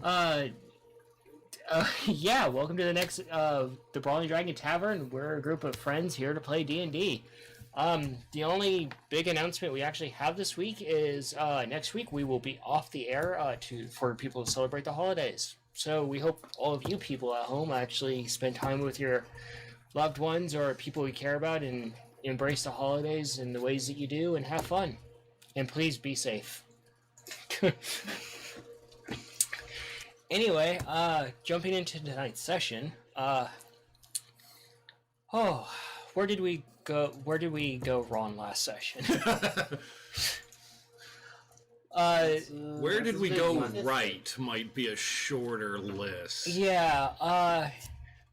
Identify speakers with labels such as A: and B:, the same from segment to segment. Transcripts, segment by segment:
A: Yeah, welcome to the next the Brawling Dragon Tavern. We're a group of friends here to play D&D. The only big announcement we actually have this week is next week we will be off the air for people to celebrate the holidays. So we hope all of you people at home actually spend time with your loved ones or people you care about and embrace the holidays in the ways that you do and have fun. And please be safe. Anyway, jumping into tonight's session, where did we go? Where did we go wrong last session?
B: Where did we go right might be a shorter list.
A: Yeah,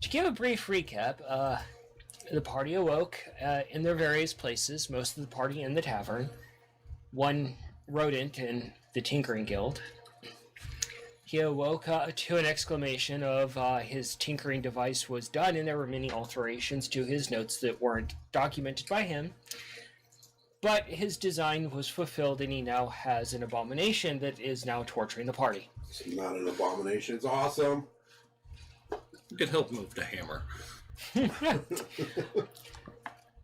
A: to give a brief recap, the party awoke in their various places, most of the party in the tavern, one rodent in the Tinkering Guild. He awoke to an exclamation of his tinkering device was done, and there were many alterations to his notes that weren't documented by him. But his design was fulfilled, and he now has an abomination that is now torturing the party.
C: It's not an abomination. It's awesome.
B: You could help move the hammer.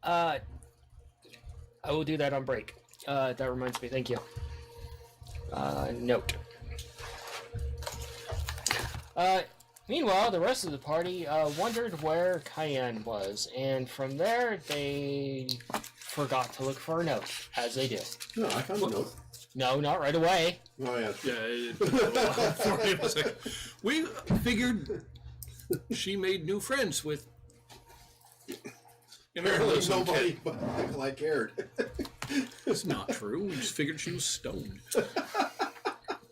A: I will do that on break. That reminds me. Thank you. Note. Meanwhile, the rest of the party wondered where Cayenne was, and from there they forgot to look for a note, as they do.
C: No, I found a note.
A: No, not right away.
C: Oh, yeah.
B: We figured she made new friends with...
C: Apparently nobody but Nikolai cared.
B: It's not true. We just figured she was stoned.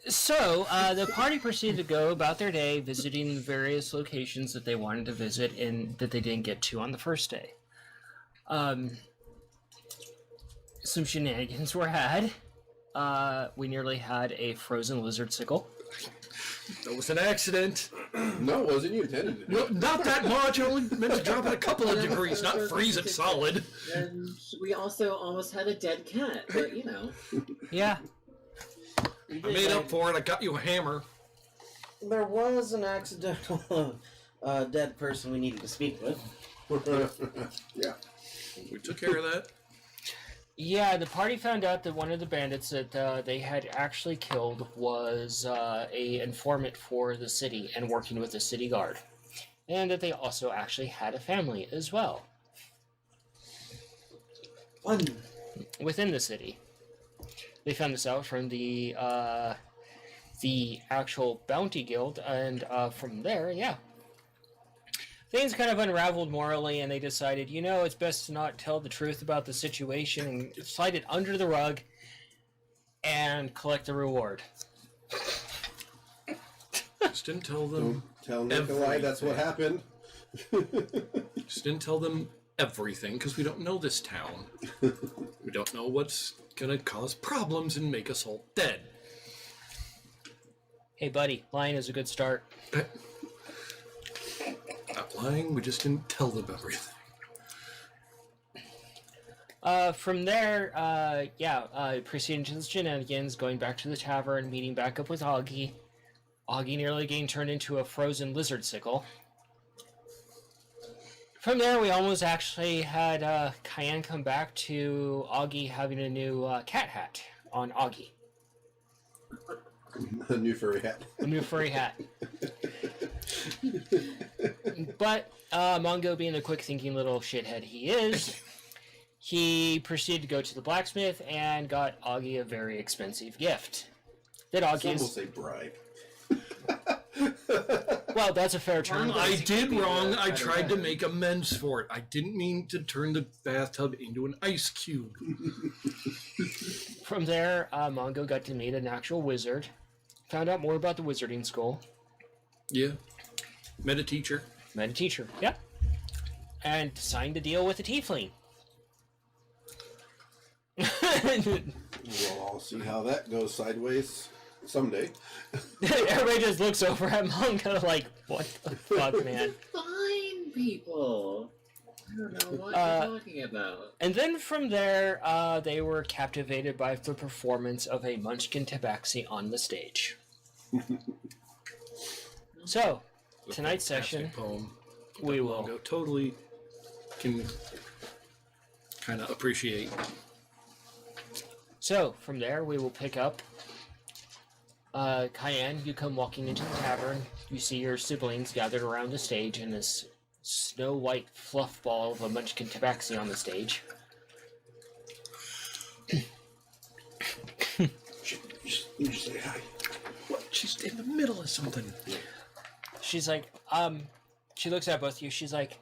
A: So, the party proceeded to go about their day, visiting the various locations that they wanted to visit and that they didn't get to on the first day. Some shenanigans were had. We nearly had a frozen lizard sickle.
B: That was an accident.
C: No, it wasn't. You intended it.
B: No, not that much. I only meant to drop it a couple of degrees, not freeze it solid.
D: And we also almost had a dead cat, but you know.
A: Yeah.
B: I made up for it. I got you a hammer.
E: There was an accidental dead person we needed to speak with.
C: Yeah.
B: We took care of that.
A: Yeah, the party found out that one of the bandits that they had actually killed was a informant for the city and working with the city guard. And that they also actually had a family as well.
E: Fun.
A: Within the city. They found this out from the actual Bounty Guild, and from there, yeah. Things kind of unraveled morally, and they decided, you know, it's best to not tell the truth about the situation and slide it under the rug and collect the reward.
B: Just didn't tell them.
C: Don't tell Nikolai that's what happened.
B: Just didn't tell them everything because we don't know this town. We don't know what's gonna cause problems and make us all dead.
A: Hey, buddy, lying is a good start.
B: Not lying, we just didn't tell them everything.
A: From there, proceeding to the shenanigans, going back to the tavern, meeting back up with Augie. Augie nearly getting turned into a frozen lizard sickle. From there, we almost actually had Cayenne come back to Augie having a new cat hat on Augie.
C: A new furry hat.
A: A new furry hat. But Mongo, being the quick-thinking little shithead he is, he proceeded to go to the blacksmith and got Augie a very expensive gift. That Augie
C: Some will say bribe.
A: Well, that's a fair term.
B: I did wrong. I tried to make amends for it. I didn't mean to turn the bathtub into an ice cube.
A: From there, Mongo got to meet an actual wizard. Found out more about the wizarding school.
B: Yeah. Met a teacher.
A: Met a teacher, yeah. And signed a deal with a tiefling.
C: We'll all see how that goes sideways someday.
A: Everybody just looks over at Mongo like, what the fuck, man?
D: Fine, people. I don't know what you're talking about.
A: And then from there, they were captivated by the performance of a Munchkin Tabaxi on the stage. So,
B: A
A: tonight's
B: fantastic
A: session,
B: poem.
A: we
B: that
A: will.
B: Longo totally can kind of appreciate.
A: So, from there, we will pick up. Cayenne, you come walking into the tavern. You see your siblings gathered around the stage and this snow white fluff ball of a munchkin tabaxi on the stage.
C: You just say hi.
B: What? She's in the middle of something.
A: She's like, she looks at both of you. She's like,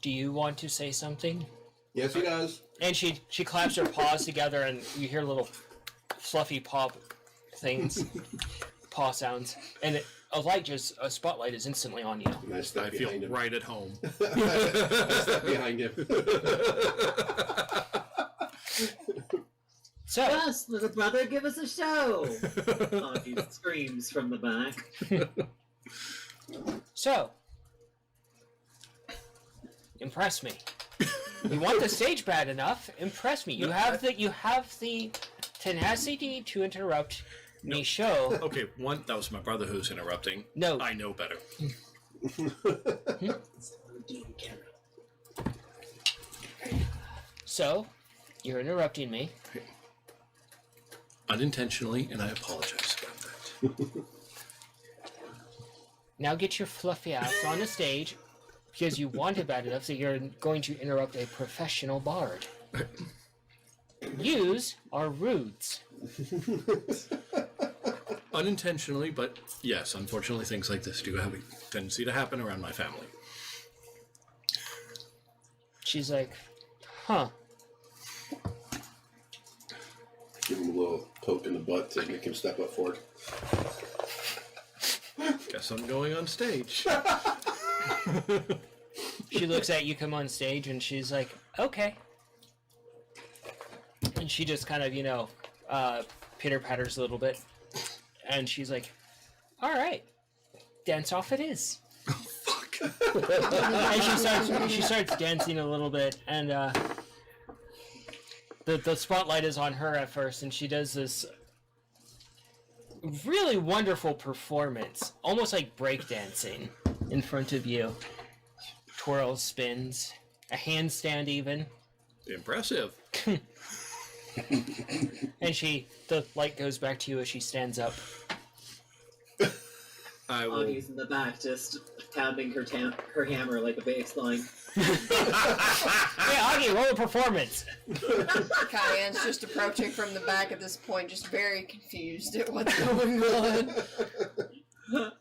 A: do you want to say something?
C: Yes, he does.
A: And she claps her paws together, and you hear little fluffy paw things, paw sounds, and a spotlight is instantly on you.
C: And I step
B: I feel
C: behind him.
B: right at home.
C: I step behind him.
A: So,
D: Yes, little brother, give us a show! Augie screams from the back.
A: so, impress me. You want the stage bad enough? Impress me. You have the tenacity to interrupt me. Show.
B: Okay, one, that was my brother who's interrupting.
A: No.
B: I know better.
A: So, you're interrupting me.
B: Unintentionally, and I apologize about that.
A: Now get your fluffy ass on the stage because you want it bad enough, so you're going to interrupt a professional bard. Use our rudes.
B: Unintentionally, but yes, unfortunately, things like this do have a tendency to happen around my family.
A: She's like, huh.
C: Give him a little poke in the butt to make him step up forward.
B: Guess I'm going on stage.
A: She looks at you come on stage and she's like, okay. And she just kind of, pitter-patters a little bit. And she's like, all right, dance off it is.
B: Fuck.
A: And she starts dancing a little bit, and the spotlight is on her at first, and she does this really wonderful performance, almost like breakdancing in front of you. Twirls, spins, a handstand even.
B: Impressive.
A: And the light goes back to you as she stands up.
B: I will.
D: Augie's in the back, just pounding her hammer like a bass line.
A: Hey, Augie, roll a performance.
F: Cayenne's just approaching from the back at this point, just very confused at what's going on.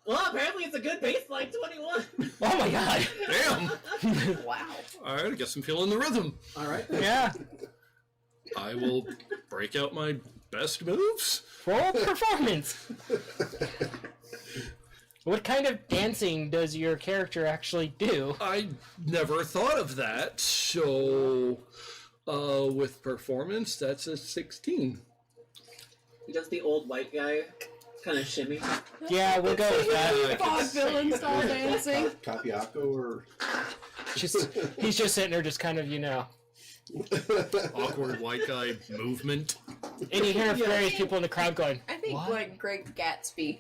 D: Well, apparently it's a good bass line, 21!
A: Oh my god.
B: Damn.
F: Wow.
B: All right, I guess I'm feeling the rhythm.
D: Alright.
A: Yeah.
B: I will break out my best moves.
A: Roll performance. What kind of dancing does your character actually do?
B: I never thought of that. So, with performance, that's a 16.
D: He does the old white guy kind of shimmy.
A: Yeah, we'll go with that.
F: Vaudevillain style dancing.
C: Capiaco or
A: He's just sitting there, just kind of,
B: Awkward white guy movement.
A: and you hear various people in the crowd going,
F: I think
A: What?
F: like Great Gatsby.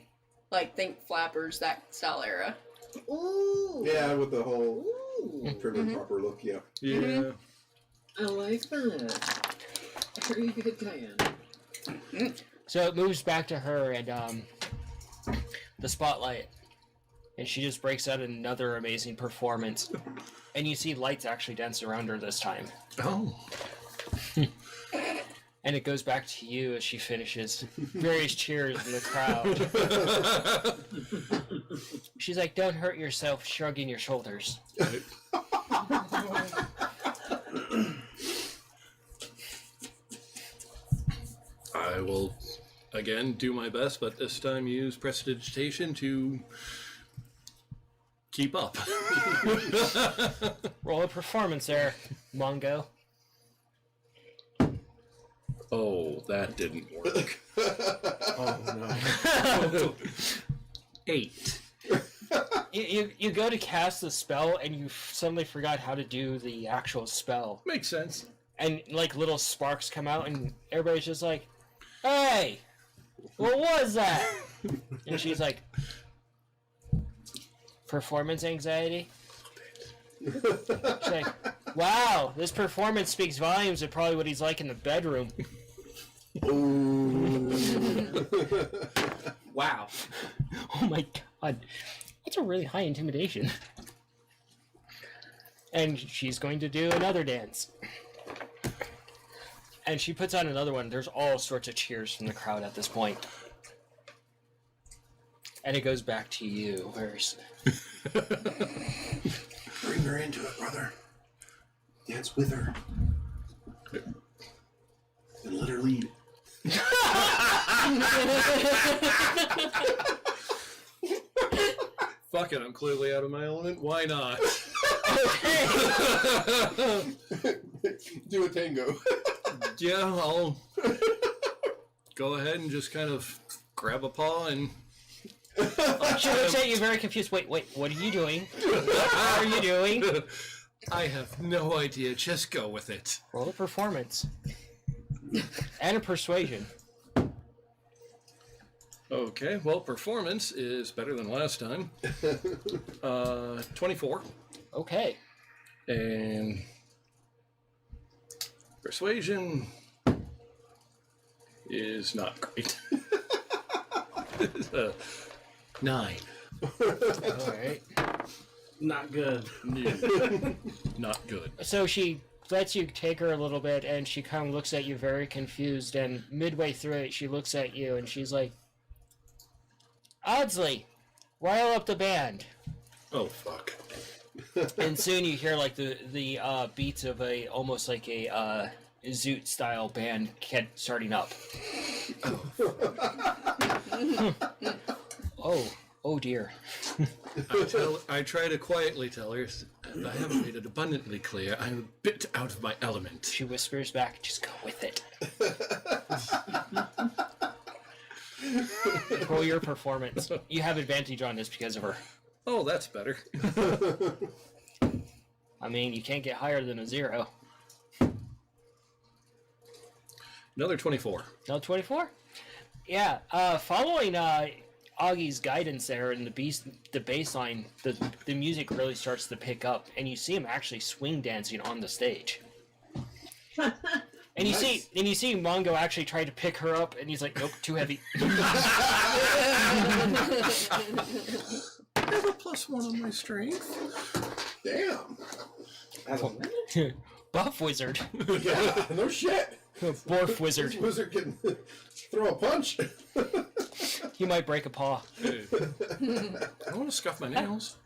F: Like think Flappers, that style era.
D: Ooh!
C: yeah, with the whole
D: Ooh!
C: prim and proper look. Yeah.
B: Yeah.
D: I like that. Very good, Cayenne.
A: So it moves back to her and the spotlight. And she just breaks out another amazing performance. And you see lights actually dance around her this time.
B: Oh.
A: And it goes back to you as she finishes. Various cheers in the crowd. She's like, don't hurt yourself, shrugging your shoulders.
B: I will again do my best, but this time use prestidigitation to keep up.
A: Roll a performance there, Mongo.
B: Oh, that didn't work.
C: Oh no.
B: 8.
A: You go to cast the spell and you suddenly forgot how to do the actual spell.
B: Makes sense.
A: And like little sparks come out and everybody's just like, hey, what was that? And she's like, Performance anxiety. She's like, wow, this performance speaks volumes of probably what he's like in the bedroom.
E: Wow.
A: Oh my god. That's a really high intimidation. And she's going to do another dance. And she puts on another one. There's all sorts of cheers from the crowd at this point. And it goes back to you.
C: Bring her into it, brother. Dance with her. And let her lead.
B: Fuck it, I'm clearly out of my element. Why not?
C: Do a tango.
B: Yeah, I'll go ahead and just kind of grab a paw and...
A: She looks at you very confused. Wait, what are you doing? What are you doing?
B: I have no idea. Just go with it.
A: Roll a performance. And a persuasion.
B: Okay, well, performance is better than last time. 24.
A: Okay.
B: And persuasion is not great. 9.
A: Alright.
E: Not good.
B: No. Not good.
A: So she lets you take her a little bit, and she kind of looks at you very confused, and midway through it, she looks at you, and she's like, Audsley, rile up the band.
B: Oh, fuck.
A: And soon you hear like the beats of a almost like a zoot style band starting up. Oh dear.
B: I try to quietly tell her, I have made it abundantly clear, I'm a bit out of my element.
A: She whispers back, just go with it. Roll your performance. You have advantage on this because of her.
B: Oh, that's better.
A: I mean, you can't get higher than a 0.
B: Another 24.
A: No 24? Yeah, following Augie's guidance there and the bass line, the music really starts to pick up, and you see him actually swing dancing on the stage. And you
C: Nice.
A: see Mongo actually try to pick her up, and he's like, nope, too heavy.
B: I have a +1 on my strength.
C: Damn.
E: As a minute?
A: Buff wizard.
C: Yeah, no shit.
A: Borf wizard.
C: This wizard can throw a punch.
A: He might break a paw.
B: Hey, I want to scuff my nails.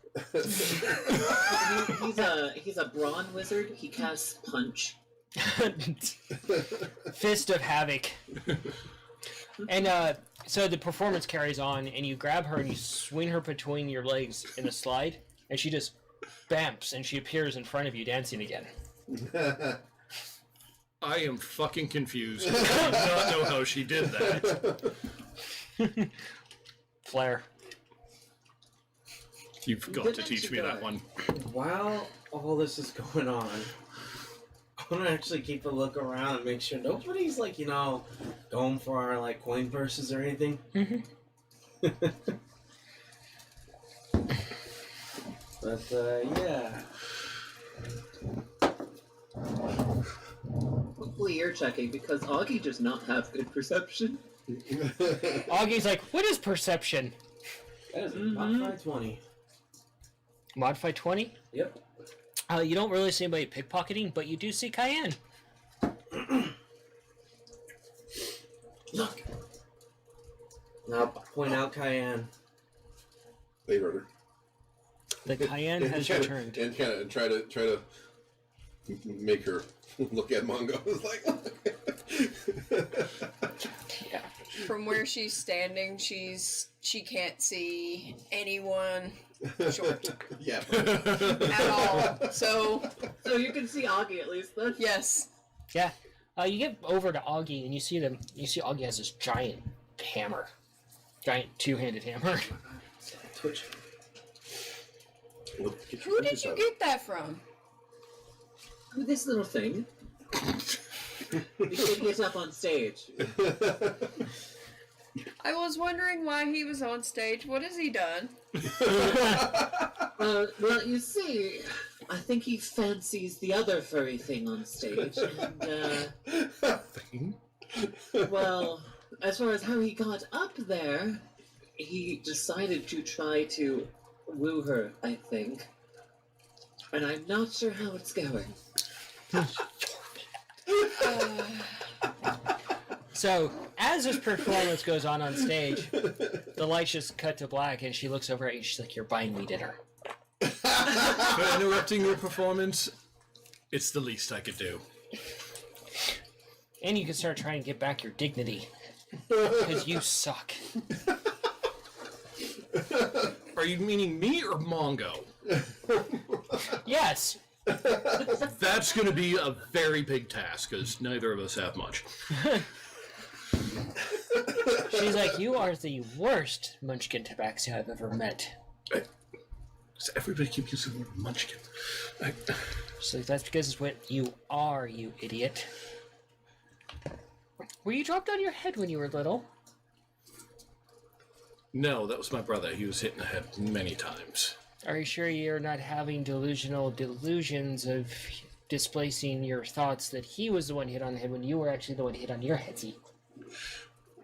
D: He's a brawn wizard. He casts punch.
A: Fist of Havoc. And so the performance carries on, and you grab her and you swing her between your legs in a slide, and she just bamps, and she appears in front of you dancing again.
B: I am fucking confused. I do not know how she did that.
A: Flair.
B: You've got to teach me that one.
E: While all this is going on, I want to actually keep a look around and make sure nobody's like, going for our like coin purses or anything. But yeah.
D: Hopefully you're checking because Augie does not have good perception.
A: Augie's like, what is perception?
E: That is a modified 20.
A: Modified 20?
E: Yep.
A: You don't really see anybody pickpocketing, but you do see Cayenne.
E: Look. Now point out Cayenne.
C: Blade Runner.
A: The Cayenne has returned.
C: And kind of try to make her look at Mongo. It's like,
A: Yeah.
F: From where she's standing, she can't see anyone short
C: yeah.
F: at all. So
D: you can see Augie at least then.
F: yes,
A: Yeah. You get over to Augie, and you see Augie has this giant hammer. Giant two-handed hammer.
E: Twitch.
F: who did you get that from?
D: This little thing. We should get up on stage.
F: I was wondering why he was on stage. What has he done?
D: Well, you see, I think he fancies the other furry thing on stage, and, well, as far as how he got up there, he decided to try to woo her, I think. And I'm not sure how it's going.
A: So, as this performance goes on stage, the lights just cut to black, and she looks over at you. She's like, "You're buying me dinner."
B: For interrupting your performance, it's the least I could do.
A: And you can start trying to get back your dignity. Because you suck.
B: Are you meaning me or Mongo?
A: Yes!
B: That's going to be a very big task, because neither of us have much.
A: She's like, "You are the worst munchkin tabaxi I've ever met."
B: Does everybody keep using the word munchkin?
A: She's like, "That's because it's what you are, you idiot." Were you dropped on your head when you were little?
B: No, that was my brother. He was hit in the head many times.
A: Are you sure you're not having delusions of displacing your thoughts that he was the one hit on the head when you were actually the one hit on your headsy?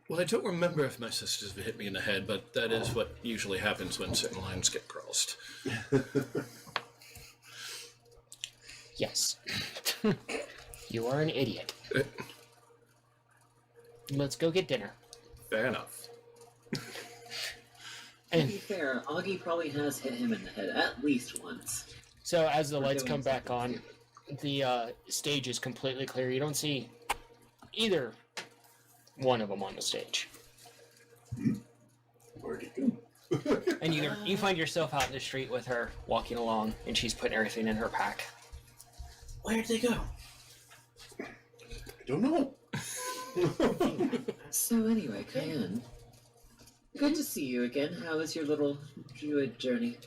B: Well, I don't remember if my sisters have hit me in the head, but that is what usually happens when certain lines get crossed.
A: Yes. You are an idiot. Let's go get dinner.
B: Fair enough.
D: To be fair, Augie probably has hit him in the head at least once.
A: So as the lights come back on, the stage is completely clear. You don't see either one of them on the stage.
C: Where'd he go?
A: And you find yourself out in the street with her, walking along, and she's putting everything in her pack.
E: Where'd they go?
C: I don't know.
D: So anyway, Cayenne, good to see you again. How was your little druid journey?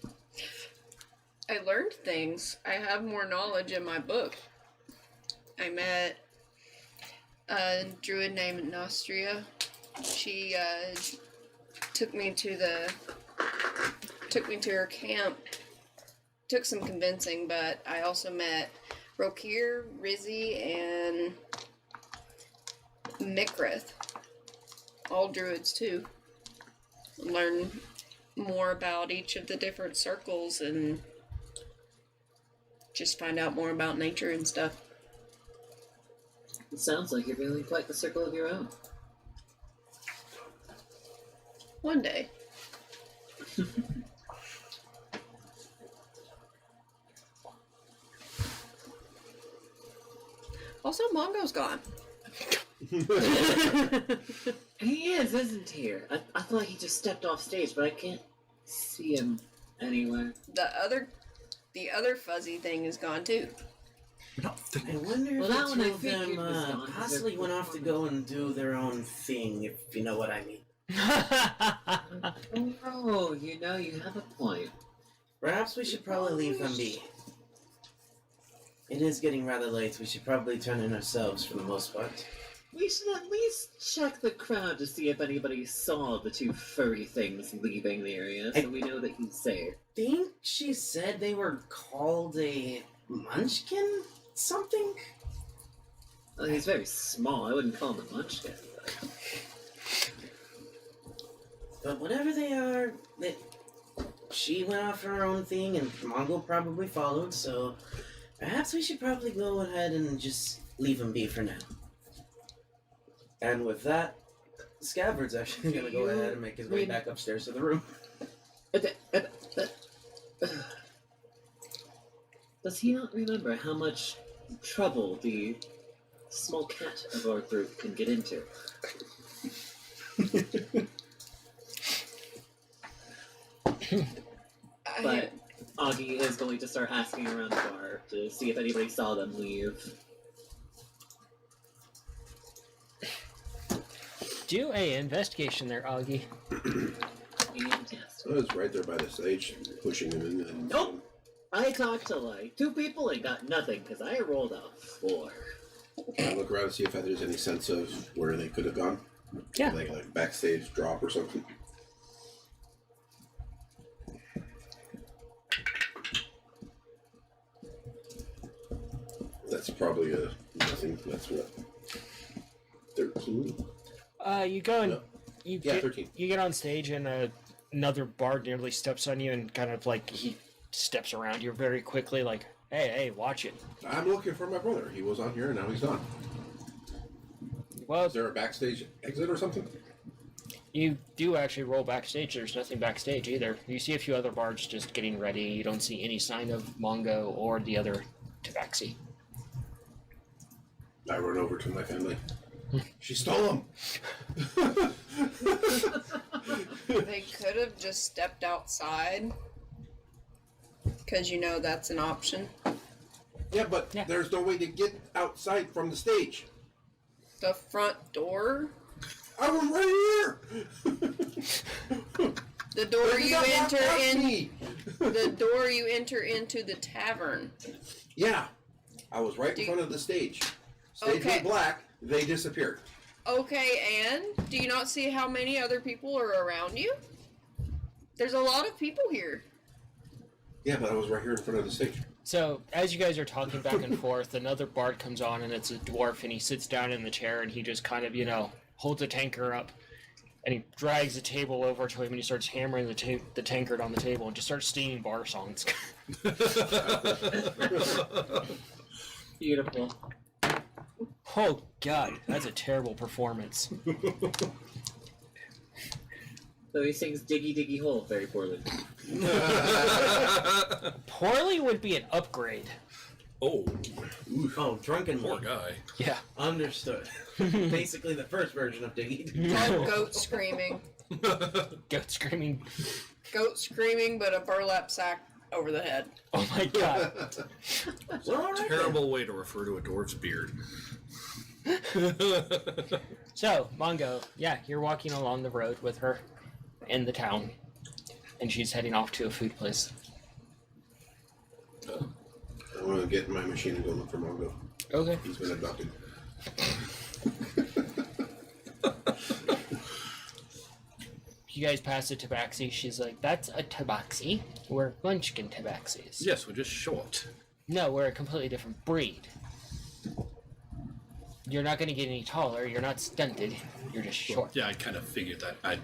F: I learned things. I have more knowledge in my book. I met a druid named Nostria. She took me to her camp. Took some convincing, but I also met Rokir, Rizzy, and Mikrith. All druids too. Learn more about each of the different circles and just find out more about nature and stuff.
D: It sounds like you're building quite the circle of your own.
F: One day. Also, Mongo's gone.
D: He isn't he? I thought he just stepped off stage, but I can't see him anywhere.
F: The other fuzzy thing is gone too.
B: No,
E: I wonder
D: Well,
E: if
D: that
E: the
D: one
E: two
D: I
E: of them
D: figured was gone, 'cause
E: possibly
D: they're
E: went off to go and do their own thing, if you know what I mean.
D: Oh, you know, you have a point.
E: Perhaps we should probably leave them be. It is getting rather late. We should probably turn in ourselves for the most part.
D: We should at least check the crowd to see if anybody saw the two furry things leaving the area, so we know that he's safe.
E: Think she said they were called a munchkin something?
D: Well, he's very small. I wouldn't call him a munchkin.
E: But whatever they are, she went off her own thing and Mongol probably followed, so perhaps we should probably go ahead and just leave him be for now. And with that, Scabbard's actually going to go ahead and make his way back upstairs to the room.
D: Does he not remember how much trouble the small cat of our group can get into? But Augie is going to start asking around the bar to see if anybody saw them leave.
A: Do a investigation there, Augie.
D: Fantastic.
C: I was right there by the stage, pushing him in. And,
D: Nope. I talked to like 2 people and got nothing because I rolled a 4.
C: I look around to see if there's any sense of where they could have gone.
A: Yeah.
C: Like backstage drop or something. probably a nothing. That's what 13.
A: You go and
C: No.
A: you
C: Yeah,
A: get
C: 13.
A: you get on stage and another bard nearly steps on you and kind of like he steps around you very quickly, like, hey, watch it.
C: I'm looking for my brother. He was on here and now he's gone.
A: Well,
C: Is there a backstage exit or something?
A: you do actually roll backstage. There's nothing backstage either. You see a few other bards just getting ready. You don't see any sign of Mongo or the other Tabaxi.
C: I run over to my family. She stole him.
F: They could have just stepped outside. Because you know that's an option.
C: Yeah, but
A: Yeah.
C: there's no way to get outside from the stage.
F: The front door.
C: I was right here.
F: The door
C: Why did
F: you
C: that walk
F: enter
C: past
F: in.
C: me?
F: The door you enter into the tavern.
C: Yeah, I was right in front of the stage. Stage
F: Okay.
C: went black. They disappeared.
F: Okay, and do you not see how many other people are around you? There's a lot of people here.
C: Yeah, but I was right here in front of the stage.
A: So, as you guys are talking back and forth, another bard comes on, and it's a dwarf, and he sits down in the chair, and he just kind of, holds a tankard up, and he drags the table over to him, and he starts hammering the tankard on the table, and just starts singing bar songs.
D: Beautiful.
A: Oh, God, that's a terrible performance.
D: So he sings Diggy Diggy Hole very poorly.
A: Poorly would be an upgrade.
B: Oh,
E: Oh, drunken
B: poor
E: one.
B: guy.
A: Yeah.
E: Understood. Basically the first version of Diggy.
F: Or goat screaming.
A: Goat screaming.
F: Goat screaming, but a burlap sack over the head.
A: Oh, my God.
E: Well, all right.
B: Terrible way to refer to a dwarf's beard.
A: So, Mongo, yeah, you're walking along the road with her in the town, and she's heading off to a food place.
C: I want to get in my machine and go look for Mongo.
A: Okay.
C: He's been abducted.
A: You guys pass a tabaxi. She's like, that's a tabaxi. We're munchkin tabaxis.
B: Yes, we're just short.
A: No, we're a completely different breed. You're not going to get any taller. You're not stunted. You're just short.
B: Yeah, I kind of figured that I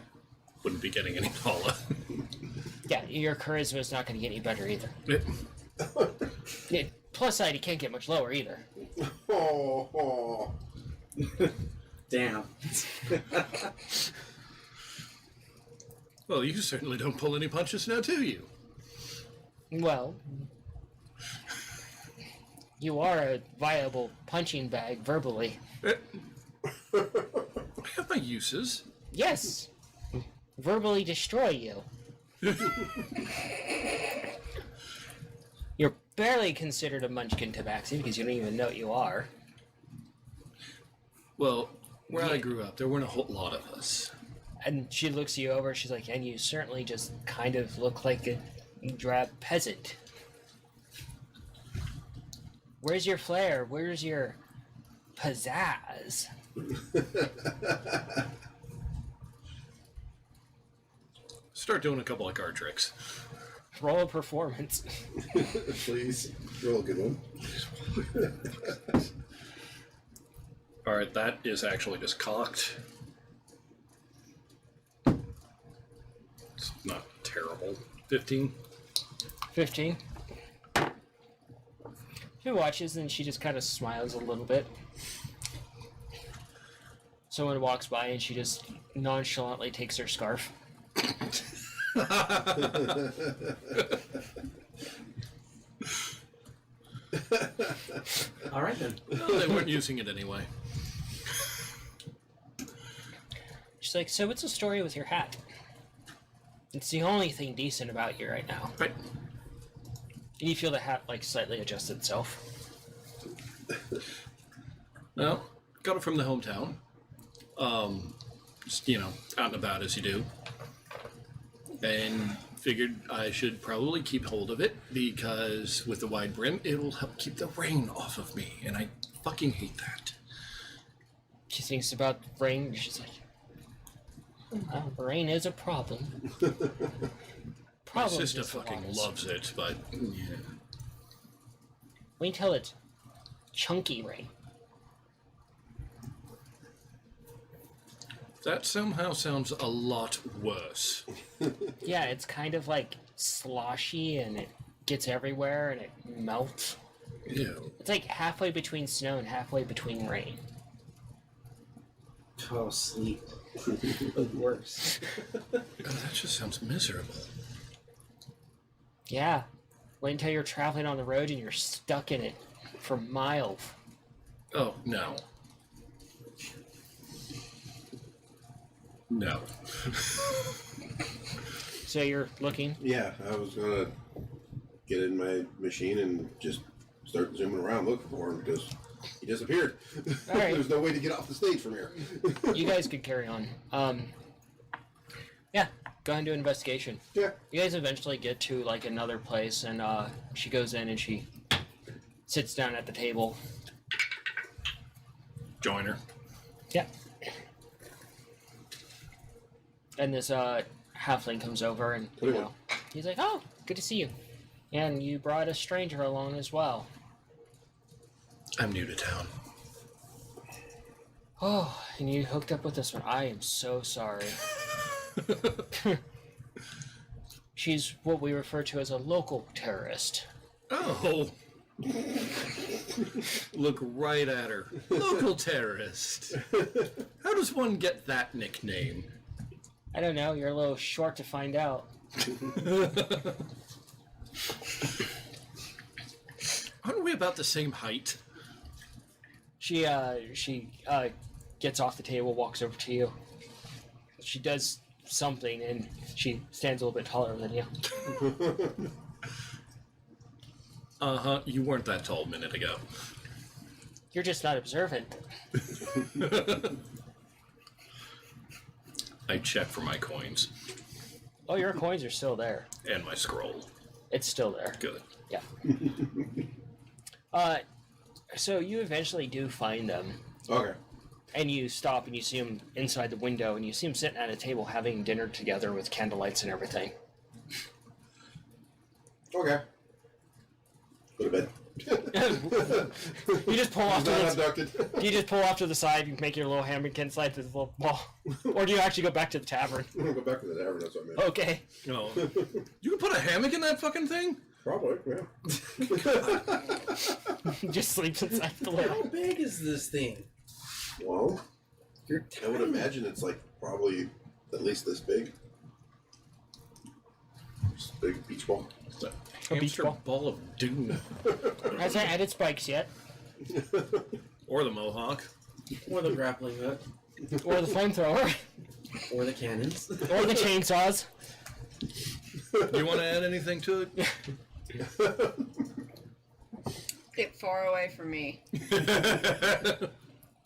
B: wouldn't be getting any taller.
A: Yeah, your charisma is not going to get any better either. Yeah, plus side, you can't get much lower either.
C: Oh.
E: Damn.
B: Well, you certainly don't pull any punches now, do you?
A: Well, you are a viable punching bag verbally.
B: I have my uses.
A: Yes. Verbally destroy you. You're barely considered a munchkin tabaxi because you don't even know what you are.
B: Well, where I
A: Yeah.
B: grew up, there weren't a whole lot of us.
A: And she looks you over, she's like, and you certainly just kind of look like a drab peasant. Where's your flair? Where's your pizzazz?
B: Start doing a couple of card tricks.
A: Roll a performance.
C: Please. Roll a good one.
B: Alright, that is actually just cocked. It's not terrible. 15?
A: 15. She watches and she just kind of smiles a little bit. Someone walks by and she just nonchalantly takes her scarf.
E: All right then.
B: Well, they weren't using it anyway.
A: She's like, so what's the story with your hat? It's the only thing decent about you right now.
B: Right.
A: And you feel the hat like slightly adjust itself.
B: Well, got it from the hometown. Just, out and about as you do. And figured I should probably keep hold of it because with the wide brim, it'll help keep the rain off of me. And I fucking hate that.
A: She thinks about rain. She's like, well, rain is a problem.
B: My
A: Problems
B: sister
A: is the
B: fucking
A: longest.
B: loves it, but yeah.
A: Wait till it chunky rain.
B: That somehow sounds a lot worse.
A: Yeah, it's kind of like sloshy and it gets everywhere and it melts.
B: Ew.
A: It's like halfway between snow and halfway between rain.
E: Oh, sleep. The worst.
B: Oh, that just sounds miserable.
A: Yeah. Wait until you're traveling on the road and you're stuck in it for miles.
B: Oh, no. No.
A: So you're looking.
C: Yeah, I was gonna get in my machine and just start zooming around looking for him because he disappeared.
A: All right.
C: There's no way to get off the stage from here.
A: You guys could carry on. Yeah, go ahead and do an investigation.
C: Yeah.
A: You guys eventually get to like another place, and she goes in and she sits down at the table.
B: Joiner.
A: Yeah. And this halfling comes over, and you know, he's like, "Oh, good to see you." And you brought a stranger along as well.
B: I'm new to town.
A: Oh, and you hooked up with this one. I am so sorry. She's what we refer to as a local terrorist.
B: Oh. Look right at her. Local terrorist. How does one get that nickname?
A: I don't know. You're a little short to find out.
B: Aren't we about the same height?
A: She gets off the table, walks over to you. She does something, and she stands a little bit taller than you.
B: Uh-huh. You weren't that tall a minute ago.
A: You're just not observant.
B: I check for my coins
A: Oh, your coins are still there.
B: and my scroll.
A: It's still there.
B: Good.
A: Yeah. So you eventually do find them,
C: Okay.
A: and you stop and you see them inside the window, and you see them sitting at a table having dinner together with candlelights and everything.
C: Okay. Go to bed.
A: You just pull off to
C: Not
A: the
C: abducted.
A: you just pull off to the side, you make your little hammerkin slide to the little ball, or do you actually go back to the tavern?
C: I'm gonna go back to the tavern. That's what I meant.
A: Okay.
B: No. You can put a hammock in that fucking thing?
C: Probably. Yeah.
A: Just sleeps inside the
E: How
A: little.
E: big is this thing?
C: Well,
E: You're
C: I would
E: tiny.
C: imagine it's like probably at least this big. Just a big beach ball.
A: A beach
B: Hamster
A: ball.
B: ball of doom.
A: Hasn't added spikes yet,
B: Or the mohawk.
E: Or the grappling hook.
A: or the flamethrower,
E: Or the cannons.
A: or the chainsaws.
B: Do you want to add anything to it?
F: Get far away from me.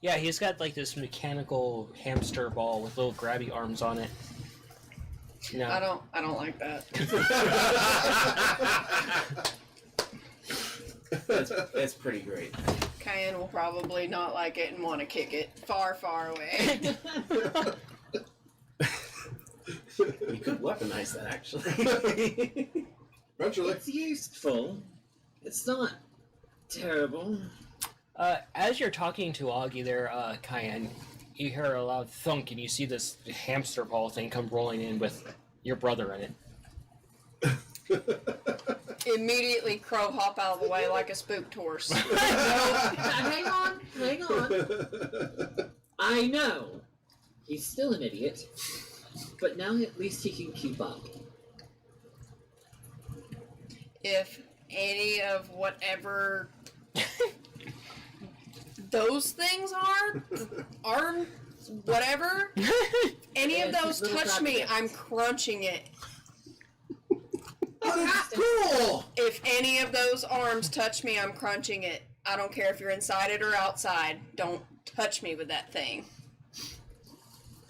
A: Yeah, he's got like this mechanical hamster ball with little grabby arms on it. No.
F: I don't like that.
E: That's pretty great.
F: Cayenne will probably not like it and want to kick it far, far away.
E: You could weaponize that, actually.
C: Eventually.
D: It's useful. It's not terrible.
A: As you're talking to Augie there, Cayenne, you hear a loud thunk and you see this hamster ball thing come rolling in with your brother in it.
F: Immediately crow hop out of the way like a spooked horse.
D: Hang on. I know. He's still an idiot. But now at least he can keep up.
F: If any of whatever those things are, arm, whatever, any of
D: Yeah,
F: those
D: little
F: touch me,
D: crab
F: I'm crunching it.
E: Oh, that's cool!
F: If any of those arms touch me, I'm crunching it. I don't care if you're inside it or outside. Don't touch me with that thing.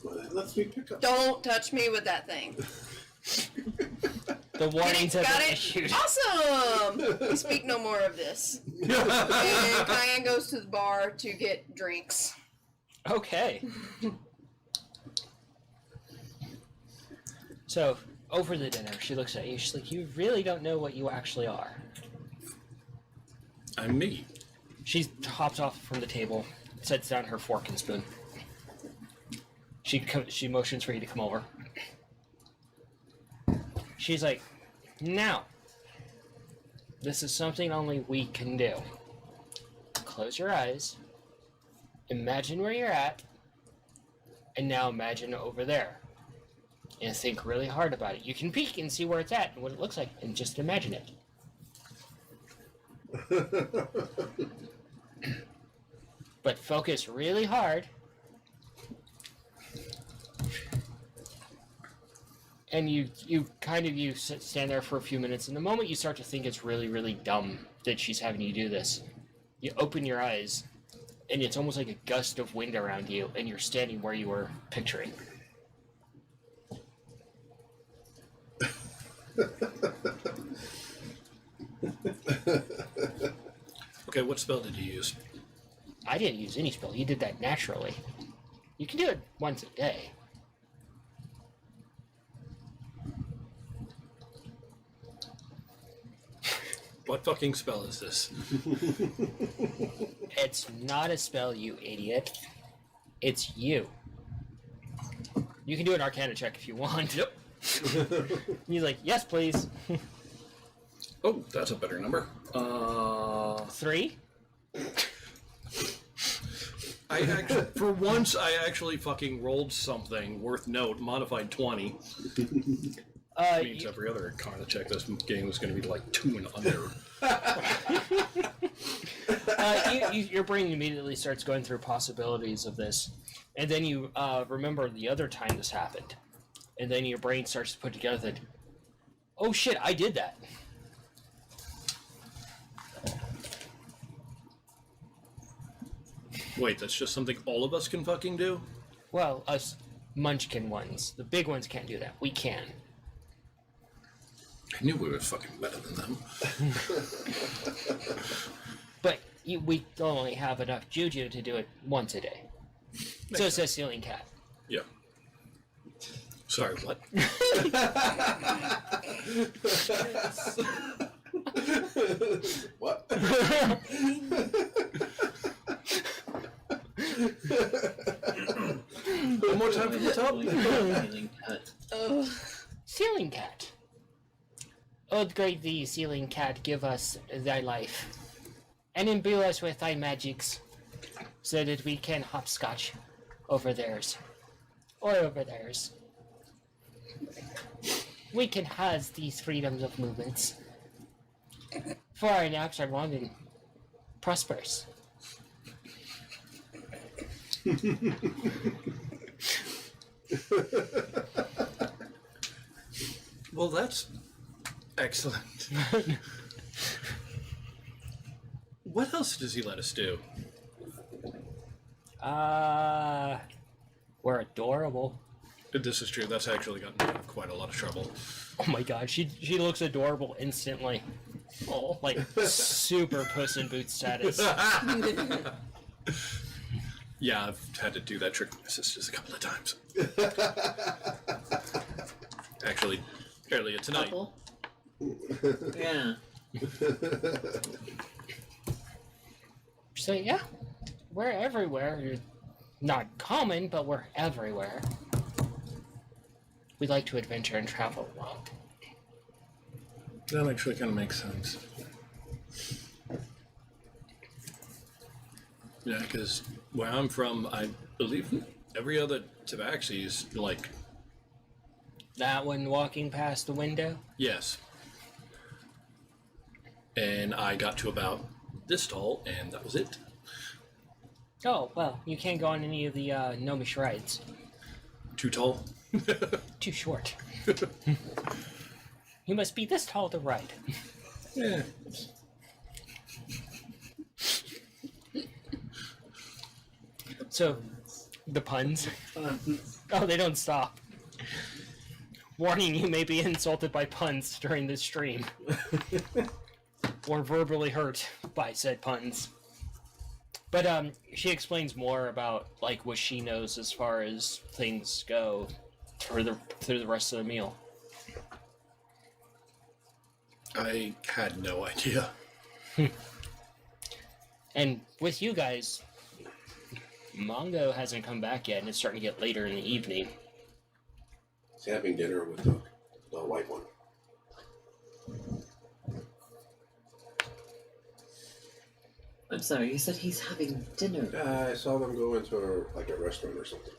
C: Well, that lets me pick up.
F: Don't touch me with that thing.
A: The warnings have
F: Got
A: been
F: it?
A: issued.
F: Awesome! We speak no more of this. And Cayenne goes to the bar to get drinks.
A: Okay. So, over the dinner, she looks at you. She's like, "You really don't know what you actually are."
B: I'm me.
A: She hops off from the table, sets down her fork and spoon. She motions for you to come over. She's like, now, this is something only we can do. Close your eyes. Imagine where you're at. And now imagine over there. And think really hard about it. You can peek and see where it's at and what it looks like, and just imagine it. But focus really hard. And you stand there for a few minutes, and the moment you start to think it's really, really dumb that she's having you do this, you open your eyes, and it's almost like a gust of wind around you, and you're standing where you were picturing.
B: Okay, what spell did you use?
A: I didn't use any spell. You did that naturally. You can do it once a day.
B: What fucking spell is this?
A: It's not a spell, you idiot. It's you. You can do an Arcana check if you want.
B: Yep.
A: He's like, yes, please.
B: Oh, that's a better number.
A: 3?
B: For once, I actually fucking rolled something worth note, modified 20. Means every other kind of check this game was going to be like 2 and under.
A: Your brain immediately starts going through possibilities of this, and then you remember the other time this happened, and then your brain starts to put together that, oh shit, I did that.
B: Wait, that's just something all of us can fucking do?
A: Well, us munchkin ones, the big ones can't do that. We can.
B: I knew we were fucking better than them.
A: But we only have enough juju to do it once a day. So it says ceiling cat.
B: Yeah. Sorry, what?
C: What?
B: One more time from the top?
A: Ceiling cat. Oh, great thee, ceiling cat, give us thy life, and imbue us with thy magics, so that we can hopscotch over theirs, or over theirs. We can has these freedoms of movements, for our naps are long and prosperous.
B: Well, that's excellent. What else does he let us do?
A: We're adorable.
B: This is true. That's actually gotten me in quite a lot of trouble.
A: Oh my god, she looks adorable instantly. Oh, like super Puss in Boots status.
B: Yeah, I've had to do that trick with my sisters a couple of times. Actually, earlier tonight.
D: Couple? Yeah.
A: So yeah, we're everywhere. You're not common, but we're everywhere. We like to adventure and travel a lot.
B: That actually kind of makes sense. Yeah, because where I'm from, I believe every other tabaxi is like...
A: That one walking past the window?
B: Yes. And I got to about this tall, and that was it.
A: Oh, well, you can't go on any of the gnomish rides.
B: Too tall?
A: Too short. You must be this tall to ride.
B: Yeah.
A: So, the puns. Oh, they don't stop. Warning, you may be insulted by puns during this stream. Or verbally hurt by said puns. But she explains more about like what she knows as far as things go through the rest of the meal.
B: I had no idea.
A: And with you guys, Mongo hasn't come back yet, and it's starting to get later in the evening.
C: He's having dinner with the white one.
D: I'm sorry, you said he's having dinner.
C: I saw them go into a restaurant or something.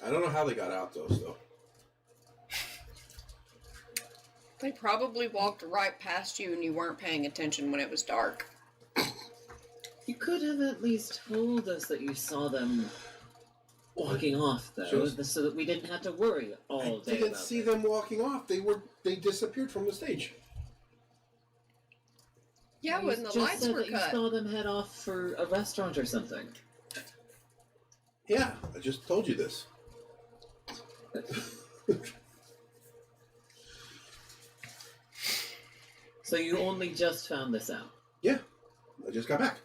C: I don't know how they got out though.
F: They probably walked right past you and you weren't paying attention when it was dark.
D: You could have at least told us that you saw them walking off, though, so that we didn't have to worry all day.
C: I didn't see them walking off. They disappeared from the stage.
F: Yeah, when the lights were
D: You
F: cut.
D: saw them head off for a restaurant or something.
C: Yeah, I just told you this.
D: So you only just found this out?
C: Yeah, I just got back.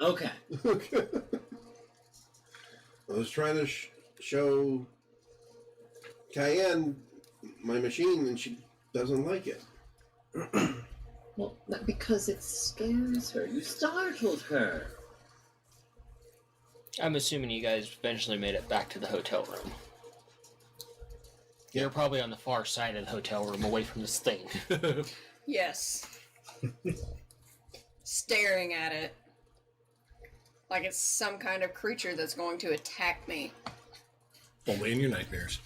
D: Okay.
C: I was trying to show Cayenne my machine, and she doesn't like it.
D: Well, not because it scares her. You startled her.
A: I'm assuming you guys eventually made it back to the hotel room. You're probably on the far side of the hotel room, away from this thing.
F: Yes. Staring at it. Like it's some kind of creature that's going to attack me.
B: Only in your nightmares.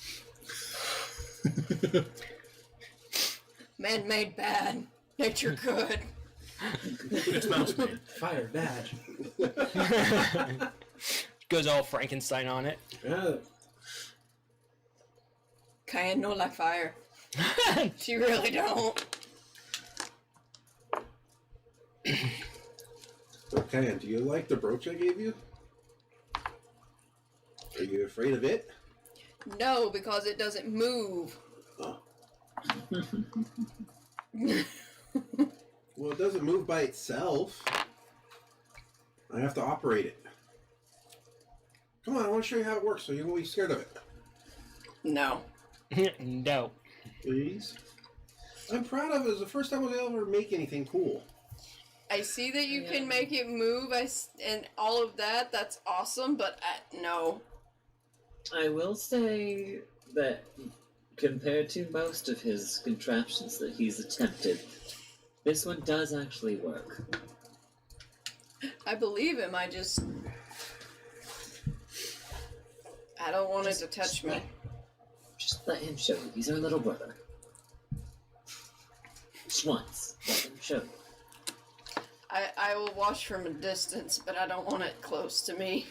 F: Man-made bad. Nature good.
B: It's mouse paint.
E: Fire bad.
A: Goes all Frankenstein on it.
F: Cayenne no like fire. She really don't.
C: Okay, and do you like the brooch I gave you? Are you afraid of it?
F: No, because it doesn't move.
C: Oh. Well, it doesn't move by itself. I have to operate it. Come on, I want to show you how it works so you won't be scared of it.
F: No.
A: No.
C: Please? I'm proud of it. It's the first time I was able to make anything cool.
F: I see that you can make it move and all of that. That's awesome, but no.
D: I will say that compared to most of his contraptions that he's attempted, this one does actually work.
F: I believe him. I don't want it to touch me.
D: Just let him show you. He's our little brother. Just once. Let him show you.
F: I will watch from a distance, but I don't want it close to me.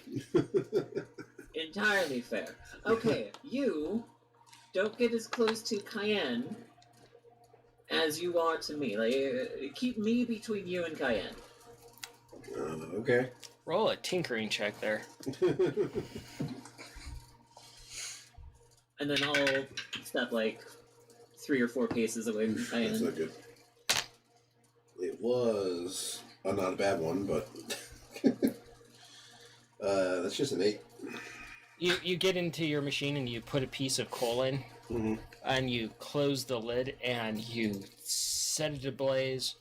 D: Entirely fair. Okay, you don't get as close to Cayenne as you are to me. Like, keep me between you and Cayenne.
C: Okay.
A: Roll a tinkering check there.
D: And then I'll step like 3 or 4 paces away from Cayenne.
C: That's not good. It was not a bad one, but that's just an 8.
A: You get into your machine and you put a piece of coal in, and you close the lid and you set it ablaze,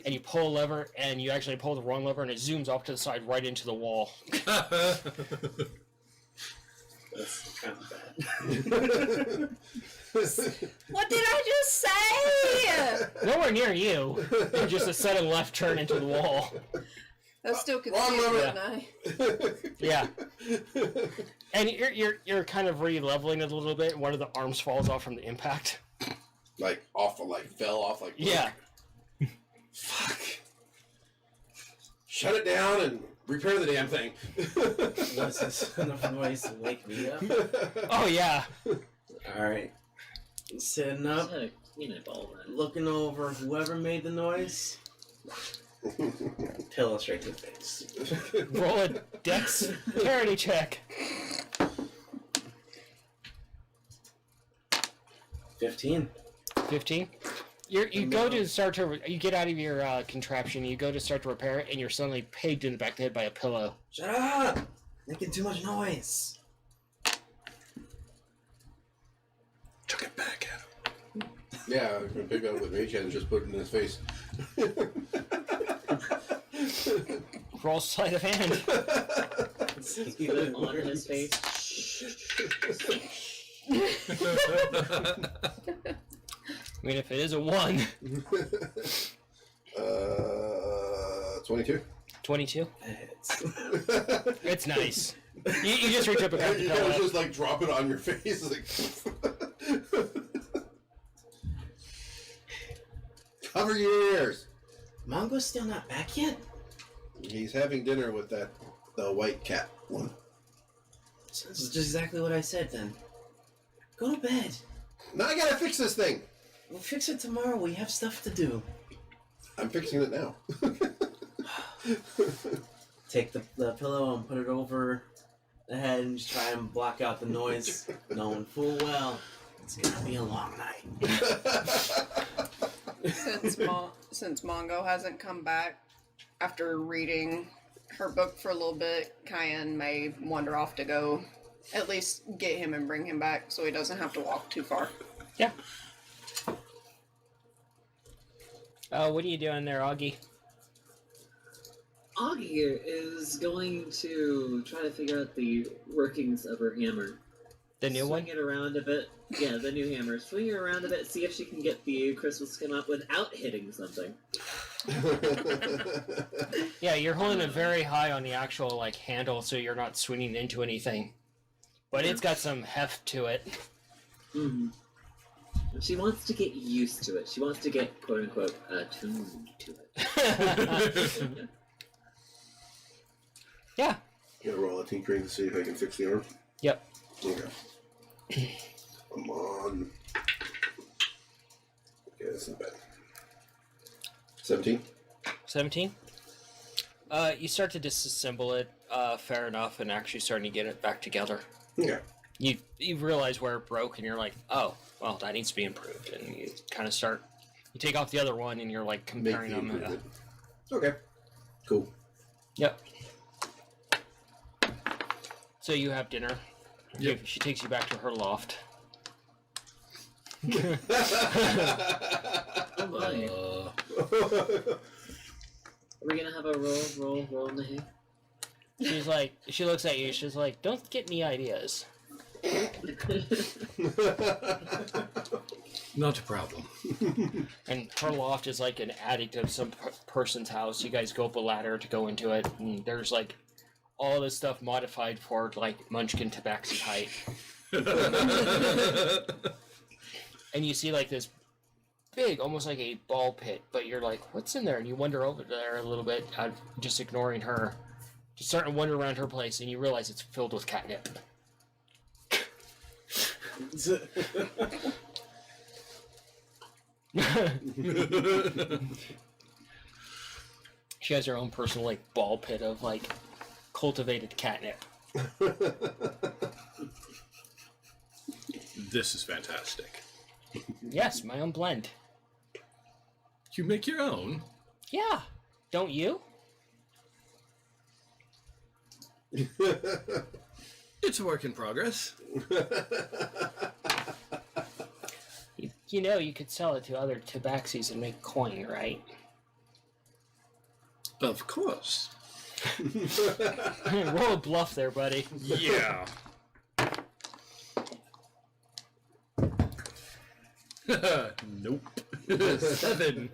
A: and you pull a lever and you actually pull the wrong lever and it zooms off to the side right into the wall.
E: That's kind of bad.
F: What did I just say?
A: Nowhere near you. And just a sudden left turn into the wall.
F: That's still
C: Wrong
F: confusing,
C: lever.
A: Yeah. And you're kind of re-leveling it a little bit, and one of the arms falls off from the impact.
C: Like fell off like.
A: Yeah.
C: Fuck. Shut it down and repair the damn thing.
E: Was this enough noise to wake me up?
A: Oh yeah.
E: Alright. Sitting
D: Just
E: up,
D: had a peanut ball then.
E: looking over whoever made the noise. Pillow straight to the face.
A: Roll a dexterity check.
E: 15.
A: 15. You go to start to you get out of your contraption. You go to start to repair it, and you're suddenly pegged in the back of the head by a pillow.
E: Shut up! Making too much noise.
B: Took it back at him.
C: Yeah, I can pick up with Rachel and just put it in his face.
A: Roll sleight of hand.
D: See the on his face.
A: I mean, if it is a 1.
C: 22.
A: 22?
E: It's-
A: It's nice. You just reach up and grab the
C: It was
A: pillow.
C: just like drop it on your face. Like, cover your ears.
E: Mongo's still not back yet?
C: He's having dinner with the white cat one.
E: That's just exactly what I said then. Go to bed.
C: Now I gotta fix this thing.
E: We'll fix it tomorrow. We have stuff to do.
C: I'm fixing it now.
E: Take the pillow and put it over the head and just try and block out the noise, knowing full well it's gonna be a long night.
F: Since Mongo hasn't come back after reading her book for a little bit, Cayenne may wander off to go at least get him and bring him back so he doesn't have to walk too far.
A: Yeah. What are you doing there, Augie?
D: Augie here is going to try to figure out the workings of her hammer.
A: The new one?
D: Swing it around a bit. Yeah, the new hammer. Swing it around a bit, see if she can get the crystal skin up without hitting something.
A: Yeah, you're holding it very high on the actual like handle, so you're not swinging into anything. But it's got some heft to it.
D: Mm-hmm. She wants to get used to it. She wants to get, quote unquote, attuned to it.
A: Yeah.
C: Gonna roll a tinkering to see if I can fix the arm.
A: Yep.
C: Okay. Come on. Okay, that's not bad. 17.
A: 17. You start to disassemble it, fair enough, and actually starting to get it back together.
C: Okay.
A: You realize where it broke, and you're like, oh, well, that needs to be improved, and you kind of start. You take off the other one, and you're like
C: Make
A: comparing
C: the
A: them.
C: improvement. Okay. Cool.
A: Yep. So you have dinner.
B: Yep.
A: She takes you back to her loft.
D: Oh my. Are we gonna have a roll in the hay?
A: She's like, she looks at you. She's like, don't get any ideas.
B: Not a problem.
A: And her loft is like an attic of some person's house. You guys go up a ladder to go into it, and there's like all this stuff modified for like Munchkin tabaxi height. And you see like this big, almost like a ball pit, but you're like, what's in there? And you wander over there a little bit, just ignoring her. Just starting to wander around her place, and you realize it's filled with catnip. She has her own personal like ball pit of like cultivated catnip.
B: This is fantastic.
A: Yes, my own blend.
B: You make your own?
A: Yeah, don't you?
B: It's a work in progress.
A: You know, you could sell it to other tabaxis and make coin, right?
B: Of course.
A: Roll a bluff there, buddy.
B: Yeah. Nope. 7.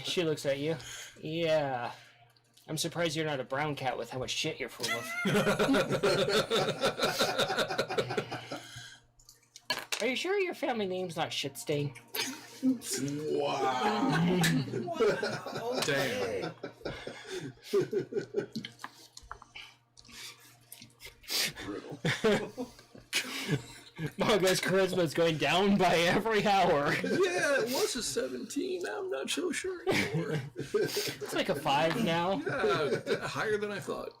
A: She looks at you. Yeah. I'm surprised you're not a brown cat with how much shit you're full of. Are you sure your family name's not Shitstain?
C: Wow.
B: Damn.
A: Mongo's charisma is going down by every hour.
B: Yeah, it was a 17. I'm not so sure anymore.
A: It's like a 5 now.
B: Yeah, higher than I thought.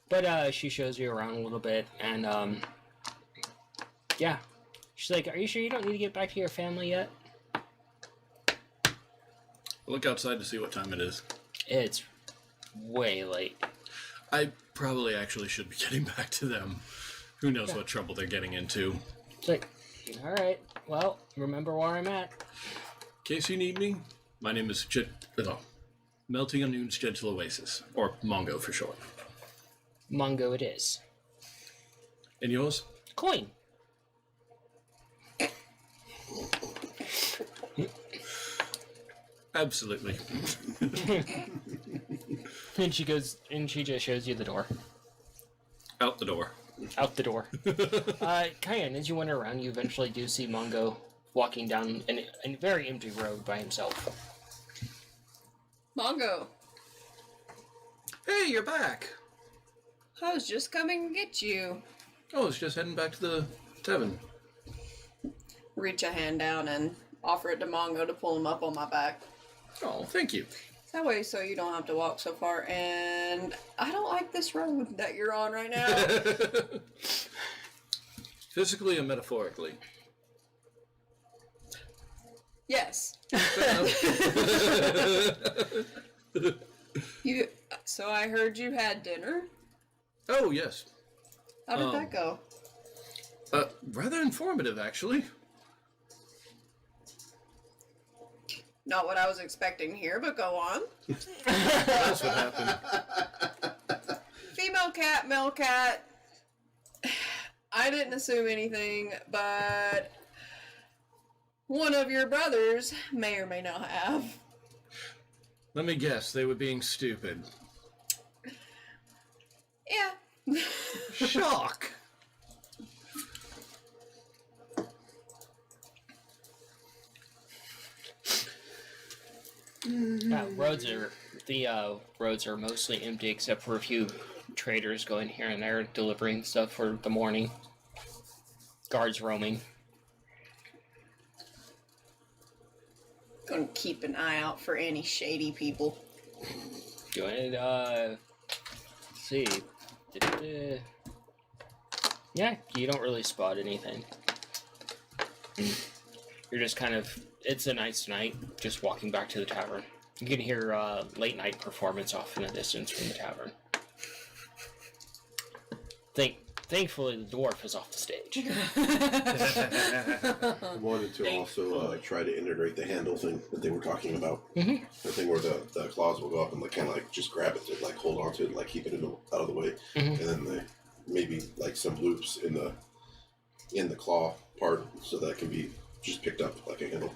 A: But she shows you around a little bit, and yeah. She's like, are you sure you don't need to get back to your family yet?
B: Look outside to see what time it is.
A: It's way late.
B: I probably actually should be getting back to them. Who knows what trouble they're getting into.
A: It's like, All right. Well, remember where I'm at.
B: In case you need me, my name is Melting on Noon's Gentle Oasis, or Mongo for short.
A: Mongo it is.
B: And yours?
A: Coin.
B: Absolutely.
A: And she goes, and she just shows you the door.
B: Out the door.
A: Out the door. Cayenne, as you wander around, you eventually do see Mongo walking down a very empty road by himself.
F: Mongo,
B: Hey, you're back!
F: I was just coming to get you.
B: Oh, I was just heading back to the tavern.
F: Reach a hand down and offer it to Mongo to pull him up on my back.
B: Oh, thank you.
F: That way, so you don't have to walk so far. And I don't like this road that you're on right now.
B: Physically and metaphorically.
F: Yes. So I heard you had dinner.
B: Oh, yes.
F: How did that go?
B: Rather informative, actually.
F: Not what I was expecting here, but go on.
B: That's what happened.
F: Female cat, male cat. I didn't assume anything, but one of your brothers may or may not have.
B: Let me guess, they were being stupid.
F: Yeah.
B: Shock!
A: Roads are mostly empty except for a few traders going here and there delivering stuff for the morning. Guards roaming.
F: Gonna keep an eye out for any shady people.
A: Doing it, see. Yeah, you don't really spot anything. You're just kind of, it's a nice night, just walking back to the tavern. You can hear late night performance off in the distance from the tavern. Thankfully, the dwarf is off the stage.
C: I wanted to also try to integrate the handle thing that they were talking about.
A: Mm-hmm.
C: The thing where the claws will go up and kind of just grab it to hold on to it and keep it out of the way.
A: Mm-hmm.
C: And then maybe some loops in the claw part so that can be just picked up like a handle.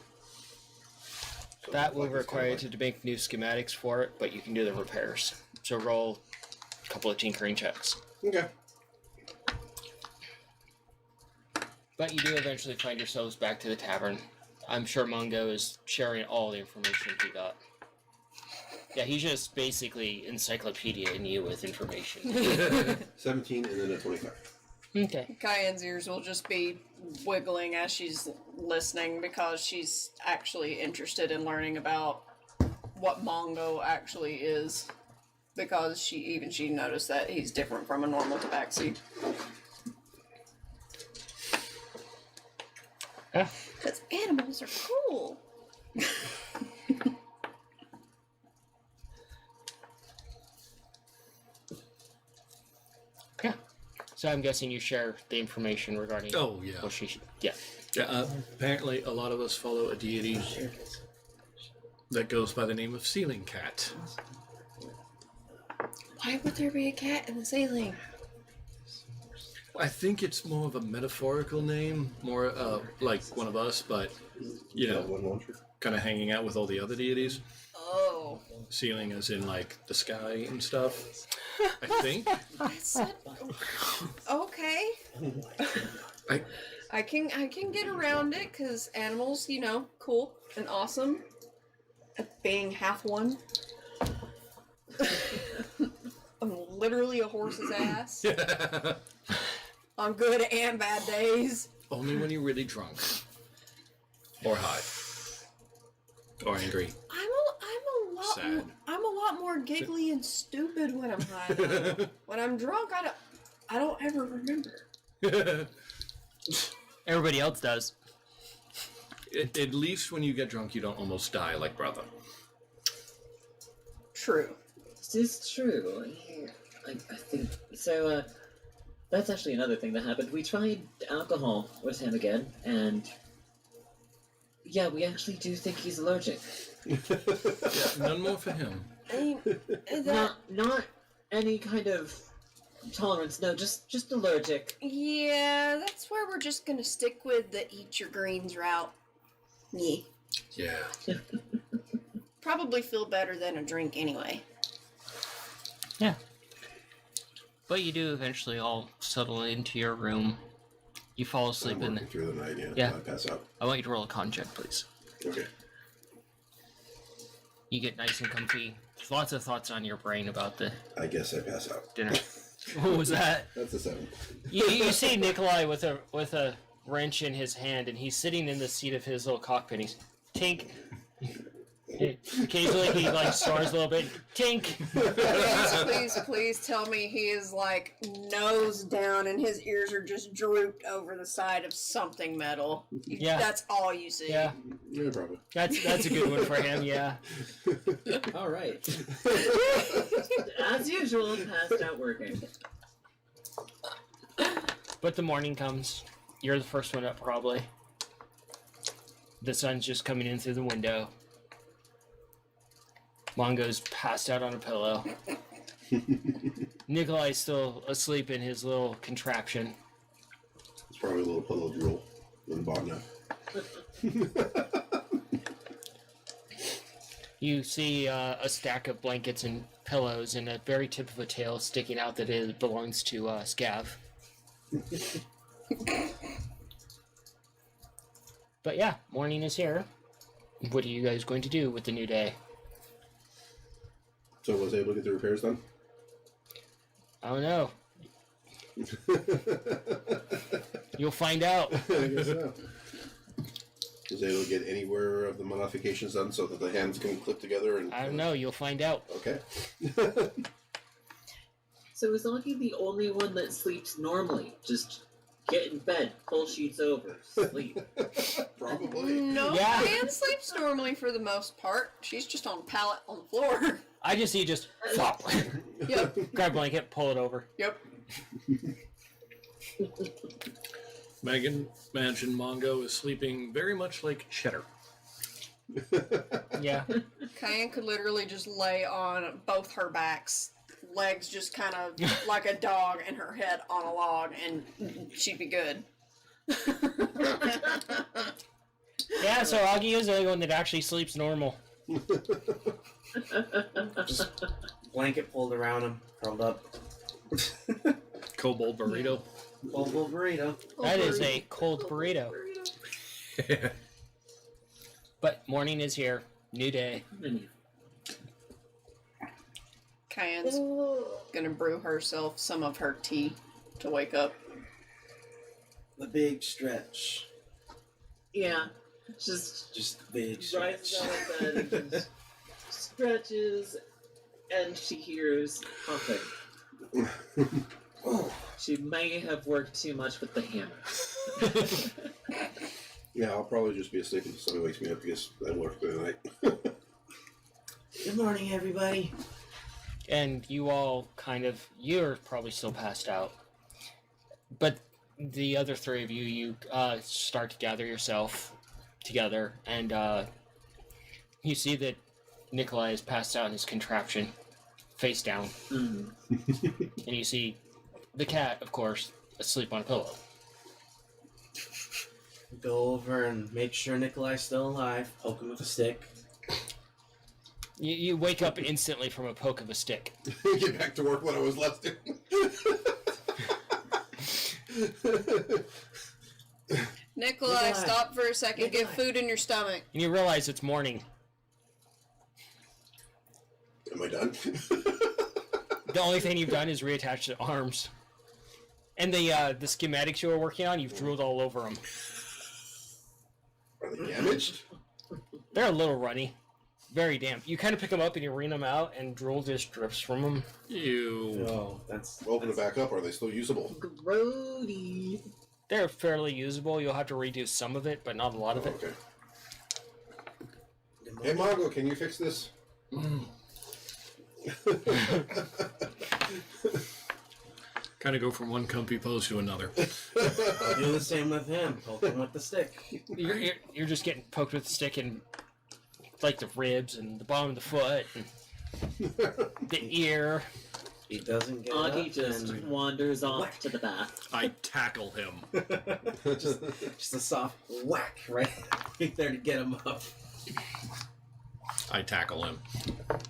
C: So
A: That will require you to make new schematics for it, but you can do the repairs. So roll a couple of tinkering checks.
C: Okay.
A: But you do eventually find yourselves back to the tavern. I'm sure Mongo is sharing all the information he got. Yeah, he's just basically encyclopediaing you with information.
C: 17 and then a 25.
A: Okay.
F: Cayenne's ears will just be wiggling as she's listening because she's actually interested in learning about what Mongo actually is. Because she noticed that he's different from a normal tabaxi.
A: Yeah.
F: Because animals are cool.
A: Yeah. So I'm guessing you share the information regarding.
B: Oh, yeah.
A: What she should. Yeah.
B: Yeah, apparently a lot of us follow a deity that goes by the name of Ceiling Cat.
F: Why would there be a cat in the ceiling?
B: I think it's more of a metaphorical name, more like one of us, but,
C: One launcher.
B: kind of hanging out with all the other deities.
F: Oh.
B: Ceiling as in, the sky and stuff. I think.
F: Okay. I can get around it because animals, cool and awesome. At being half one. I'm literally a horse's ass. On good and bad days.
B: Only when you're really drunk. Or high. Or angry.
F: I'm a lot more giggly and stupid when I'm high. Though. When I'm drunk, I don't ever remember.
A: Everybody else does.
B: At least when you get drunk, you don't almost die like brother.
F: True.
D: This is true. I think so. that's actually another thing that happened. We tried alcohol with him again, and yeah, we actually do think he's allergic.
B: Yeah, none more for him.
F: I mean,
D: Not any kind of tolerance. No, just allergic.
F: yeah, that's where we're just gonna stick with the eat your greens route. Yeah.
B: Yeah.
F: Probably feel better than a drink anyway.
A: Yeah. But you do eventually all settle into your room. You fall asleep
C: I'm
A: in
C: working through the night, yeah.
A: Yeah.
C: I pass out.
A: I want you to roll a con check, please.
C: Okay.
A: You get nice and comfy. There's lots of thoughts on your brain about the
C: I guess I pass out.
A: dinner. What was that?
C: That's a 7.
A: You see Nikolai with a wrench in his hand, and he's sitting in the seat of his little cockpit. He's tink. Occasionally he like snores a little bit. Tink.
F: Please tell me he is like nose down and his ears are just drooped over the side of something metal.
A: Yeah.
F: That's all you see.
A: Yeah,
C: Yeah, probably.
A: that's a good one for him. Yeah.
D: All right. As usual, passed out working.
A: But the morning comes. You're the first one up, probably. The sun's just coming in through the window. Mongo's passed out on a pillow. Nikolai's still asleep in his little contraption.
C: It's probably a little pillow drool in the bottom now.
A: You see a stack of blankets and pillows and a very tip of a tail sticking out that it belongs to Scav. But yeah, morning is here. What are you guys going to do with the new day?
C: So was I able to get the repairs done?
A: I don't know. You'll find out.
C: I guess so. Was I able to get anywhere of the modifications done so that the hands can clip together? And
A: I don't know. You'll find out.
C: Okay.
D: So is Augie the only one that sleeps normally? Just get in bed, pull sheets over, sleep.
C: Probably.
F: No,
A: Yeah.
F: Anne sleeps normally for the most part. She's just on a pallet on the floor.
A: I just see just flop.
F: Yep.
A: Grab a blanket, pull it over.
F: Yep.
B: Megan, imagine Mongo is sleeping very much like Cheddar.
A: Yeah.
F: Cayenne could literally just lay on both her backs, legs just kind of like a dog, and her head on a log, and she'd be good.
A: Yeah, so Augie is the only one that actually sleeps normal.
E: Just blanket pulled around him, curled up.
B: Kobold burrito.
E: Bobo burrito.
A: That is a cold burrito. But morning is here. New day.
F: Cayenne's gonna brew herself some of her tea to wake up.
E: The big stretch.
D: Yeah, just
E: Just the big stretch.
D: rises out of bed and just stretches, and she hears humping. She may have worked too much with the hammer.
C: Yeah, I'll probably just be asleep until somebody wakes me up because I work through the night.
E: Good morning, everybody.
A: And you all you're probably still passed out. But the other three of you start to gather yourself together, and you see that Nikolai is passed out in his contraption, face down.
D: Mm.
A: And you see the cat, of course, asleep on a pillow.
E: Go over and make sure Nikolai's still alive. Poke him with a stick.
A: You wake up instantly from a poke of a stick.
C: Get back to work when I was left doing.
F: Nikolai, stop for a second. Get food in your stomach.
A: And you realize it's morning.
C: Am I done?
A: The only thing you've done is reattach the arms. And the schematics you were working on, you've drooled all over them.
C: Are they damaged?
A: They're a little runny. Very damp. You kind of pick them up and you wring them out, and drool just drips from them.
B: Ew.
E: Oh, that's.
C: Open it back up. Are they still usable?
D: Grody.
A: They're fairly usable. You'll have to redo some of it, but not a lot of it.
C: Okay. Hey, Mongo, can you fix this?
B: Kind of go from one comfy pose to another.
E: I'll do the same with him. Poke him with the stick.
A: You're just getting poked with the stick in like the ribs and the bottom of the foot and the ear.
E: He doesn't get
D: Augie
E: up
D: just
E: and
D: wanders off to the bath.
B: I tackle him.
E: just a soft whack right there to get him up.
B: I tackle him.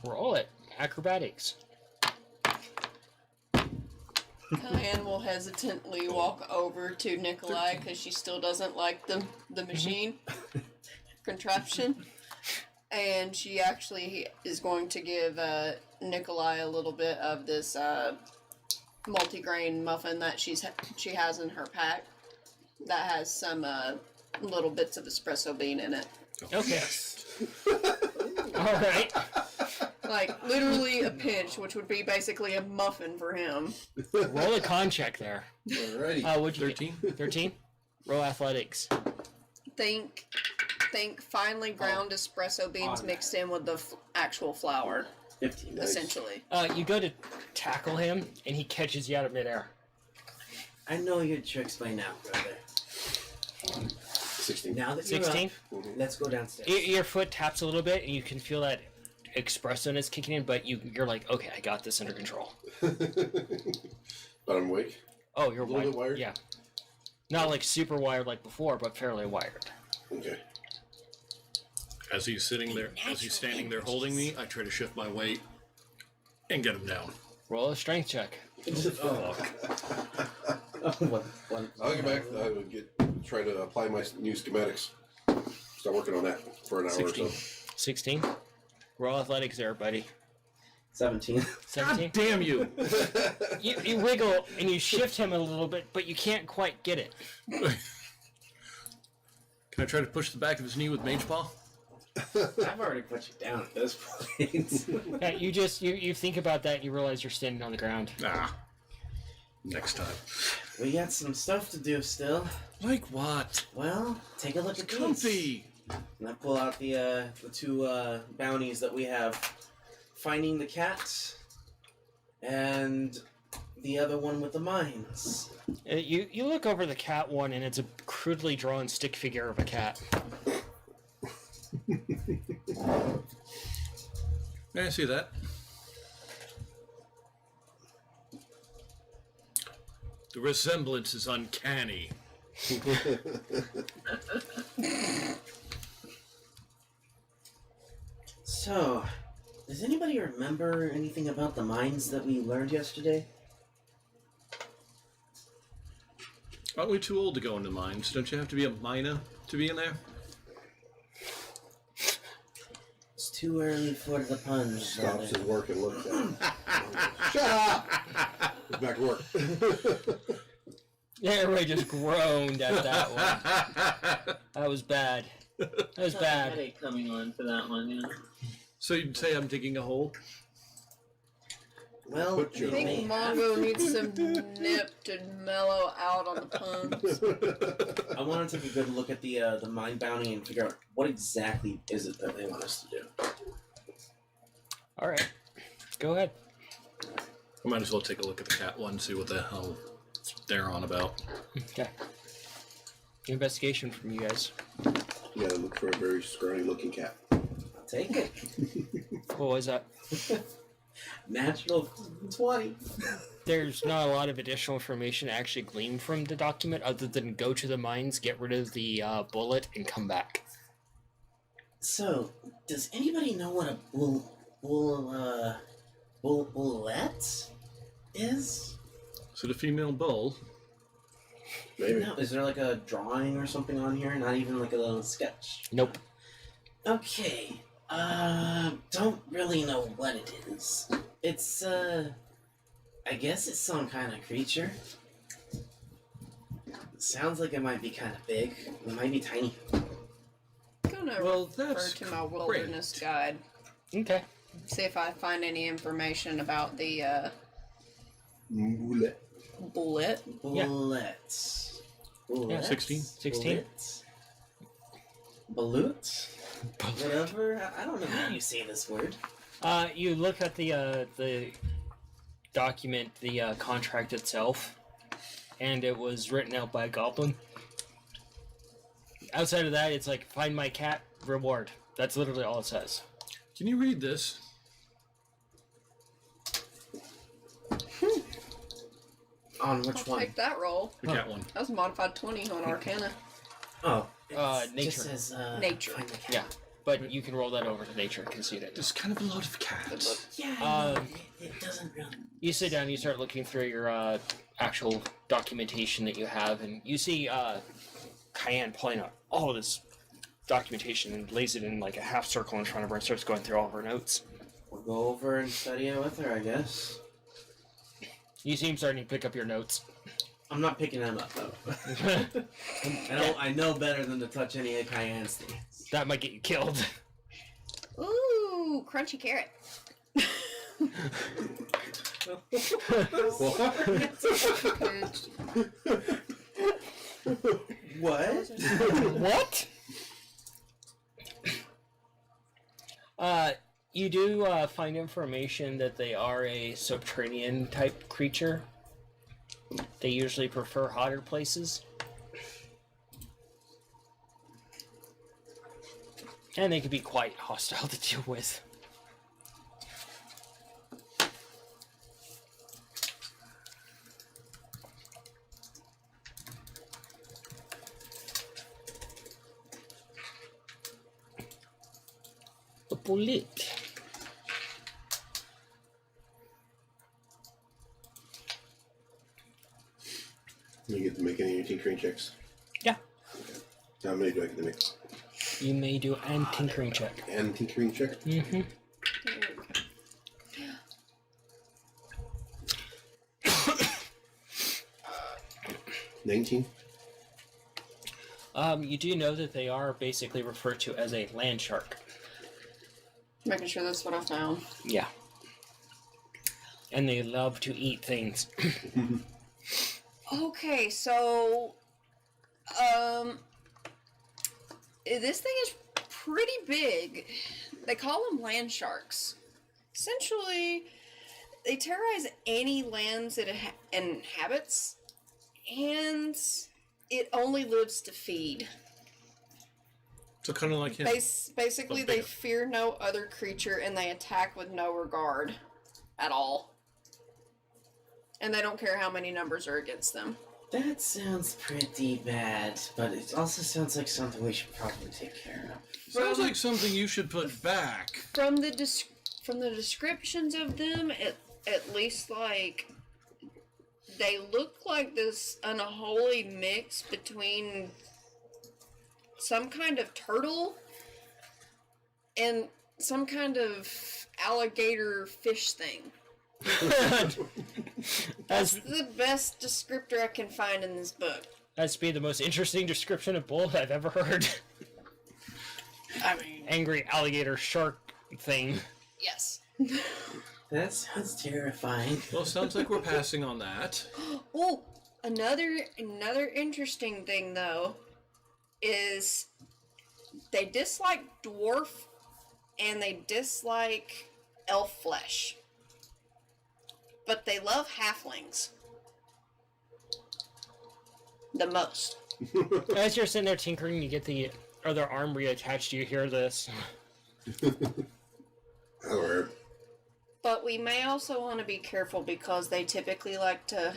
A: Roll it. Acrobatics.
F: Cayenne will hesitantly walk over to Nikolai because she still doesn't like the machine contraption. And she actually is going to give Nikolai a little bit of this multigrain muffin that she has in her pack that has some little bits of espresso bean in it.
A: Okay. All right.
F: Like, literally a pinch, which would be basically a muffin for him.
A: Roll a con check there.
C: Alrighty.
A: What'd you
B: 13.
A: get? 13? Roll athletics.
F: Think finely ground espresso beans mixed in with the actual flour,
E: 15.
C: Nice.
F: essentially.
A: You go to tackle him, and he catches you out of midair.
E: I know your tricks by now, brother.
C: 16.
E: Now that you're
A: 16?
E: up, let's go downstairs.
A: Your foot taps a little bit, and you can feel that espresso-ness kicking in, but you're like, okay, I got this under control.
C: But I'm awake.
A: Oh, you're
C: A little bit wired?
A: Yeah. Not like super wired like before, but fairly wired.
C: Okay.
B: As he's sitting there, as he's standing there holding me, I try to shift my weight and get him down.
A: Roll a strength check.
C: I'll get back. I would try to apply my new schematics. Start working on that for an hour
B: 16.
C: or so.
A: 16? Roll athletics there, buddy.
E: 17.
A: 17?
B: Damn you!
A: You wiggle and you shift him a little bit, but you can't quite get it.
B: Can I try to push the back of his knee with Mage Paw?
E: I've already put you down at this point.
A: Yeah, you think about that and you realize you're standing on the ground.
B: Ah. Next time.
E: We got some stuff to do still.
B: Like what?
E: Well, take a look at these.
B: Comfy!
E: And I pull out the two bounties that we have. Finding the cat and the other one with the mines.
A: You look over the cat one and it's a crudely drawn stick figure of a cat.
B: Yeah, I see that. The resemblance is uncanny.
E: So, does anybody remember anything about the mines that we learned yesterday?
B: Aren't we too old to go into mines? Don't you have to be a miner to be in there?
E: It's too early for the puns.
C: Stops his work and looks at him. Shut up! He's back to work.
A: Yeah, everybody just groaned at that one. That was bad. That was
D: Got a
A: bad.
D: headache coming on for that one, yeah.
B: So you'd say I'm digging a hole?
E: Well,
C: Put
F: I
C: your-
F: think Mongo needs some nip to mellow out on the puns.
E: I want to take a good look at the mine bounty and figure out what exactly is it that they want us to do.
A: All right, go ahead.
B: I might as well take a look at the cat one, see what the hell they're on about.
A: Okay. Investigation from you guys.
C: You gotta look for a very scrawny looking cat.
E: I'll take it.
A: What was that?
E: Natural 20.
A: There's not a lot of additional information to actually glean from the document other than go to the mines, get rid of the bullet, and come back.
E: So, does anybody know what a bullet is?
B: Is it a female bull?
C: Maybe.
E: No, is there like a drawing or something on here? Not even like a little sketch?
A: Nope.
E: Okay. Don't really know what it is. It's, I guess it's some kind of creature. Sounds like it might be kind of big. It might be tiny.
F: I'm gonna
B: Well,
F: refer
B: that's
F: to my wilderness guide.
A: Okay.
F: See if I find any information about the
C: Bullet.
F: bullet.
A: Yeah.
E: Bullets. Bullets?
B: 16?
A: 16?
E: Balut? Whatever. I don't know how you say this word.
A: You look at the document the contract itself, and it was written out by a goblin. Outside of that, it's like, find my cat, reward. That's literally all it says.
B: Can you read this?
E: On which
F: I'll
E: one?
F: take that roll.
B: The cat one.
F: That was a modified 20 on Arcana.
E: Oh,
A: Nature.
E: just says
F: Nature.
E: find the cat.
A: Yeah, but you can roll that over to nature and concede it.
B: There's kind of a lot of cats.
E: Yeah, I know, it doesn't really.
A: You sit down, you start looking through your actual documentation that you have, and you see Cayenne pulling out all of this documentation and lays it in like a half circle in front of her and starts going through all of her notes.
E: We'll go over and study it with her, I guess.
A: You see him starting to pick up your notes.
E: I'm not picking them up though. I know better than to touch any of Cayenne's things.
A: That might get you killed.
F: Ooh, crunchy carrot.
E: What?
A: What? You do find information that they are a subterranean type creature. They usually prefer hotter places. And they can be quite hostile to deal with. A bullet.
C: You get to make any of your tinkering checks.
A: Yeah.
C: How many do I get to make?
A: You may do an tinkering check.
C: And tinkering check?
A: Mm-hmm.
C: 19.
A: You do know that they are basically referred to as a land shark.
F: Making sure that's what I found.
A: Yeah. And they love to eat things.
F: Okay, so this thing is pretty big. They call them land sharks. Essentially, they terrorize any lands it inhabits, and it only lives to feed.
B: So kind of like him.
F: Basically,
B: But
F: they
B: bigger.
F: fear no other creature, and they attack with no regard at all. And they don't care how many numbers are against them.
E: That sounds pretty bad, but it also sounds like something we should probably take care of.
B: Sounds like something you should put back.
F: From the descriptions of them, at least like they look like this unholy mix between some kind of turtle and some kind of alligator fish thing. That's the best descriptor I can find in this book.
A: That's be the most interesting description of bull I've ever heard.
F: I mean,
A: Angry alligator shark thing.
F: yes.
E: That sounds terrifying.
B: Well, sounds like we're passing on that.
F: Oh, another interesting thing though is they dislike dwarf and they dislike elf flesh. But they love halflings. The most.
A: As you're sitting there tinkering, you get the other arm reattached. You hear this.
C: Or
F: But we may also want to be careful because they typically like to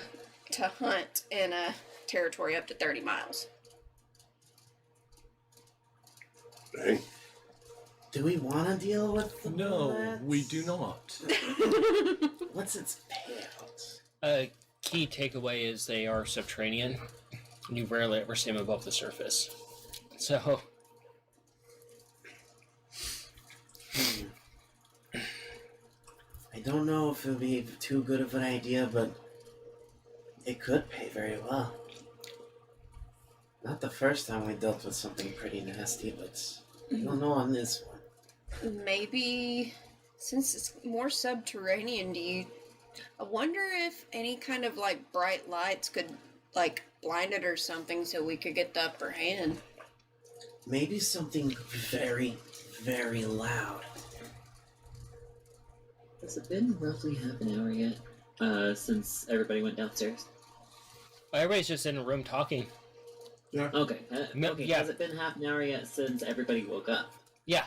F: hunt in a territory up to 30 miles.
C: dang.
E: Do we want to deal with the
B: No,
E: bullets?
B: we do not.
E: What's its payout?
A: A key takeaway is they are subterranean. You rarely ever see them above the surface. So,
E: I don't know if it would be too good of an idea, but it could pay very well. Not the first time we dealt with something pretty nasty, but I don't know on this one.
F: Maybe, since it's more subterranean, I wonder if any kind of like bright lights could like blind it or something so we could get the upper hand.
E: Maybe something very, very loud.
D: Has it been roughly half an hour yet? since everybody went downstairs?
A: Everybody's just in a room talking.
C: Yeah.
D: Okay. Okay.
A: Yeah.
D: Has it been half an hour yet since everybody woke up?
A: Yeah.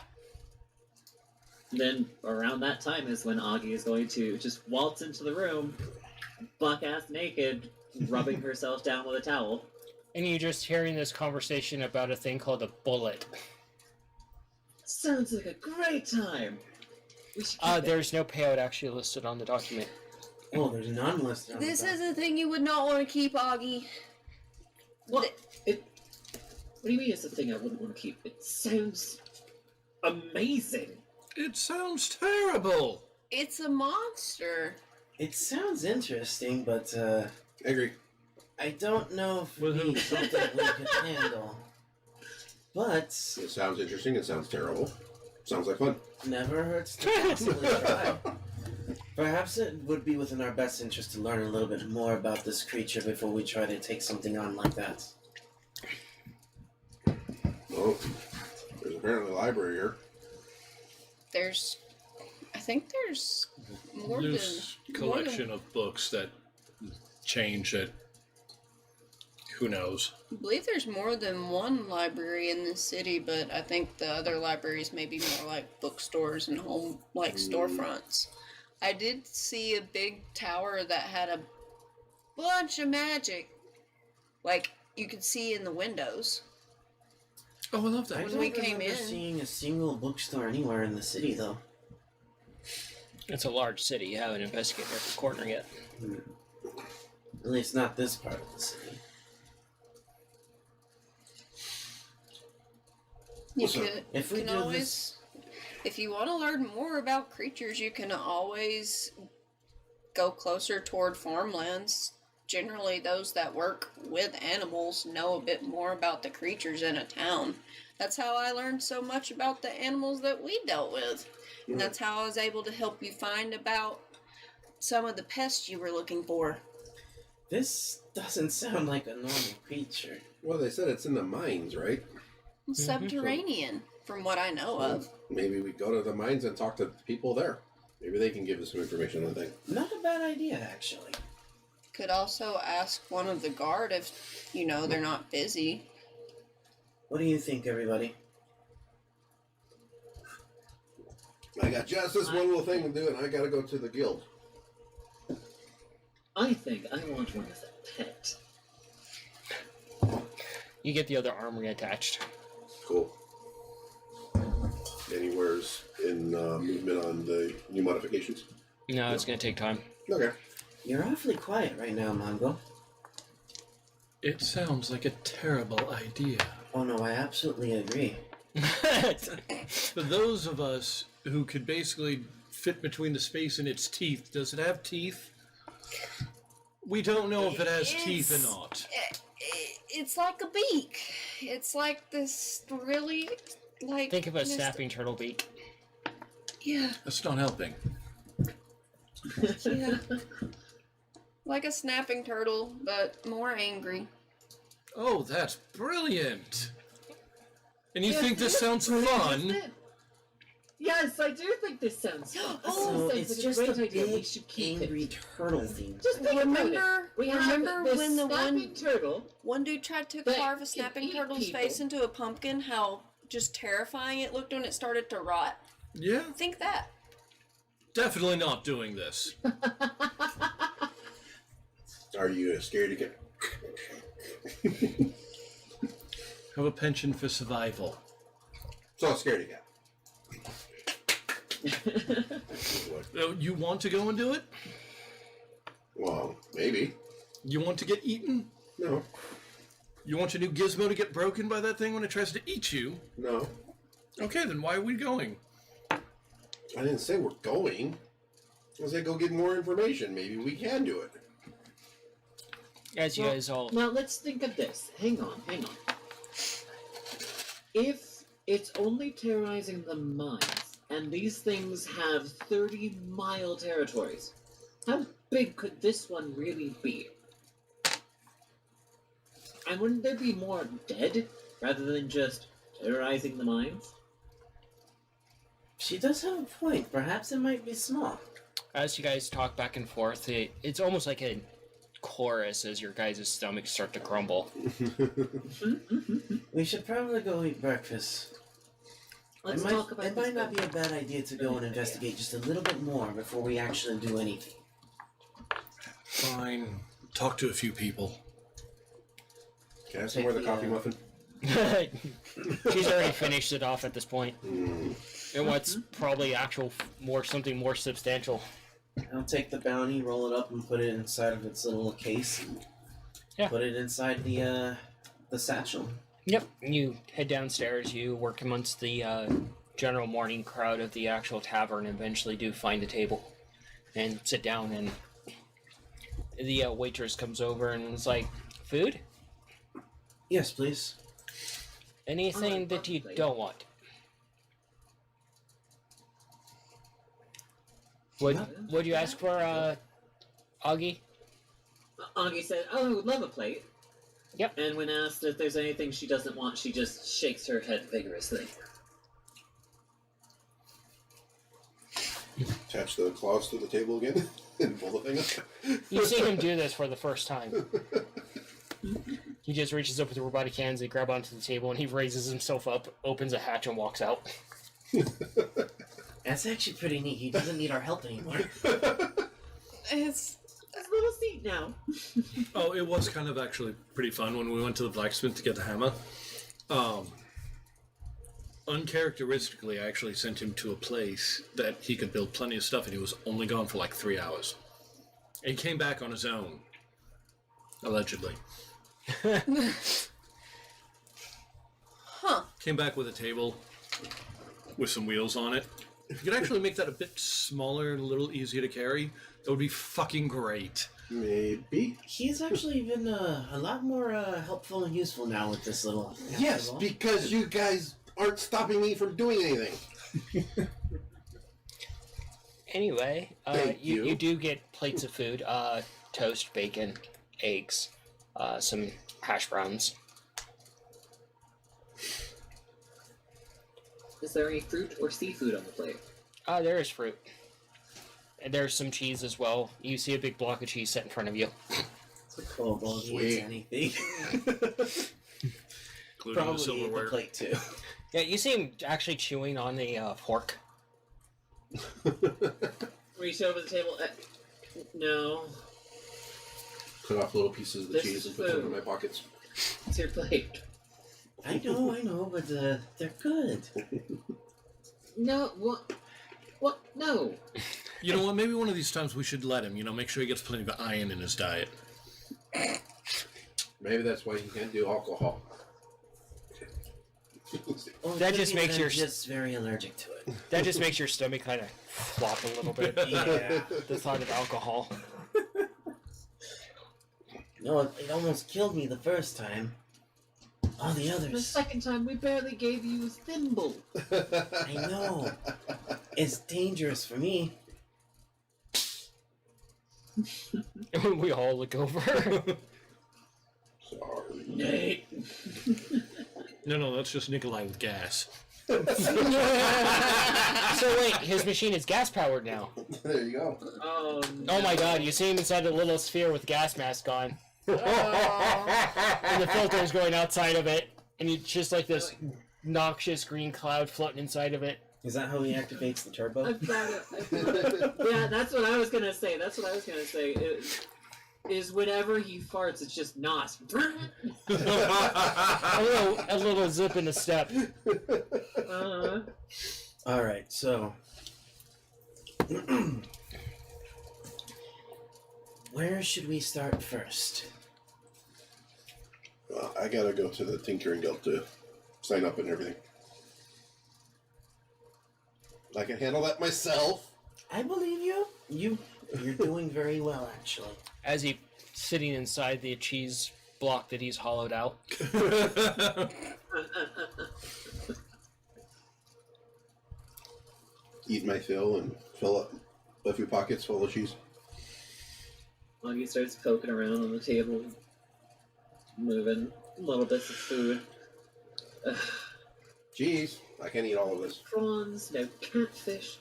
D: Then around that time is when Augie is going to just waltz into the room, buck-ass naked, rubbing herself down with a towel.
A: And you're just hearing this conversation about a thing called a bullet.
D: Sounds like a great time. We should keep it.
A: There's no payout actually listed on the document.
E: Oh, there's none listed on
F: This
E: the
F: is a thing you would not want to keep, Augie.
D: What? What do you mean it's a thing I wouldn't want to keep? It sounds amazing.
B: It sounds terrible.
F: It's a monster.
E: It sounds interesting, but
C: I agree.
E: I don't know if
B: With who?
E: it's something we can handle. But
C: It sounds interesting. It sounds terrible. Sounds like fun.
E: never hurts to possibly try. Perhaps it would be within our best interest to learn a little bit more about this creature before we try to take something on like that.
C: Oh, there's apparently a library here.
F: I think there's more
B: Loose
F: than
B: collection of books that change it. Who knows?
F: I believe there's more than one library in this city, but I think the other libraries may be more like bookstores and home like storefronts. I did see a big tower that had a bunch of magic, like you could see in the windows.
B: Oh, I love that.
E: I
F: When
E: don't
F: we came
E: remember
F: in-
E: seeing a single bookstore anywhere in the city, though.
A: It's a large city. You haven't investigated every corner yet.
E: At least not this part of the city.
F: You
C: So,
F: could,
E: if we
F: can
E: do
F: always, if you want to learn more about creatures, you can always go closer toward farmlands. Generally, those that work with animals know a bit more about the creatures in a town. That's how I learned so much about the animals that we dealt with. And that's how I was able to help you find about some of the pests you were looking for.
E: This doesn't sound like a normal creature.
C: Well, they said it's in the mines, right?
F: Subterranean, from what I know of.
C: Maybe we go to the mines and talk to people there. Maybe they can give us some information on the thing.
E: Not a bad idea, actually.
F: Could also ask one of the guard if, they're not busy.
E: What do you think, everybody?
C: I got just this one little thing to do, and I gotta go to the guild.
D: I think I want one as a pet.
A: You get the other arm reattached.
C: Cool. Anywhere's in movement on the new modifications?
A: No, it's going to take time.
C: Okay.
E: You're awfully quiet right now, Mongo.
B: It sounds like a terrible idea.
E: Oh no, I absolutely agree.
B: For those of us who could basically fit between the space and its teeth, does it have teeth? We don't know if it has teeth or not.
F: It's like a beak. It's like this really, like...
A: Think of a snapping turtle beak.
F: Yeah,
B: That's not helping.
F: yeah. Like a snapping turtle, but more angry.
B: Oh, that's brilliant! And you
D: Yes,
B: think this
D: it is
B: sounds
D: brilliant,
B: fun?
D: isn't it? Yes, I do think this sounds fun.
F: Oh,
E: So
D: This
E: it's
D: sounds
E: just
D: like
E: a
D: a great idea. We
E: big,
D: should keep
E: angry
D: it.
E: turtle thing.
D: Just think about it.
F: Remember
D: This
F: when the
D: snapping turtle.
F: one dude tried to
D: That
F: carve a
D: can
F: snapping
D: eat
F: turtle's
D: people.
F: face into a pumpkin? How just terrifying it looked when it started to rot.
B: Yeah,
F: Think that.
B: definitely not doing this.
C: Are you scared to get...
B: Have a penchant for survival.
C: So scared to get.
B: You want to go and do it?
C: Well, maybe.
B: You want to get eaten?
C: No.
B: You want your new gizmo to get broken by that thing when it tries to eat you?
C: No.
B: Okay, then why are we going?
C: I didn't say we're going. I said go get more information. Maybe we can do it.
A: As you guys all...
D: Now let's think of this. Hang on. If it's only terrorizing the mines, and these things have 30-mile territories, how big could this one really be? And wouldn't there be more dead rather than just terrorizing the mines?
E: She does have a point. Perhaps it might be small.
A: As you guys talk back and forth, it's almost like a chorus as your guys' stomachs start to crumble.
E: We should probably go eat breakfast.
D: Let's talk about
E: It might not be a bad idea to go and investigate just a little bit more before we actually do anything.
B: Fine. Talk to a few people.
C: Can I have some more of the coffee muffin?
A: She's already finished it off at this point. And what's probably something more substantial.
E: I'll take the bounty, roll it up, and put it inside of its little case. And
A: Yeah.
E: Put it inside the satchel.
A: Yep. You head downstairs. You work amongst the general morning crowd of the actual tavern. And eventually, do find a table and sit down. And the waitress comes over and is like, "Food?
E: Yes, please.
A: Anything that you don't want?" Would you ask for, Augie?
D: Augie said, "Oh, I would love a plate."
A: Yep.
D: And when asked if there's anything she doesn't want, she just shakes her head vigorously.
C: Attach the claws to the table again and pull the thing up.
A: You see him do this for the first time. He just reaches up with robotic hands, they grab onto the table, and he raises himself up, opens a hatch, and walks out.
E: That's actually pretty neat. He doesn't need our help anymore.
F: It's
D: There's a little seat now.
B: Oh, it was kind of actually pretty fun when we went to the blacksmith to get the hammer. Uncharacteristically, I actually sent him to a place that he could build plenty of stuff, and he was only gone for like 3 hours. And he came back on his own. Allegedly.
F: huh.
B: Came back with a table with some wheels on it. If you could actually make that a bit smaller and a little easier to carry, that would be fucking great.
C: Maybe.
E: He's actually been a lot more helpful and useful now with this little.
C: Yes, because you guys aren't stopping me from doing anything.
A: Anyway,
C: Thank you.
A: you do get plates of food, toast, bacon, eggs, some hash browns.
D: Is there any fruit or seafood on the plate?
A: There is fruit. And there's some cheese as well. You see a big block of cheese set in front of you.
E: It's a kobold. He
C: Sweet.
E: eats anything.
B: Including the
E: Probably ate the
B: silverware.
E: plate too.
A: Yeah, you see him actually chewing on a fork.
D: Reach over the table. No,
C: Cut off little pieces of the
D: This
C: cheese and put
D: food.
C: them in my pockets.
D: it's your plate.
E: I know, but they're good.
D: No, what? What? No.
B: You know what? Maybe one of these times we should let him, make sure he gets plenty of iron in his diet.
C: Maybe that's why you can't do alcohol.
E: Well, it
A: That
E: could
A: just
E: be
A: makes
E: I'm
A: your-
E: just very allergic to it.
A: That just makes your stomach kind of flop a little bit.
E: Yeah.
A: The thought of alcohol.
E: No, it almost killed me the first time. All the
D: The
E: others.
D: second time, we barely gave you a thimble.
E: I know. It's dangerous for me.
A: We all look over.
C: Sorry.
D: Nate.
B: No, that's just Nikolai with gas.
A: So wait, his machine is gas powered now.
C: There you go.
D: Oh,
A: Oh my god, you see him inside a little sphere with gas mask on.
F: Oh.
A: And the filter is going outside of it. And it's just like this noxious green cloud floating inside of it.
E: Is that how he activates the turbo?
D: I found it. Yeah, that's what I was gonna say. Is whenever he farts, it's just nos.
A: A little zip in the step.
E: Alright, so. Where should we start first?
C: Well, I gotta go to the Tinkering Guild to sign up and everything. I can handle that myself.
E: I believe you. You're doing very well, actually.
A: As he sitting inside the cheese block that he's hollowed out.
C: Eat my fill and fill up a few pockets full of cheese.
D: Augie starts poking around on the table, moving little bits of food.
C: Cheese. I can't eat all of this.
D: Prawns, no catfish.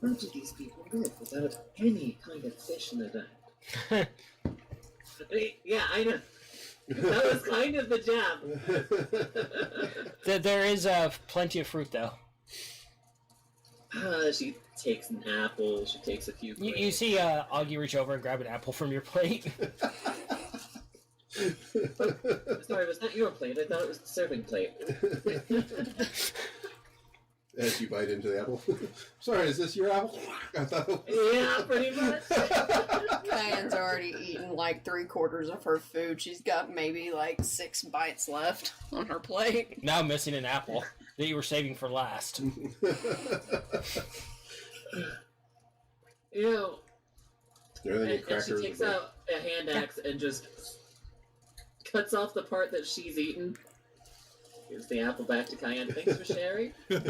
D: How do these people live without any kind of fish in their diet? Yeah, I know. That was kind of the jab.
A: There is plenty of fruit, though.
D: She takes an apple. She takes a few.
A: You see Augie reach over and grab an apple from your plate.
D: Sorry, was that your plate? I thought it was the serving plate.
C: As you bite into the apple. Sorry, is this your apple? I thought it was...
D: Yeah, pretty much.
F: Diane's already eaten like 3/4 of her food. She's got maybe like 6 bites left on her plate.
A: Now missing an apple that you were saving for last.
D: You know,
C: There are any
D: and she
C: crackers.
D: takes out a hand axe and just cuts off the part that she's eaten. Gives the apple back to Cayenne. Thanks for sharing. Is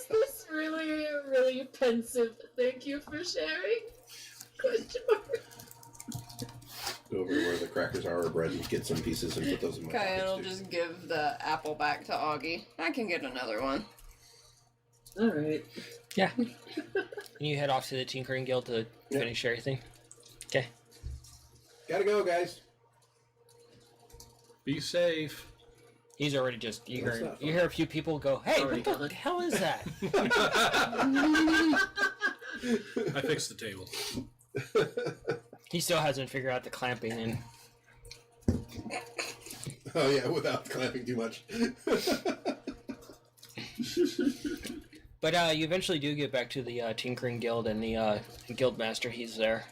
D: this really pensive? Thank you for sharing? Question mark.
C: Go over to where the crackers are or bread and get some pieces and put those in my
F: Cayenne will
C: pockets, too.
F: just give the apple back to Augie. I can get another one.
D: All right.
A: Yeah. And you head off to the Tinkering Guild to finish everything. Okay.
C: Gotta go, guys.
B: Be safe.
A: He's already just you
C: That's
A: hear
C: not
A: you hear a few people go, "Hey,
D: Already
A: what the
D: gone.
A: hell is that?"
B: I fixed the table.
A: He still hasn't figured out the clamping, and
C: Oh yeah, without clamping too much.
A: but you eventually do get back to the Tinkering Guild, and the guild master. He's there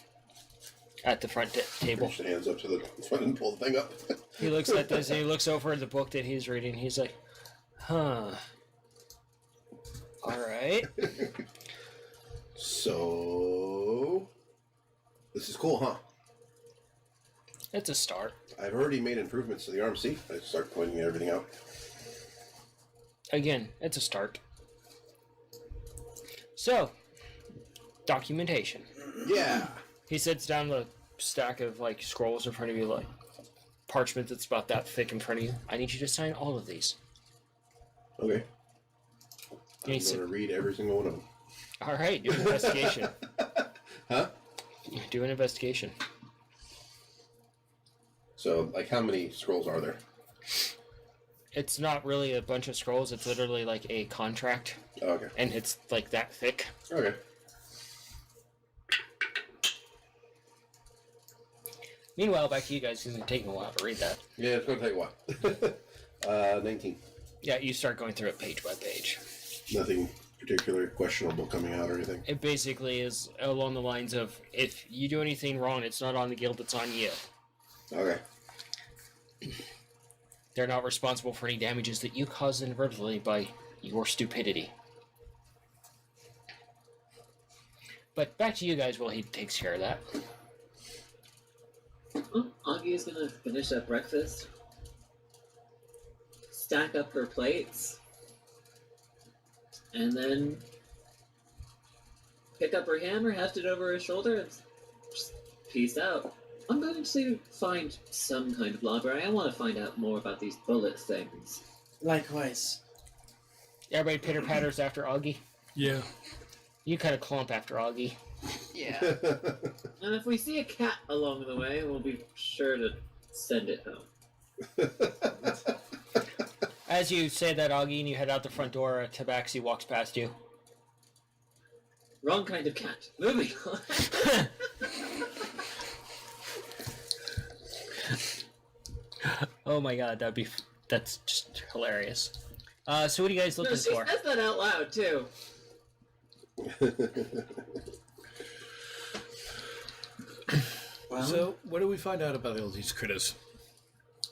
A: at the front table.
C: Push the hands up to the front and pull the thing up.
A: He looks at this and he looks over at the book that he's reading. He's like, "Huh. All right."
C: So, this is cool, huh?
A: It's a start.
C: I've already made improvements to the RMC. I start pointing everything out.
A: Again, it's a start. So, documentation.
C: Yeah.
A: He sits down the stack of like scrolls in front of you, like parchment that's about that thick in front of you. I need you to sign all of these.
C: Okay. I'm
A: He
C: going
A: said-
C: to read every single one of them.
A: All right, do an investigation.
C: Huh?
A: Do an investigation.
C: So, like, how many scrolls are there?
A: It's not really a bunch of scrolls. It's literally like a contract,
C: Oh, okay.
A: and it's like that thick.
C: Okay.
A: Meanwhile, back to you guys. It's going to take a while to read that.
C: Yeah, it's going to take a while. 19.
A: Yeah, you start going through it page by page.
C: Nothing particularly questionable coming out or anything.
A: It basically is along the lines of, if you do anything wrong, it's not on the guild, it's on you.
C: Okay.
A: They're not responsible for any damages that you cause inadvertently by your stupidity. But back to you guys while he takes care of that.
D: Oh, Augie is gonna finish up breakfast. Stack up her plates. And then pick up her hammer, heft it over her shoulder, and just peace out. I'm going to find some kind of library. I want to find out more about these bullet things.
E: Likewise.
A: Everybody pitter patters after Augie.
B: Yeah.
A: You kind of clump after Augie.
F: Yeah.
D: And if we see a cat along the way, we'll be sure to send it home.
A: As you say that, Augie, and you head out the front door, a tabaxi walks past you.
D: Wrong kind of cat. Moving on.
A: Oh my god, that's just hilarious. So what are you guys
D: No,
A: looking
D: she
A: for?
D: says that out loud, too.
E: Well,
B: So, what do we find out about all these critters?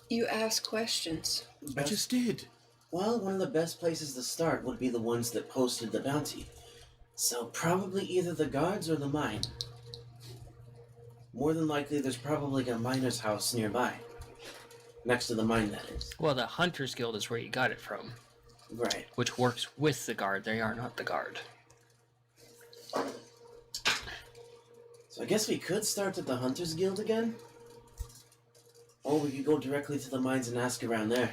F: You ask questions.
B: I just did.
E: well, one of the best places to start would be the ones that posted the bounty. So probably either the guards or the mine. More than likely, there's probably a miner's house nearby. Next to the mine, that is.
A: Well, the Hunters Guild is where you got it from,
E: Right.
A: which works with the guard. They are not the guard.
E: So I guess we could start at the Hunters Guild again? Or we could go directly to the mines and ask around there.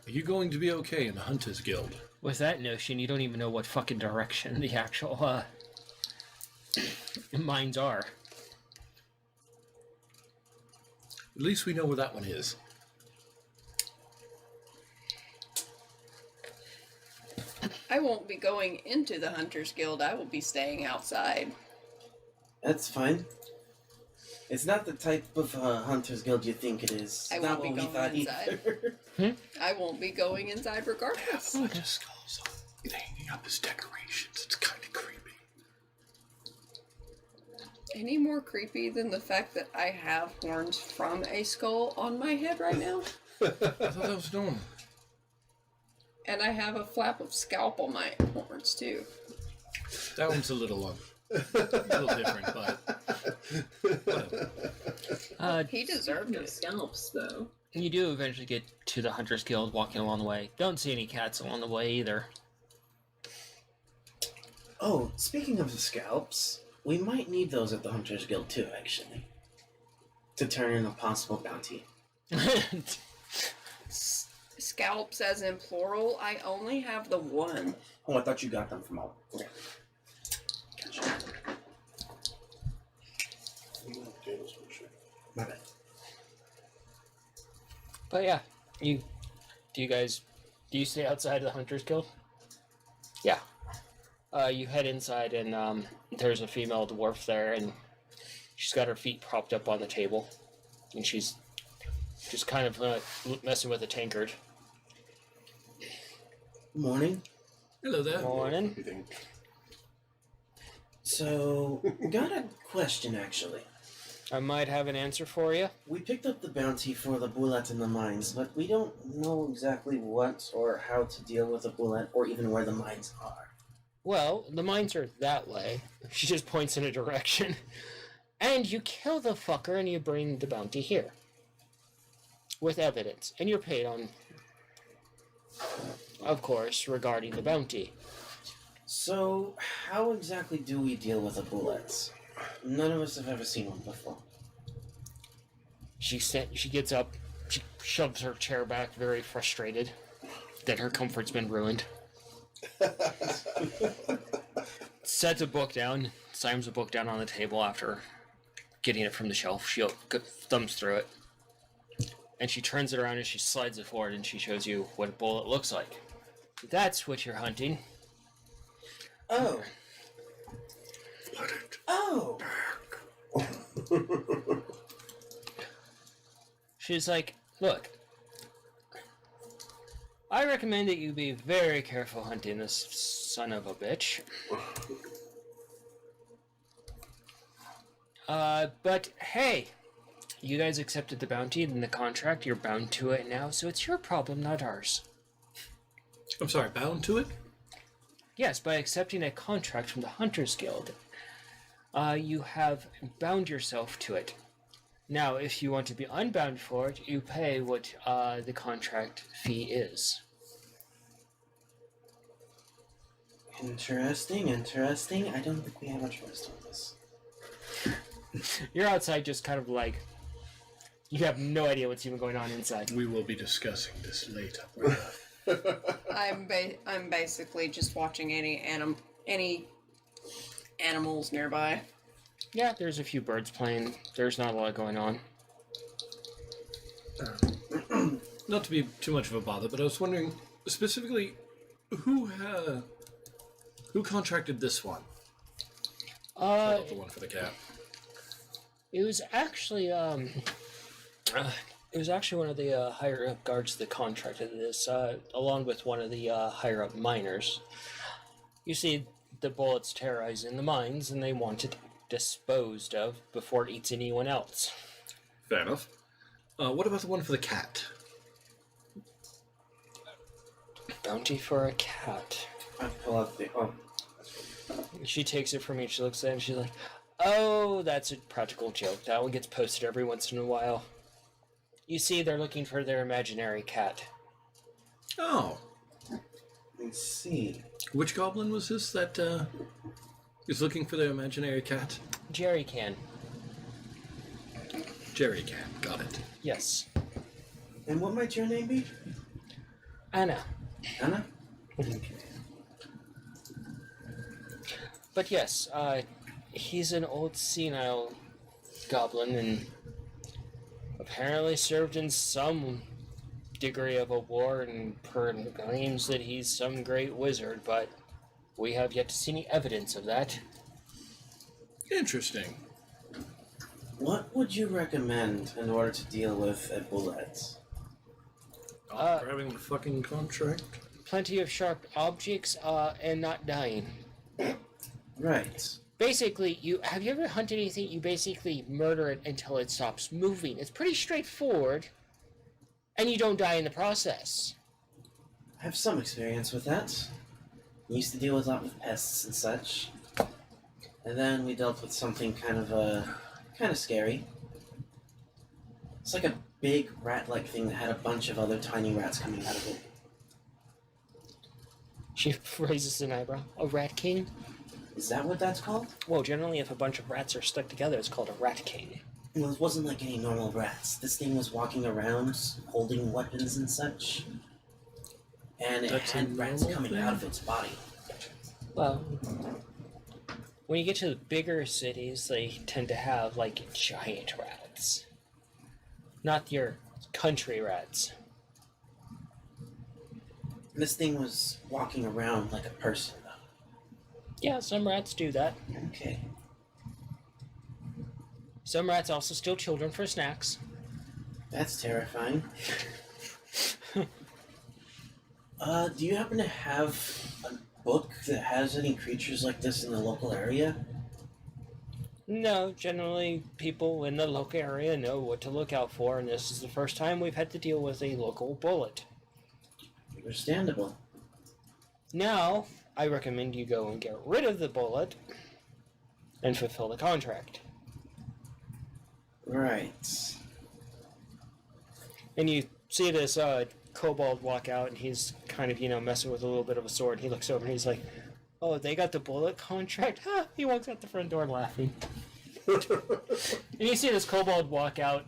B: Are you going to be okay in the Hunters Guild?
A: With that notion, you don't even know what fucking direction the actual mines are.
B: At least we know where that one is.
F: I won't be going into the Hunters Guild. I will be staying outside.
E: That's fine. It's not the type of Hunter's Guild you think it is.
F: I
E: Not
F: won't be
E: what we
F: going
E: thought
F: inside.
E: either.
F: I won't be going inside regardless.
B: A bunch of skulls hanging up as decorations. It's kind of creepy.
F: Any more creepy than the fact that I have horns from a skull on my head right now?
B: I thought that was normal.
F: And I have a flap of scalp on my horns, too.
B: That one's a little different, but whatever.
F: He deserved
D: No
F: it.
D: scalps, though.
A: You do eventually get to the Hunters Guild walking along the way. Don't see any cats along the way either.
E: Oh, speaking of the scalps, we might need those at the Hunter's Guild too, actually. To turn in a possible bounty.
F: Scalps as in plural, I only have the one.
E: Oh, I thought you got them from all. Okay. Gotcha. My bad.
A: But yeah, do you stay outside of the Hunters Guild? Yeah. You head inside and there's a female dwarf there and she's got her feet propped up on the table and she's just kind of messing with a tankard.
E: Morning.
B: Hello there.
A: Morning.
C: Everything.
E: So, got a question actually.
A: I might have an answer for you.
E: We picked up the bounty for the bullet in the mines, but we don't know exactly what or how to deal with a bullet or even where the mines are.
A: Well, the mines are that way. She just points in a direction. And you kill the fucker and you bring the bounty here. With evidence. And you're paid on, of course, regarding the bounty.
E: So, how exactly do we deal with a bullet? None of us have ever seen one before.
A: She gets up, she shoves her chair back, very frustrated that her comfort's been ruined. Sets a book down, slams a book down on the table after getting it from the shelf. She thumbs through it. And she turns it around and she slides it forward and she shows you what a bullet looks like. That's what you're hunting.
E: Oh.
B: Put it
E: Oh!
A: She's like, look, I recommend that you be very careful hunting this son of a bitch. But hey, you guys accepted the bounty and the contract, you're bound to it now, so it's your problem, not ours.
B: I'm sorry, bound to it?
A: Yes, by accepting a contract from the Hunters Guild, you have bound yourself to it. Now, if you want to be unbound for it, you pay what the contract fee is.
E: Interesting. I don't think we have a choice on this.
A: You're outside just kind of like, you have no idea what's even going on inside.
B: We will be discussing this later.
F: I'm basically just watching any animals nearby.
A: Yeah, there's a few birds playing. There's not a lot going on.
B: Not to be too much of a bother, but I was wondering specifically who contracted this one? How about the one for the cat?
A: It was actually one of the higher up guards that contracted this, along with one of the higher up miners. You see, the bullets terrorizing the mines, and they want it disposed of before it eats anyone else.
B: Fair enough. What about the one for the cat?
A: Bounty for a cat.
E: I pull out the. Oh.
A: She takes it from me. She looks at it and she's like, "Oh, that's a practical joke. That one gets posted every once in a while." You see, they're looking for their imaginary cat.
B: Oh.
E: Let's see.
B: Which goblin was this that is looking for their imaginary cat?
A: Jerry can.
B: Jerry cat. Got it.
A: Yes.
E: And what might your name be?
A: Anna.
E: Anna?
A: But yes, he's an old senile goblin and apparently served in some degree of a war and claims that he's some great wizard, but we have yet to see any evidence of that.
B: Interesting.
E: What would you recommend in order to deal with a bullet?
B: Grabbing the fucking contract.
A: Plenty of sharp objects, and not dying.
E: Right.
A: Basically, have you ever hunted anything? You basically murder it until it stops moving. It's pretty straightforward, and you don't die in the process.
E: I have some experience with that. We used to deal with a lot of pests and such. And then we dealt with something kind of scary. It's like a big rat-like thing that had a bunch of other tiny rats coming out of it.
A: She raises an eyebrow. A rat king?
E: Is that what that's called?
A: Well, generally, if a bunch of rats are stuck together, it's called a rat king.
E: Well, it wasn't like any normal rats. This thing was walking around, holding weapons and such. And it
B: That's
E: had
B: a
E: rats
B: normal
E: coming
B: thing?
E: out of its body.
A: Well, when you get to the bigger cities, they tend to have, like, giant rats. Not your country rats.
E: And this thing was walking around like a person, though.
A: Yeah, some rats do that.
E: Okay.
A: Some rats also steal children for snacks.
E: That's terrifying. Do you happen to have a book that has any creatures like this in the local area?
A: No, generally people in the local area know what to look out for, and this is the first time we've had to deal with a local bullet.
E: Understandable.
A: Now, I recommend you go and get rid of the bullet and fulfill the contract.
E: Right.
A: And you see this kobold walk out, and he's kind of, messing with a little bit of a sword. He looks over and he's like, "Oh, they got the bullet contract?" Huh? He walks out the front door laughing. And you see this kobold walk out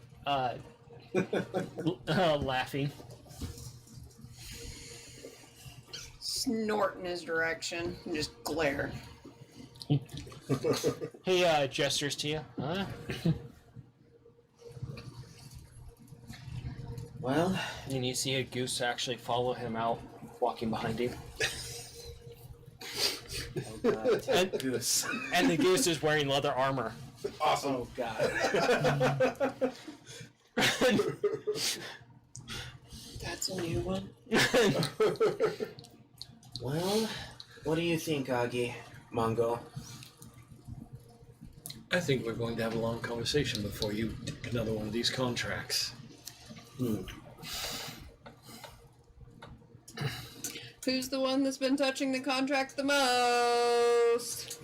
A: laughing.
F: Snort in his direction and just glare.
A: He gestures to you. Huh?
E: Well,
A: And you see a goose actually follow him out, walking behind him.
E: oh god,
A: And-
E: goose.
A: And the goose is wearing leather armor.
C: Awesome.
E: Oh god. That's a new one. Well, what do you think, Augie? Mongo?
B: I think we're going to have a long conversation before you take another one of these contracts.
F: Who's the one that's been touching the contract the most?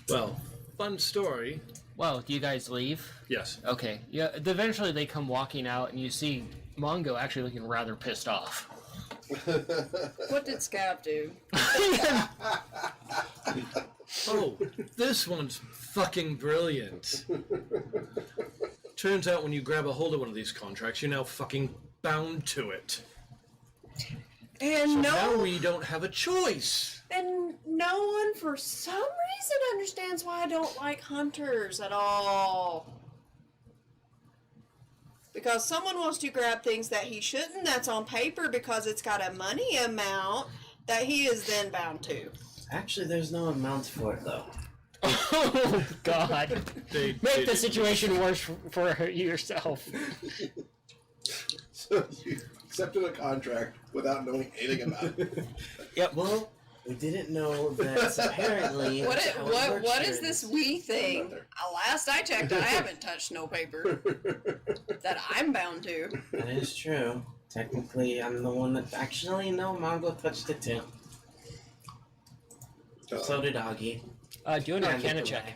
B: Well, fun story.
A: Well, do you guys leave?
B: Yes.
A: Okay. Yeah. Eventually, they come walking out, and you see Mongo actually looking rather pissed off.
F: What did Scab do?
B: Oh, this one's fucking brilliant. Turns out when you grab a hold of one of these contracts, you're now fucking bound to it.
F: And
B: So
F: no,
B: now we don't have a choice.
F: and no one for some reason understands why I don't like hunters at all. Because someone wants to grab things that he shouldn't, that's on paper because it's got a money amount that he is then bound to.
E: Actually, there's no amount for it, though.
A: Oh God!
B: They
A: Make the situation worse for yourself.
C: So you accepted a contract without knowing anything about it.
A: Yep.
E: Well, we didn't know that apparently.
F: What
E: that's
F: is,
E: how it
F: what
E: works
F: what
E: here
F: is
E: in
F: this we thing?
C: Another.
F: Last I checked, I haven't touched no paper that I'm bound to.
E: That is true. Technically, I'm the one that actually no, Mongo touched it too. So did Augie.
A: Do an
E: And
A: Arcana
E: the
A: check.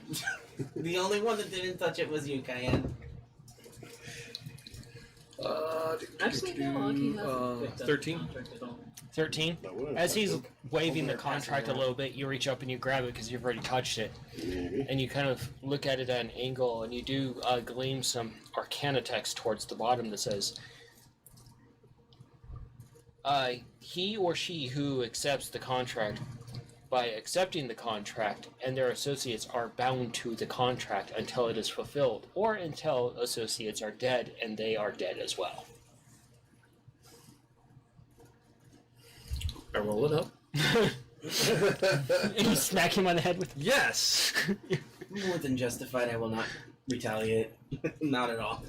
E: The only one that didn't touch it was you, Cayenne.
D: Actually, no, Augie hasn't picked up
B: 13.
D: the contract at all.
A: 13.
C: That would've
A: As he's
C: touched
A: waving the
E: Over passing
A: contract a
E: around.
A: little bit, you reach up and you grab it because you've already touched it,
C: it. Maybe.
A: and you kind of look at it at an angle, and you do gleam some Arcana text towards the bottom that says, He or she who accepts the contract, by accepting the contract, and their associates are bound to the contract until it is fulfilled, or until associates are dead and they are dead as well.
B: I roll it up.
A: And you smack him on the head with.
B: Yes!
E: More than justified, I will not retaliate. Not at all.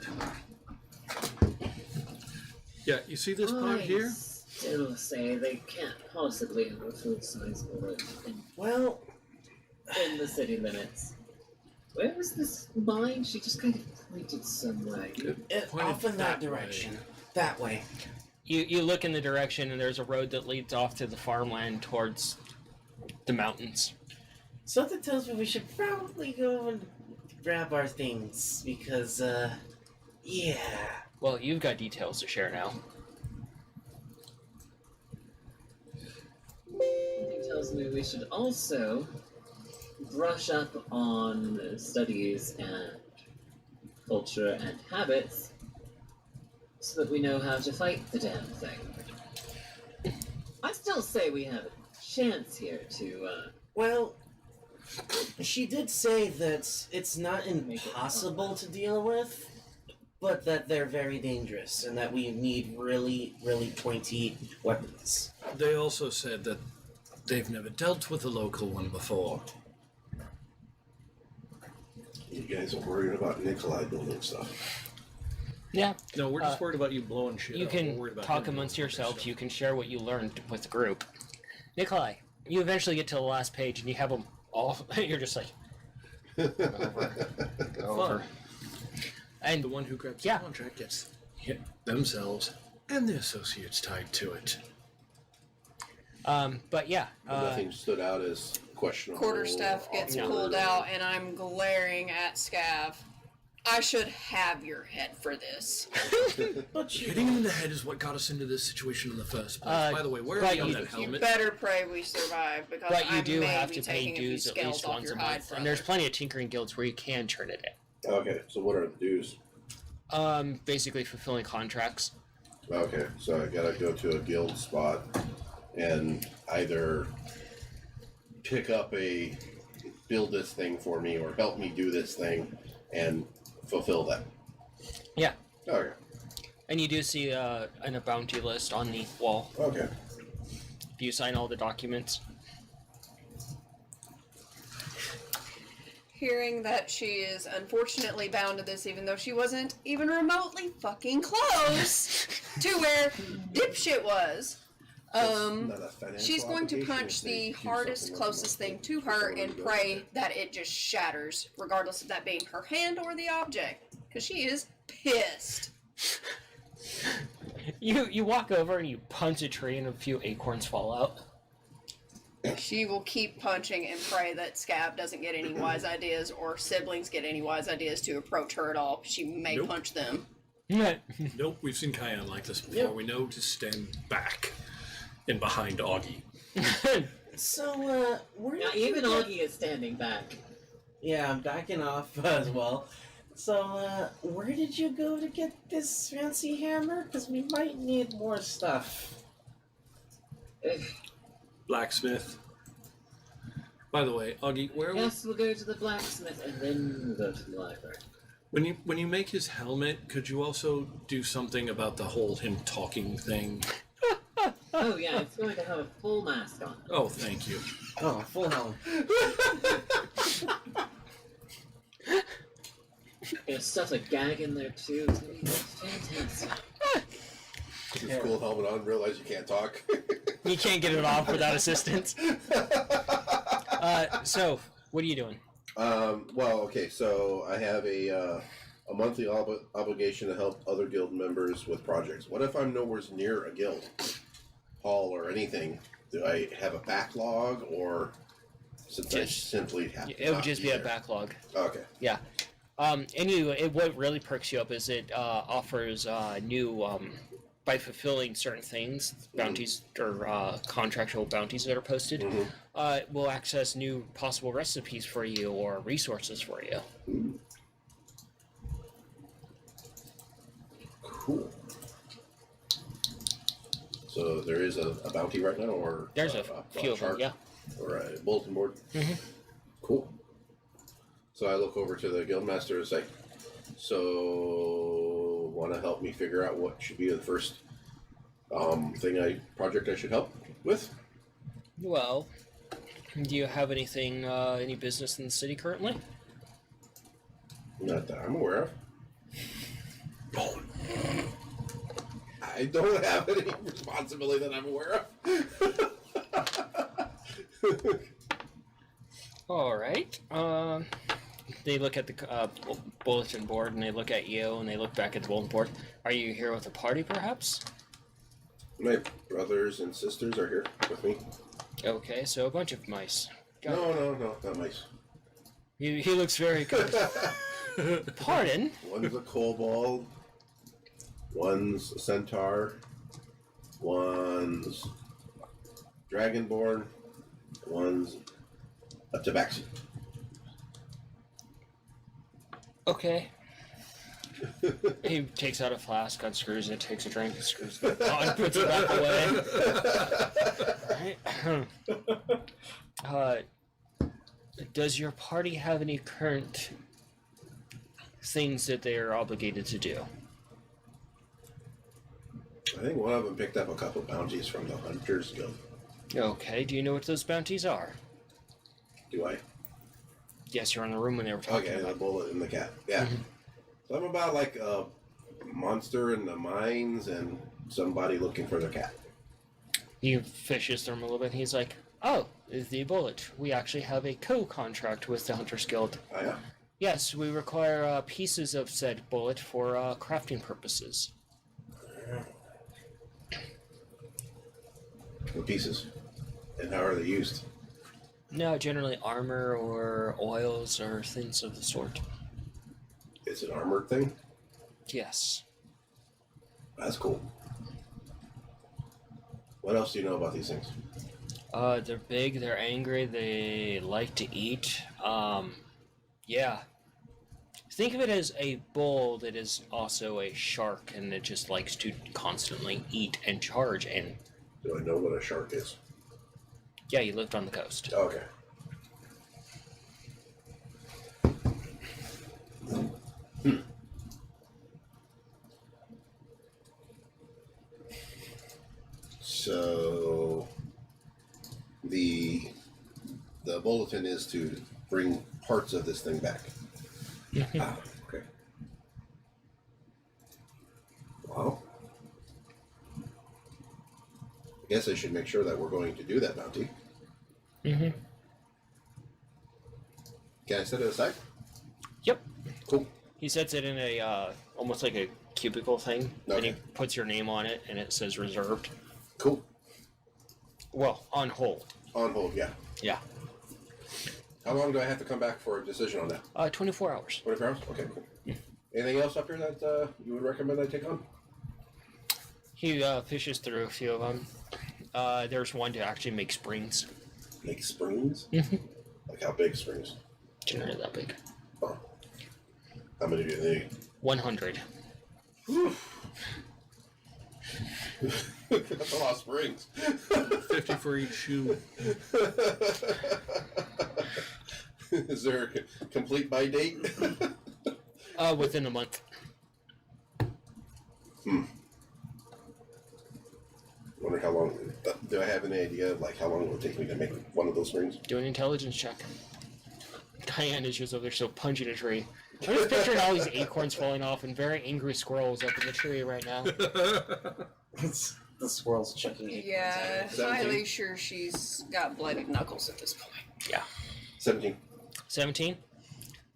B: Yeah, you see this part
D: I
B: here?
D: still say they can't possibly have a full-size bullet
E: Well,
D: in the city limits. Where was this mine? She just kind of pointed somewhere.
B: Pointed
E: off in that
B: that way.
E: direction. That way.
A: You look in the direction, and there's a road that leads off to the farmland towards the mountains.
E: Something tells me we should probably go and grab our things because, yeah.
A: Well, you've got details to share now.
D: It tells me we should also brush up on studies and culture and habits so that we know how to fight the damn thing. I still say we have a chance here to,
E: Well, she did say that it's not
D: Make it
E: impossible to deal with, but that they're very dangerous and that we need really, really pointy weapons.
B: They also said that they've never dealt with a local one before.
C: You guys are worried about Nikolai building stuff.
A: Yeah,
B: No, we're just worried about you blowing shit
A: you
B: up.
A: can
B: We're worried about
A: talk
B: him
A: amongst
B: blowing
A: yourselves.
B: stuff.
A: You can share what you learned with the group. Nikolai, you eventually get to the last page, and you have them all. You're just like, over. And
B: The one who grabs
A: Yeah.
B: the contract gets hit themselves and the associates tied to it.
A: but yeah,
C: Nothing stood out as questionable.
F: Quarterstaff gets
C: awkward.
F: pulled out, and I'm glaring at Scav. I should have your head for this.
E: But you
B: Hitting him in the head is what got us into this situation in the first place. By the way, where are
A: but
B: we on
A: you-
B: that
F: You
B: helmet?
F: better pray we survive, because
A: but you
F: I
A: do
F: may
A: have
F: be
A: to pay
F: taking a few
A: dues at
F: scales
A: least
F: off
A: once a
F: your hide,
A: month, and there's
F: brother.
A: plenty of tinkering guilds where you can turn it in.
C: Okay, so what are the dues?
A: Basically fulfilling contracts.
C: Okay, so I gotta go to a guild spot and either pick up build this thing for me or help me do this thing and fulfill that.
A: Yeah,
C: Okay,
A: and you do see a bounty list on the wall.
C: okay.
A: Do you sign all the documents?
F: Hearing that she is unfortunately bound to this, even though she wasn't even remotely fucking close to where dipshit was.
C: Not a financial
F: She's going to
C: obligation
F: punch
C: if they
F: the
C: do
F: hardest,
C: something
F: closest
C: like
F: thing
C: that.
F: to her
C: Someone
F: and
C: does
F: pray
C: that.
F: that it just shatters, regardless of that being her hand or the object. Because she is pissed.
A: You walk over and you punch a tree and a few acorns fall out.
F: She will keep punching and pray that Scab doesn't get any wise ideas or siblings get any wise ideas to approach her at all. She may
B: Nope.
F: punch them.
A: Yeah.
B: Nope, we've seen Kyan like this before.
E: Yep.
B: We know to stand back and behind Augie.
E: So, where
D: Yeah,
E: did you
D: even
E: get...
D: Augie is standing back.
E: Yeah, I'm backing off as well. So, where did you go to get this fancy hammer? Because we might need more stuff.
B: Blacksmith. By the way, Augie, where
D: Yes, we'll go to the blacksmith and then we'll go to the library.
B: when you make his helmet, could you also do something about the whole him talking thing?
D: Oh yeah, it's going to have a full mask on.
B: Oh, thank you.
E: Oh, full helm.
D: Gonna stuff a gag in there too. It's gonna be fantastic.
C: Put your school helmet on, realize you can't talk.
A: You can't get it off without assistance. So, what are you doing?
C: Well, okay, so I have a monthly obligation to help other guild members with projects. What if I'm nowhere near a guild hall or anything? Do I have a backlog, or since I simply have to
A: It would
C: not
A: just be a
C: there?
A: backlog.
C: Okay.
A: Yeah. What really perks you up is it offers new, by fulfilling certain things, bounties or contractual bounties that are posted, will access new possible recipes for you or resources for you.
C: Cool. So there is a bounty right now, or
A: There's a few of them,
C: chart,
A: yeah.
C: or a bulletin board.
A: Mhm.
C: Cool. So I look over to the guildmaster and say, "So, want to help me figure out what should be the first project I should help with?"
A: Well, do you have anything, any business in the city currently?
C: Not that I'm aware of. I don't have any responsibility that I'm aware of.
A: All right. They look at the bulletin board, and they look at you, and they look back at the bulletin board. Are you here with a party, perhaps?
C: My brothers and sisters are here with me.
A: Okay, so a bunch of mice. Got it.
C: No, not mice.
A: He looks very good. Pardon?
C: One's a kobold, one's a centaur, one's dragonborn, one's a tabaxi.
A: Okay. He takes out a flask, unscrews it, takes a drink, screws it on, puts it back away. Right. Does your party have any current things that they are obligated to do?
C: I think one of them picked up a couple bounties from the Hunters Guild.
A: Okay, do you know what those bounties are?
C: Do I?
A: Yes, you're in the room when they were talking
C: Okay, the
A: about.
C: bullet and the cat. Yeah. Something about like a monster in the mines and somebody looking for their cat.
A: He fishes through him a little bit, and he's like, "Oh, the bullet. We actually have a co-contract with the Hunters Guild.
C: Oh, yeah.
A: Yes, we require pieces of said bullet for crafting purposes."
C: What pieces? And how are they used?
A: No, generally armor or oils or things of the sort.
C: It's an armored thing?
A: Yes.
C: That's cool. What else do you know about these things?
A: They're big, they're angry, they like to eat. Yeah. Think of it as a bull that is also a shark and it just likes to constantly eat and charge. And
C: Do I know what a shark is?
A: yeah, you lived on the coast.
C: Okay. So the bulletin is to bring parts of this thing back. Okay. Well, I guess I should make sure that we're going to do that bounty.
A: Mm-hmm.
C: Can I set it aside?
A: Yep.
C: Cool.
A: He sets it in a, almost like a cubicle thing, and he
C: Okay.
A: puts your name on it, and it says reserved.
C: Cool.
A: Well, on hold.
C: On hold, yeah.
A: Yeah.
C: How long do I have to come back for a decision on that?
A: 24 hours.
C: 24 hours? Okay, cool. Anything else up here that you would recommend I take on?
A: He fishes through a few of them. There's one to actually make springs.
C: Make springs?
A: Mm-hmm.
C: Like how big springs?
A: Generally that big.
C: Oh. How many do they need?
A: 100.
C: That's a lot of springs.
B: 50 for each shoe.
C: Is there a complete by date?
A: Within a month.
C: Wonder how long. Do I have any idea of like how long it would take me to make one of those springs?
A: Do an intelligence check. Diane is just over there still punching a tree. I'm just picturing all these acorns falling off and very angry squirrels up in the tree right now.
E: The squirrel's chucking acorns
F: Yeah,
E: at her.
C: 17.
F: highly sure she's got bloodied knuckles at this point.
A: Yeah.
C: 17.
A: 17?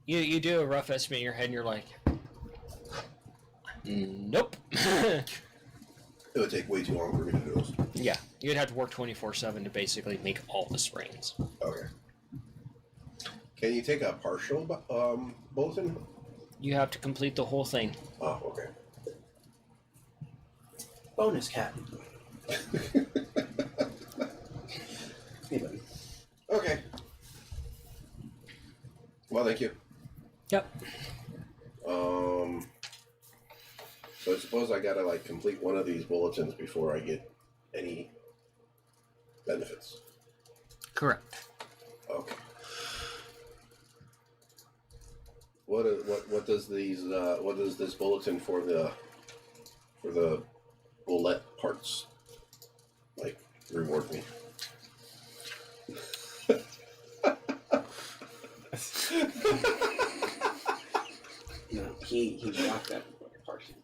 A: You do a rough estimate in your head and you're like, nope.
C: It would take way too long for me to do those.
A: Yeah, you'd have to work 24/7 to basically make all the springs.
C: Okay. Can you take a partial bulletin?
A: You have to complete the whole thing.
C: Oh, okay.
E: Bonus cat. Hey, buddy.
C: Okay. Well, thank you.
A: Yep.
C: So I suppose I gotta like complete one of these bulletins before I get any benefits.
A: Correct.
C: Okay. What does this bulletin for the bullet parts like reward me?
E: No, he blocked that partially.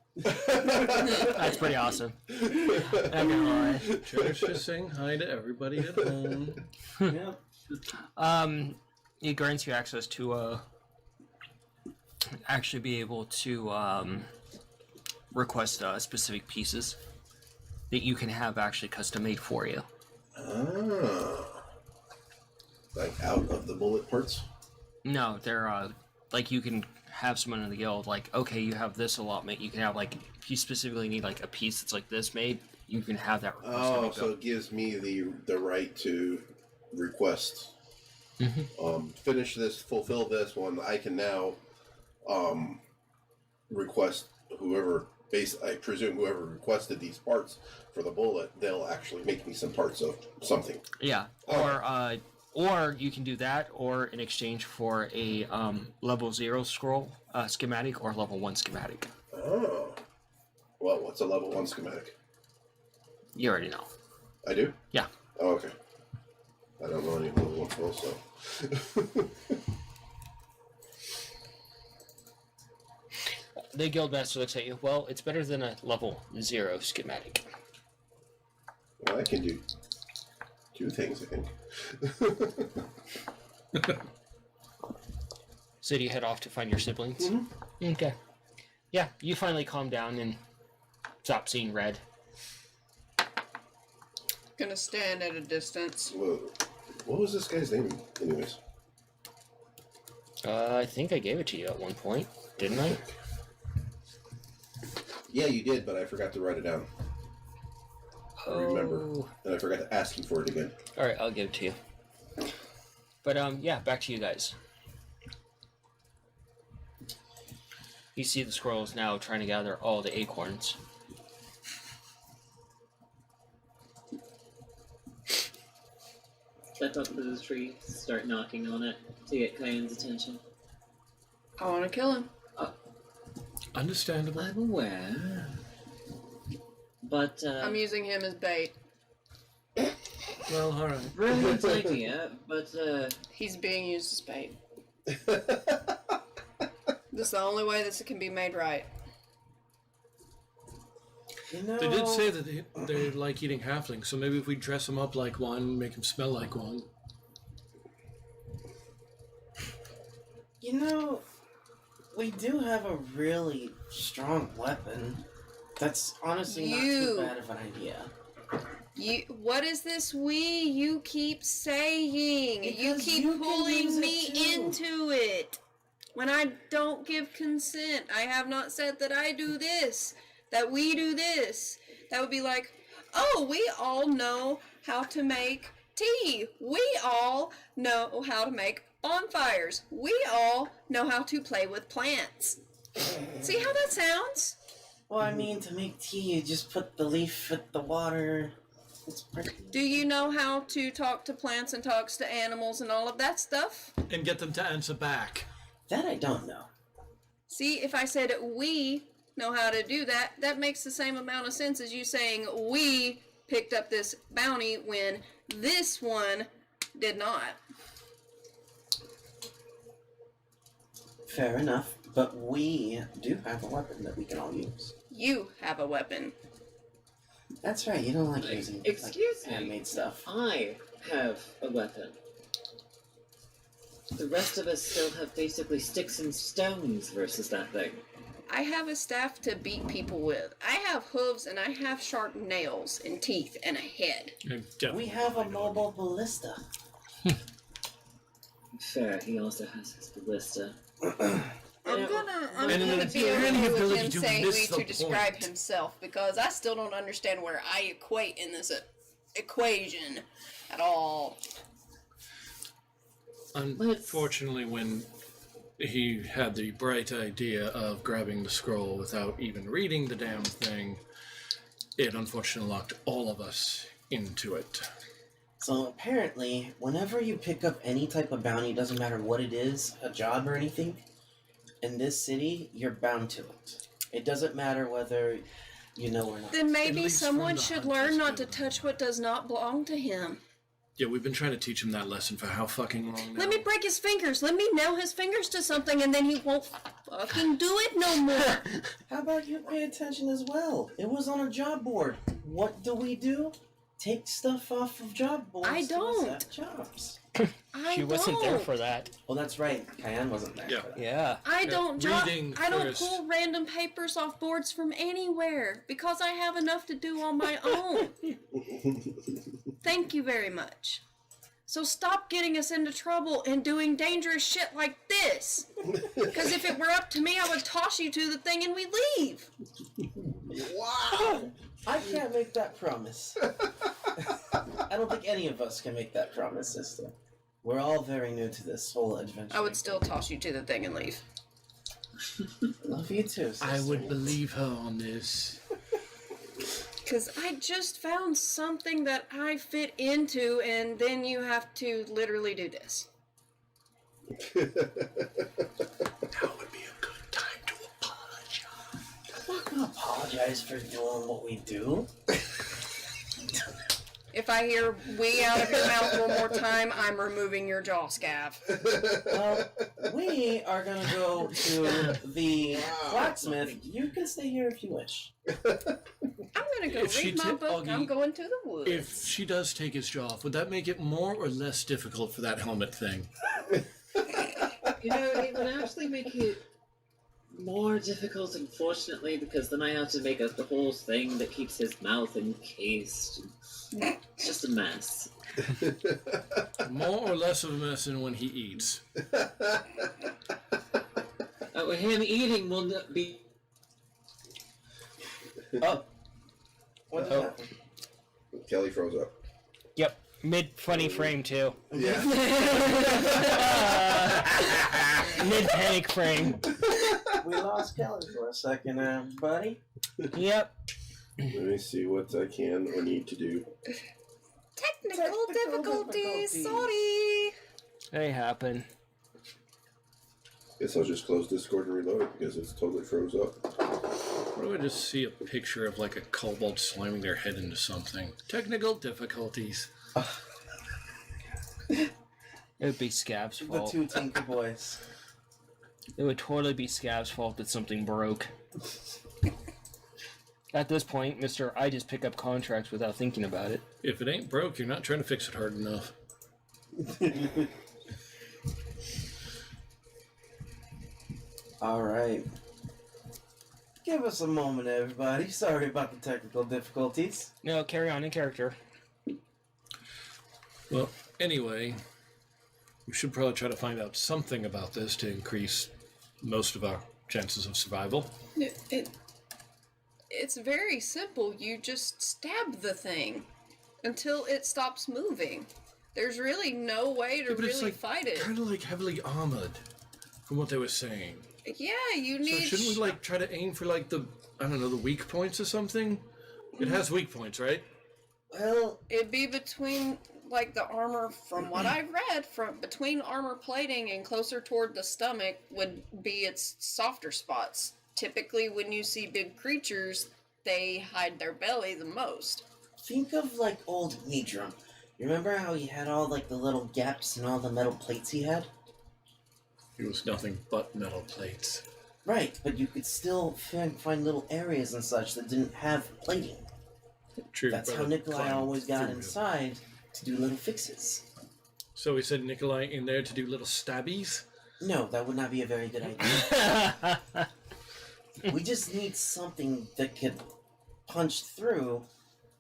A: That's pretty awesome. Not gonna lie.
B: Joe's just saying hi to everybody at home.
E: Yeah.
A: It grants you access to actually be able to request specific pieces that you can have actually custom made for you.
C: Ah. Like out of the bullet parts?
A: No, they're like you can have someone in the guild like, okay, you have this allotment. You can have like if you specifically need like a piece that's like this made, you can have that request.
C: Oh, so it gives me the right to request. Finish this, fulfill this one. I can now request whoever I presume whoever requested these parts for the bullet, they'll actually make me some parts of something.
A: Yeah.
C: Oh.
A: Or you can do that, or in exchange for a level 0 scroll schematic or level 1 schematic.
C: Oh. Well, what's a level 1 schematic?
A: You already know.
C: I do?
A: Yeah.
C: Oh, okay. I don't know any level 1 scrolls, so.
A: The guildmaster looks at you. Well, it's better than a level 0 schematic.
C: Well, I can do 2 things, I think.
A: So do you head off to find your siblings?
C: Mm-hmm.
A: Okay. Yeah, you finally calm down and stop seeing red.
F: Gonna stand at a distance.
C: Whoa. What was this guy's name, anyways?
A: I think I gave it to you at one point, didn't I?
C: Yeah, you did, but I forgot to write it down. I remember.
A: Oh.
C: And I forgot to ask you for it again.
A: Alright, I'll give it to you. But, yeah, back to you guys. You see the squirrels now trying to gather all the acorns.
D: Step up to the tree, start knocking on it to get Kayan's attention.
F: I want to kill him.
B: Understandable.
D: I'm aware. But,
F: I'm using him as bait.
B: Well, alright.
D: brilliant idea, but,
F: He's being used as bait. This is the only way this can be made right.
E: You know,
B: They did say that they like eating halflings, so maybe if we dress them up like one, make them smell like one.
E: You know, we do have a really strong weapon. That's honestly not too bad of an idea.
F: What is this we you keep saying? You
E: Because
F: keep
E: you can
F: pulling
E: use it
F: me
E: too.
F: into it. When I don't give consent, I have not said that I do this, that we do this. That would be like, oh, we all know how to make tea. We all know how to make bonfires. We all know how to play with plants. See how that sounds?
E: Well, I mean, to make tea, you just put the leaf with the water. It's pretty.
F: Do you know how to talk to plants and talk to animals and all of that stuff?
B: And get them to answer back.
E: That I don't know.
F: See, if I said we know how to do that, that makes the same amount of sense as you saying we picked up this bounty when this one did not.
E: Fair enough, but we do have a weapon that we can all use.
F: You have a weapon.
E: That's right, you don't like using
D: excuse me.
E: handmade stuff.
D: I have a weapon. The rest of us still have basically sticks and stones versus that thing.
F: I have a staff to beat people with. I have hooves and I have sharp nails and teeth and a head.
E: We have a mobile ballista.
D: Fair, he also has his ballista.
F: I'm
B: And
F: gonna
B: an
F: be
B: apparent
F: okay with
B: ability
F: him
B: to
F: saying
B: miss
F: we
B: the
F: to describe
B: point.
F: himself because I still don't understand where I equate in this equation at all.
B: Unfortunately, when he had the bright idea of grabbing the scroll without even reading the damn thing, it unfortunately locked all of us into it.
E: So apparently, whenever you pick up any type of bounty, doesn't matter what it is, a job or anything, in this city, you're bound to it. It doesn't matter whether you know or not.
F: Then maybe
B: least
F: someone
B: from the
F: should
B: Hunters
F: learn not to
B: Guild.
F: touch what does not belong to him.
B: Yeah, we've been trying to teach him that lesson for how fucking long now?
F: Let me break his fingers. Let me nail his fingers to something, and then he won't fucking do it no more.
E: How about you pay attention as well? It was on a job board. What do? Take stuff off of job boards.
F: I
E: to
F: don't.
E: accept jobs.
A: She wasn't there for that.
E: Oh, that's right. Cayenne wasn't there.
B: Yeah.
E: For that.
A: Yeah.
F: I don't
B: reading
F: I don't
B: first.
F: pull random papers off boards from anywhere because I have enough to do on my own. Thank you very much. So stop getting us into trouble and doing dangerous shit like this. Because if it were up to me, I would toss you to the thing and we leave.
E: Wow! I can't make that promise. I don't think any of us can make that promise, sister. We're all very new to this whole adventure.
F: I would still toss you to the thing and leave.
E: Love you too, sister.
B: I would believe her on this.
F: Because I just found something that I fit into, and then you have to literally do this.
B: Now would be a good time to apologize.
E: I'm not gonna apologize for doing what we do.
F: If I hear "we" out of your mouth one more time, I'm removing your jaw scav.
E: We are gonna go to the blacksmith. You can stay here if you wish.
F: I'm gonna go
B: If she
F: read my
B: did-
F: book. I'm
B: Augie,
F: going to the woods.
B: If she does take his jaw off, would that make it more or less difficult for that helmet thing?
D: You know, it would actually make it more difficult, unfortunately, because then I have to make up the whole thing that keeps his mouth encased. It's just a mess.
B: More or less of a mess than when he eats.
D: Him eating will not be.
E: Oh. What did happen?
C: Kelly froze up.
A: Yep. Mid funny frame too.
C: Yeah.
A: Mid panic frame.
E: We lost Kelly for a second, buddy.
A: Yep.
C: Let me see what I can or need to do.
F: Technical difficulties. Sorry.
A: They happen.
C: Guess I'll just close Discord and reload it because it's totally froze up.
B: Why do I just see a picture of like a kobold slamming their head into something? Technical difficulties.
A: It would be Scab's
E: The
A: fault.
E: two Tinker Boys.
A: It would totally be Scab's fault that something broke. At this point, Mr. I just pick up contracts without thinking about it.
B: If it ain't broke, you're not trying to fix it hard enough.
E: Alright. Give us a moment, everybody. Sorry about the technical difficulties.
A: No, carry on in character.
B: Well, anyway, we should probably try to find out something about this to increase most of our chances of survival.
F: It's very simple. You just stab the thing until it stops moving. There's really no way to
B: But it's
F: really
B: like
F: fight it.
B: kind of like heavily armored, from what they were saying.
F: Yeah, you
B: So
F: need.
B: shouldn't we like try to aim for like the the weak points or something? It has weak points, right?
E: Well,
F: It'd be between like the armor, from what I've read, from between armor plating and closer toward the stomach would be its softer spots. Typically, when you see big creatures, they hide their belly the most.
E: think of like old Nidrum. You remember how he had all like the little gaps and all the metal plates he had?
B: It was nothing but metal plates.
E: Right, but you could still find little areas and such that didn't have plating.
B: True.
E: That's
B: but
E: how
B: it
E: Nikolai
B: climbed
E: always got
B: through it.
E: inside to do little fixes.
B: So we said Nikolai in there to do little stabbies.
E: No, that would not be a very good idea. We just need something that could punch through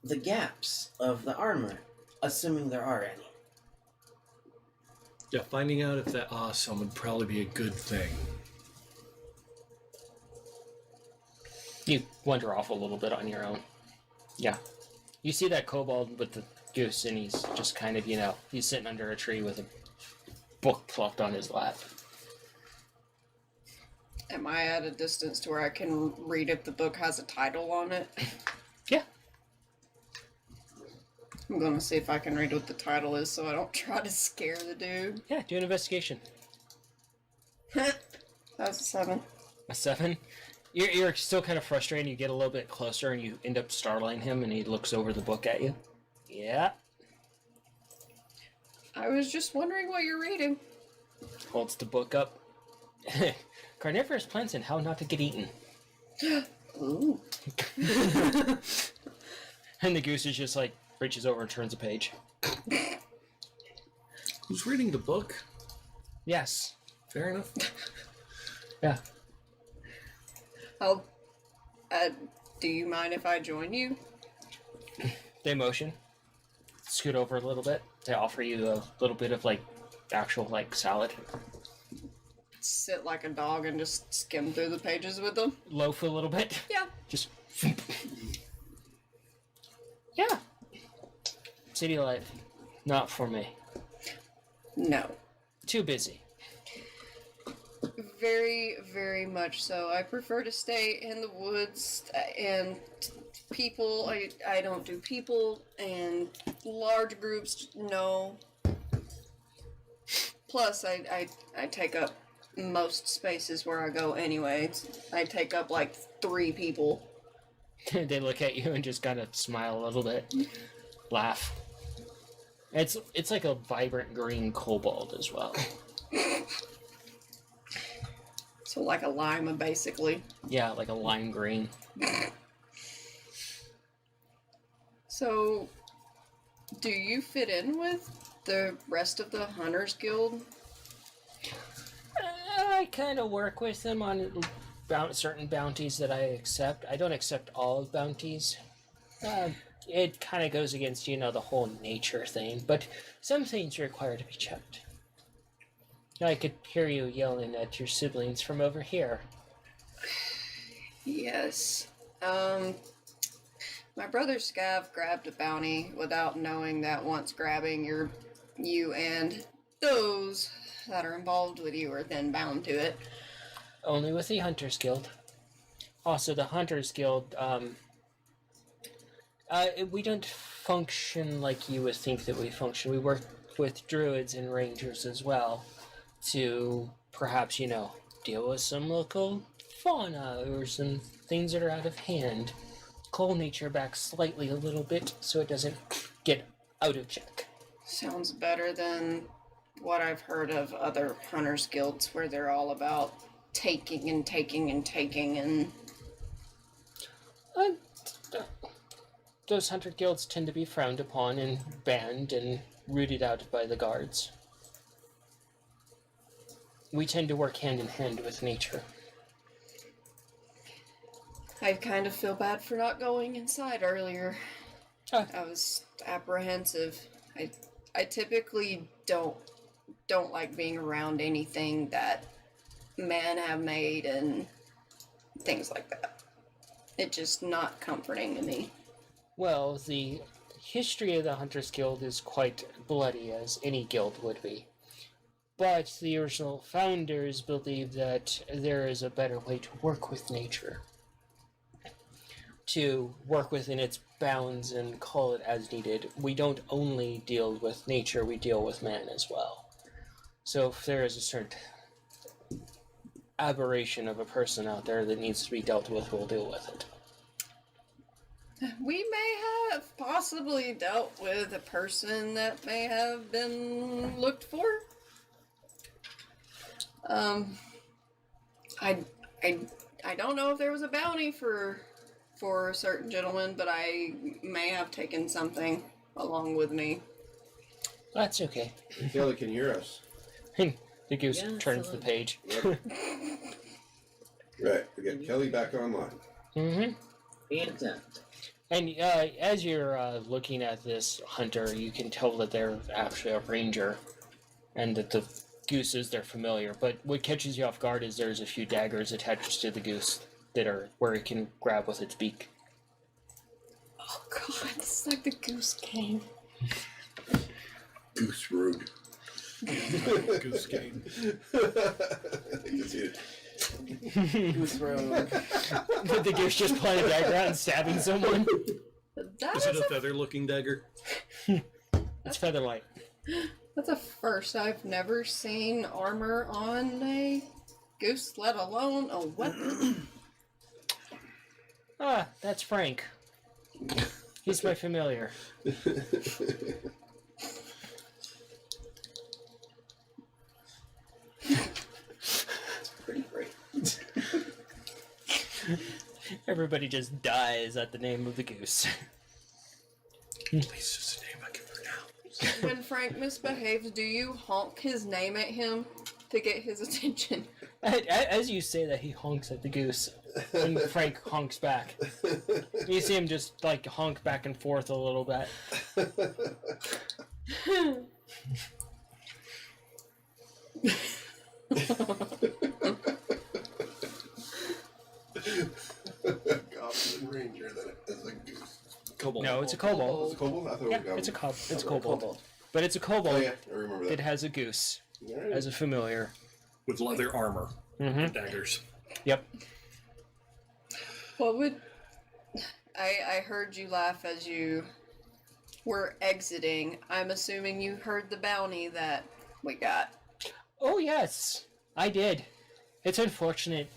E: the gaps of the armor, assuming there are any.
B: Yeah, finding out if there are some would probably be a good thing.
A: You wander off a little bit on your own. Yeah. You see that kobold with the goose, and he's just kind of, he's sitting under a tree with a book plucked on his lap.
F: Am I at a distance to where I can read if the book has a title on it?
A: Yeah.
F: I'm gonna see if I can read what the title is so I don't try to scare the dude.
A: Yeah, do an investigation.
F: That was a 7.
A: A 7? You're still kind of frustrated. You get a little bit closer and you end up startling him and he looks over the book at you. Yeah.
F: I was just wondering what you're reading.
A: Holds the book up. Carnivorous plants and how not to get eaten.
F: Ooh.
A: And the goose is just like, reaches over and turns a page.
B: Who's reading the book?
A: Yes.
B: Fair enough.
A: Yeah.
F: I'll, do you mind if I join you?
A: They motion. Scoot over a little bit. They offer you a little bit of, like, actual, like, salad.
F: Sit like a dog and just skim through the pages with them?
A: Loaf a little bit.
F: Yeah.
A: Just... Yeah. City life. Not for me.
F: No.
A: Too busy.
F: Very, very much so. I prefer to stay in the woods and people. I don't do people and large groups. No. Plus, I take up most spaces where I go anyway. I take up like 3 people.
A: They look at you and just kind of smile a little bit. Laugh. It's like a vibrant green kobold as well.
F: So like a lima, basically.
A: Yeah, like a lime green.
F: So, do you fit in with the rest of the Hunters Guild?
A: I kind of work with them on certain bounties that I accept. I don't accept all bounties. It kind of goes against, the whole nature thing, but some things require to be checked. I could hear you yelling at your siblings from over here.
F: Yes. My brother Scav grabbed a bounty without knowing that once grabbing you and those that are involved with you are then bound to it.
A: Only with the Hunters Guild. Also, the Hunters Guild, we don't function like you would think that we function. We work with druids and rangers as well to perhaps, deal with some local fauna or some things that are out of hand. Cull nature back slightly a little bit so it doesn't get out of check.
F: Sounds better than what I've heard of other Hunters Guilds where they're all about taking and taking and taking and...
A: Those hunter guilds tend to be frowned upon and banned and rooted out by the guards. We tend to work hand in hand with nature.
F: I kind of feel bad for not going inside earlier.
A: Ah.
F: I was apprehensive. I typically don't like being around anything that men have made and things like that. It's just not comforting to me.
A: Well, the history of the Hunters Guild is quite bloody, as any guild would be. But the original founders believed that there is a better way to work with nature. To work within its bounds and call it as needed. We don't only deal with nature, we deal with man as well. So if there is a certain aberration of a person out there that needs to be dealt with, we'll deal with it.
F: We may have possibly dealt with a person that may have been looked for. I don't know if there was a bounty for a certain gentleman, but I may have taken something along with me.
A: That's okay.
C: Kelly can hear us.
A: The goose
E: Yeah,
A: turns
E: so-
A: the page.
C: Right, we get Kelly back online.
A: Mm-hmm.
D: Fantastic.
A: And as you're looking at this hunter, you can tell that they're actually a ranger, and that the gooses, they're familiar. But what catches you off guard is there's a few daggers attached to the goose that are where it can grab with its beak.
F: Oh god, it's like the goose game.
C: Goose rude.
B: Goose game.
C: I can see it.
E: Goose Road.
A: The goose just pulling a dagger out and stabbing someone.
F: That
B: Is it
F: is
B: a feather-looking dagger?
A: It's featherlight.
F: That's a first. I've never seen armor on a goose, let alone a weapon.
A: Ah, that's Frank. He's my familiar.
E: Pretty great.
A: Everybody just dies at the name of the goose.
B: Please, just a name I can pronounce.
F: When Frank misbehaves, do you honk his name at him to get his attention?
A: As you say that, he honks at the goose, and Frank honks back. You see him just like honk back and forth a little bit.
C: Goblin Ranger that is a goose.
B: Kobold.
A: No, it's a kobold.
C: It's a kobold? I thought it was
A: Yeah,
C: a goblin.
A: it's a kobold. It's a
E: Kobold.
A: kobold. But it's a kobold
C: Oh yeah, I remember
A: that
C: that.
A: has a goose
C: Alright.
A: as a familiar.
B: With leather armor.
A: Mm-hmm.
B: Daggers.
A: Yep.
F: What would... I heard you laugh as you were exiting. I'm assuming you heard the bounty that we got.
A: Oh yes, I did. It's unfortunate.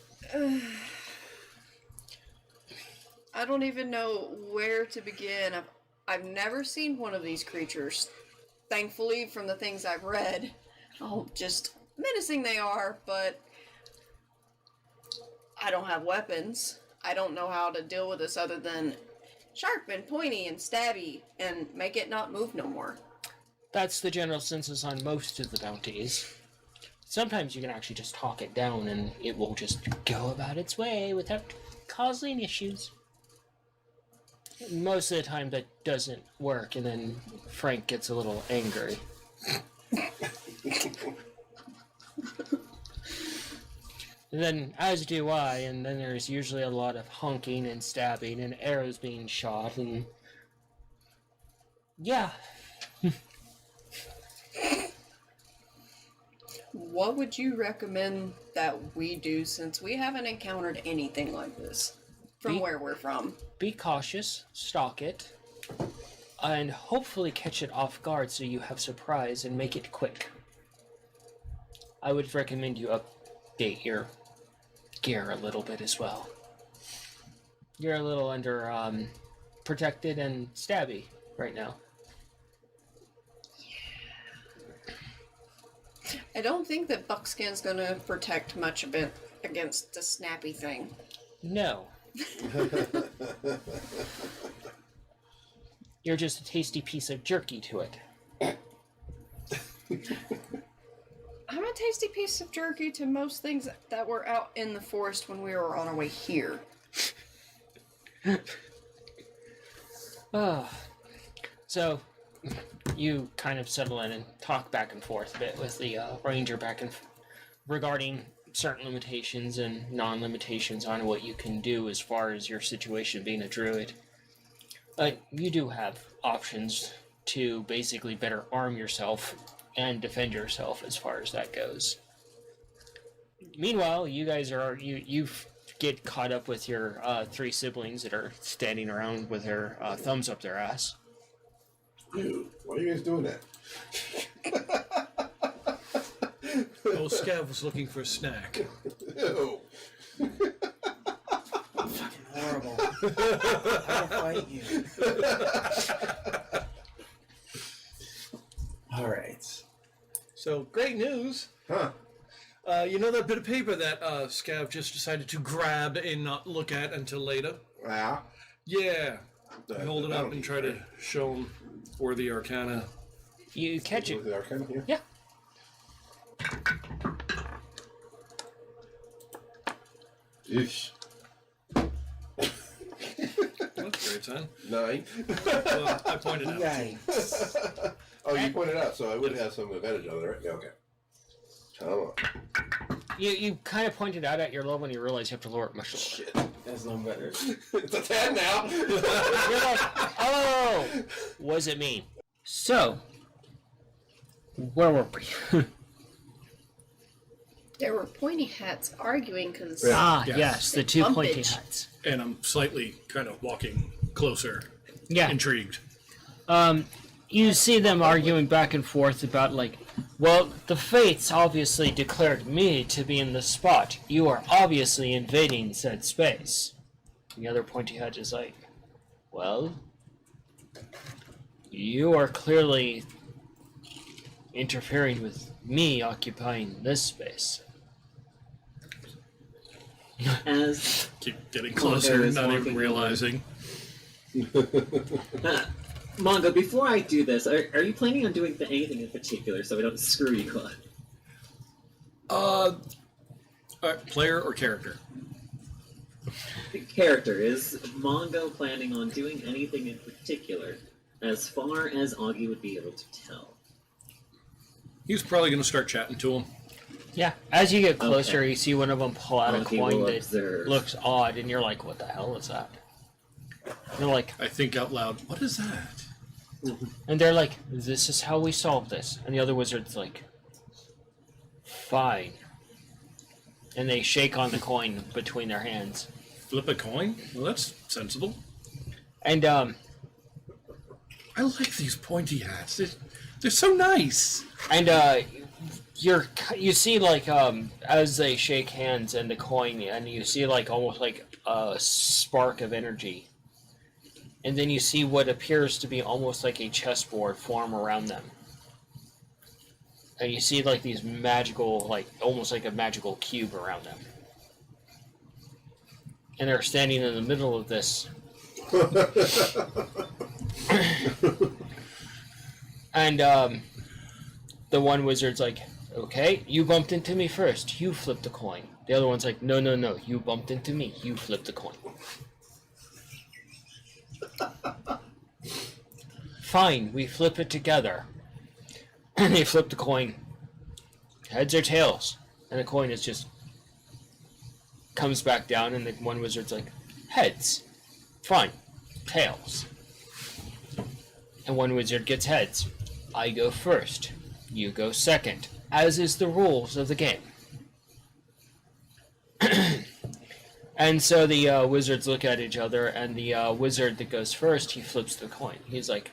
F: I don't even know where to begin. I've never seen one of these creatures. Thankfully, from the things I've read, just menacing they are, but I don't have weapons. I don't know how to deal with this other than sharp and pointy and stabby and make it not move no more.
A: That's the general census on most of the bounties. Sometimes you can actually just talk it down and it will just go about its way without causing issues. Most of the time that doesn't work, and then Frank gets a little angry. And then, as do I, and then there's usually a lot of honking and stabbing and arrows being shot, and... yeah.
F: What would you recommend that we do since we haven't encountered anything like this from where we're from?
A: Be cautious, stalk it, and hopefully catch it off guard so you have surprise and make it quick. I would recommend you update your gear a little bit as well. You're a little under protected and stabby right now.
F: I don't think that buckskin's gonna protect much of it against the snappy thing.
A: No. You're just a tasty piece of jerky to it.
F: I'm a tasty piece of jerky to most things that were out in the forest when we were on our way here.
A: So, you kind of settle in and talk back and forth a bit with the ranger regarding certain limitations and non-limitations on what you can do as far as your situation being a druid. You do have options to basically better arm yourself and defend yourself as far as that goes. Meanwhile, you guys you get caught up with your three siblings that are standing around with their thumbs up their ass.
C: Dude, why are you guys doing that?
B: Oh, Scav was looking for a snack.
C: Ew.
E: Fucking horrible. I'll fight you. Alright.
B: So, great news.
C: Huh.
B: You know that bit of paper that Scav just decided to grab and not look at until later?
C: Yeah.
B: Yeah. I hold it up
C: That'll
B: and
C: be
B: try to
C: great.
B: show him where the arcana.
A: You catch it.
C: With the Arcana here?
A: Yeah.
C: Yeesh.
B: That's great, son.
C: 9.
B: Well, I pointed out.
E: Yikes.
C: Oh, you pointed out, so I would have some advantage on it, right? Yeah, okay. Come on.
A: You kind of pointed out at your level and you realize you have to lower it much lower.
C: Shit.
E: That's no better.
C: It's a 10 now.
A: You're like, oh, what does it mean? So, where were we?
F: There were pointy hats arguing because
A: Yes, the two pointy
F: Bumpage.
A: hats.
B: And I'm slightly kind of walking closer,
A: Yeah.
B: intrigued.
A: you see them arguing back and forth about, like, well, the fates obviously declared me to be in this spot. You are obviously invading said space. The other pointy head is like, well, you are clearly interfering with me occupying this space.
D: As
B: Keep getting closer, not even realizing.
D: Mongo, before I do this, are you planning on doing anything in particular so we don't screw you up?
B: Player or character?
D: The character, is Mongo planning on doing anything in particular, as far as Augie would be able to tell?
B: He's probably going to start chatting to him.
A: Yeah, as you get closer,
D: Okay.
A: you see one of them pull out a
D: Augie
A: coin
D: will
A: that
D: observe.
A: looks odd, and you're like, what the hell is that? And they're like,
B: I think out loud, what is that?
A: this is how we solve this. And the other wizard's like, fine. And they shake on the coin between their hands.
B: Flip a coin? Well, that's sensible.
A: And,
B: I like these pointy hats. They're so nice.
A: And you see, like, as they shake hands and the coin, and you see, like, almost like a spark of energy. And then you see what appears to be almost like a chessboard form around them. And you see, like, these magical, like, almost like a magical cube around them. And they're standing in the middle of this. And, the one wizard's like, okay, you bumped into me first. You flipped the coin. The other one's like, no, no, no. You bumped into me. You flipped the coin. Fine, we flip it together. And they flip the coin. Heads or tails. And the coin is just comes back down, and the one wizard's like, heads. Fine. Tails. And one wizard gets heads. I go first. You go second. As is the rules of the game. And so the wizards look at each other, and the wizard that goes first, he flips the coin. He's like,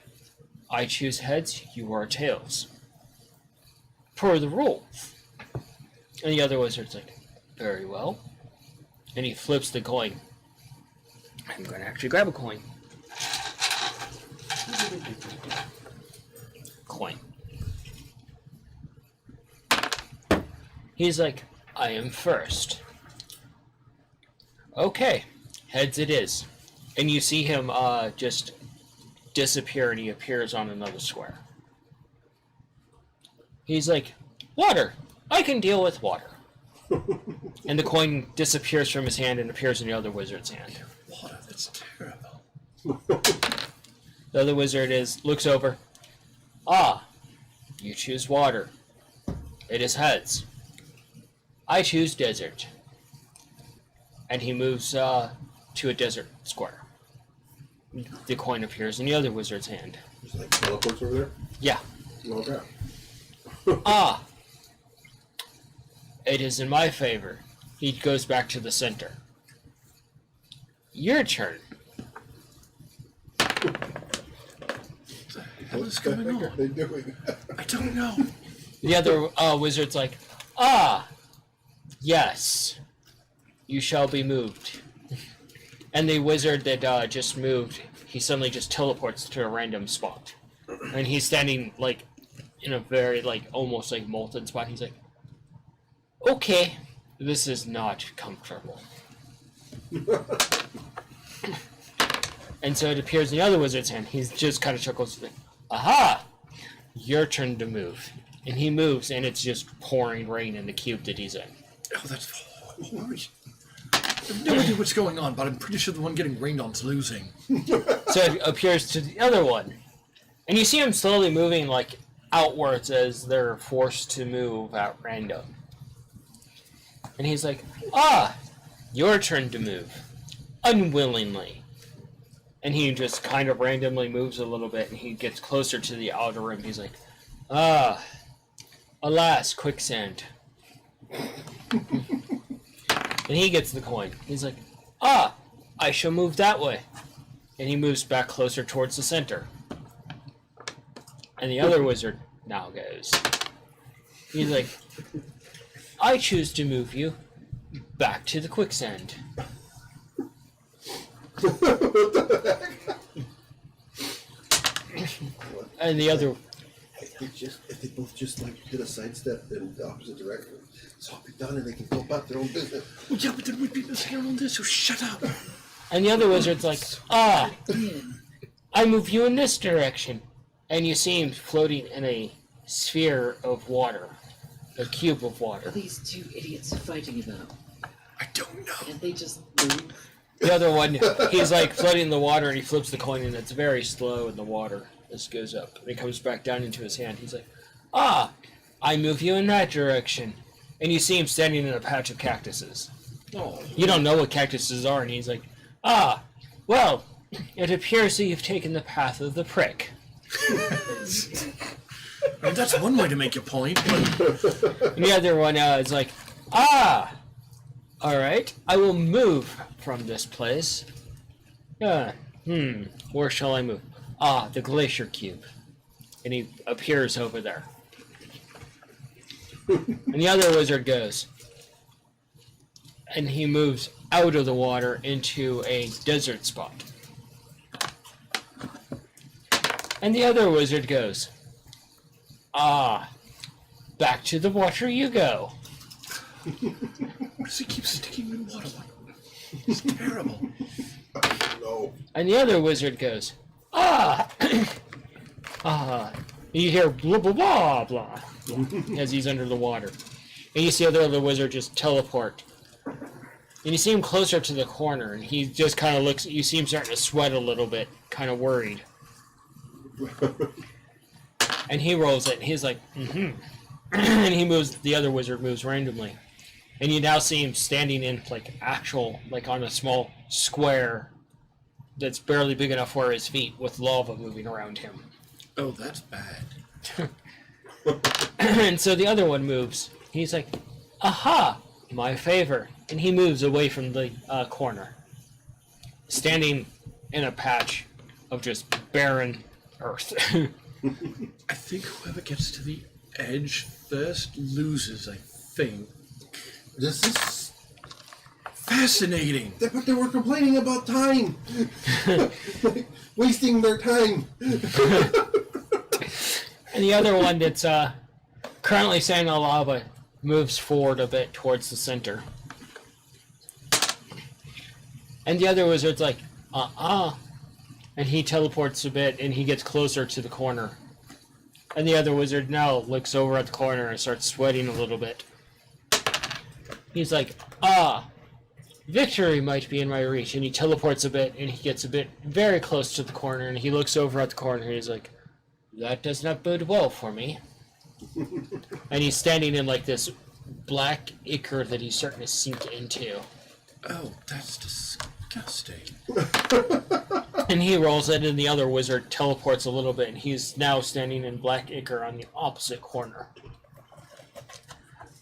A: I choose heads, you are tails. Per the rules. And the other wizard's like, very well. And he flips the coin. I'm going to actually grab a coin. Coin. He's like, I am first. Okay, heads it is. And you see him just disappear, and he appears on another square. He's like, water! I can deal with water. And the coin disappears from his hand and appears in the other wizard's hand.
B: Water, that's terrible.
A: The other wizard looks over. Ah, you choose water. It is heads. I choose desert. And he moves to a desert square. The coin appears in the other wizard's hand.
C: There's like teleports over there?
A: Yeah.
C: Okay.
A: Ah, it is in my favor. He goes back to the center. Your turn.
B: What the hell is going
C: What are
B: on?
C: they doing?
B: I don't know.
A: The other wizard's like, ah, yes, you shall be moved. And the wizard that just moved, he suddenly just teleports to a random spot. And he's standing, like, in a very, like, almost, like, molten spot. He's like, okay, this is not comfortable. And so it appears in the other wizard's hand. He just kind of chuckles, like, aha, your turn to move. And he moves, and it's just pouring rain in the cube that he's in.
B: Oh, that's horrible. I have no idea what's going on, but I'm pretty sure the one getting rained on's losing.
A: So it appears to the other one. And you see him slowly moving, like, outwards as they're forced to move at random. And he's like, ah, your turn to move. Unwillingly. And he just kind of randomly moves a little bit, and he gets closer to the outer rim. He's like, ah, alas, quicksand. And he gets the coin. He's like, ah, I shall move that way. And he moves back closer towards the center. And the other wizard now goes. He's like, I choose to move you back to the quicksand.
C: What the heck?
A: And the other,
C: If they both just like did a sidestep in the opposite direction, it's all be done and they can go about their own business.
B: Well, yeah, but then we'd be missing out on this, so shut up.
A: and the other wizard's like, I move you in this direction. And you see him floating in a sphere of water, a cube of
D: What
A: water.
D: are these two idiots fighting about?
B: I don't know.
D: Can't they just move?
A: The other one, he's like floating in the water and he flips the coin and it's very slow in the water. This goes up and it comes back down into his hand. He's like, I move you in that direction. And you see him standing in a patch of cactuses.
B: Oh.
A: You don't know what cactuses are, and he's like, well, it appears that you've taken the path of the prick.
B: I mean, that's one way to make your point. But...
A: And the other one is like, alright, I will move from this place. Where shall I move? The glacier cube. And he appears over there. And the other wizard goes. And he moves out of the water into a desert spot. And the other wizard goes. Back to the water you go.
B: Why does he keep sticking in water? It's terrible.
C: No.
A: And the other wizard goes, you hear blah blah blah blah as he's under the water. And you see the other wizard just teleport. And you see him closer to the corner, and he just kind of looks, you see him starting to sweat a little bit, kind of worried. And he rolls it, and he's like, and he moves, the other wizard moves randomly. And you now see him standing in, like on a small square that's barely big enough for his feet, with lava moving around him.
B: Oh, that's bad.
A: And so the other one moves. He's like, aha, my favor. And he moves away from the corner, standing in a patch of just barren earth.
B: I think whoever gets to the edge first loses, I think.
C: This is
B: Fascinating.
C: But they were complaining about time. Like, wasting their time.
A: And the other one that's currently standing on lava moves forward a bit towards the center. And the other wizard's like, and he teleports a bit and he gets closer to the corner. And the other wizard now looks over at the corner and starts sweating a little bit. He's like, victory might be in my reach. And he teleports a bit and he gets a bit very close to the corner and he looks over at the corner and he's like, that does not bode well for me. And he's standing in like this black ichor that he's starting to sink into.
B: Oh, that's disgusting.
A: And he rolls it, and the other wizard teleports a little bit, and he's now standing in black ichor on the opposite corner.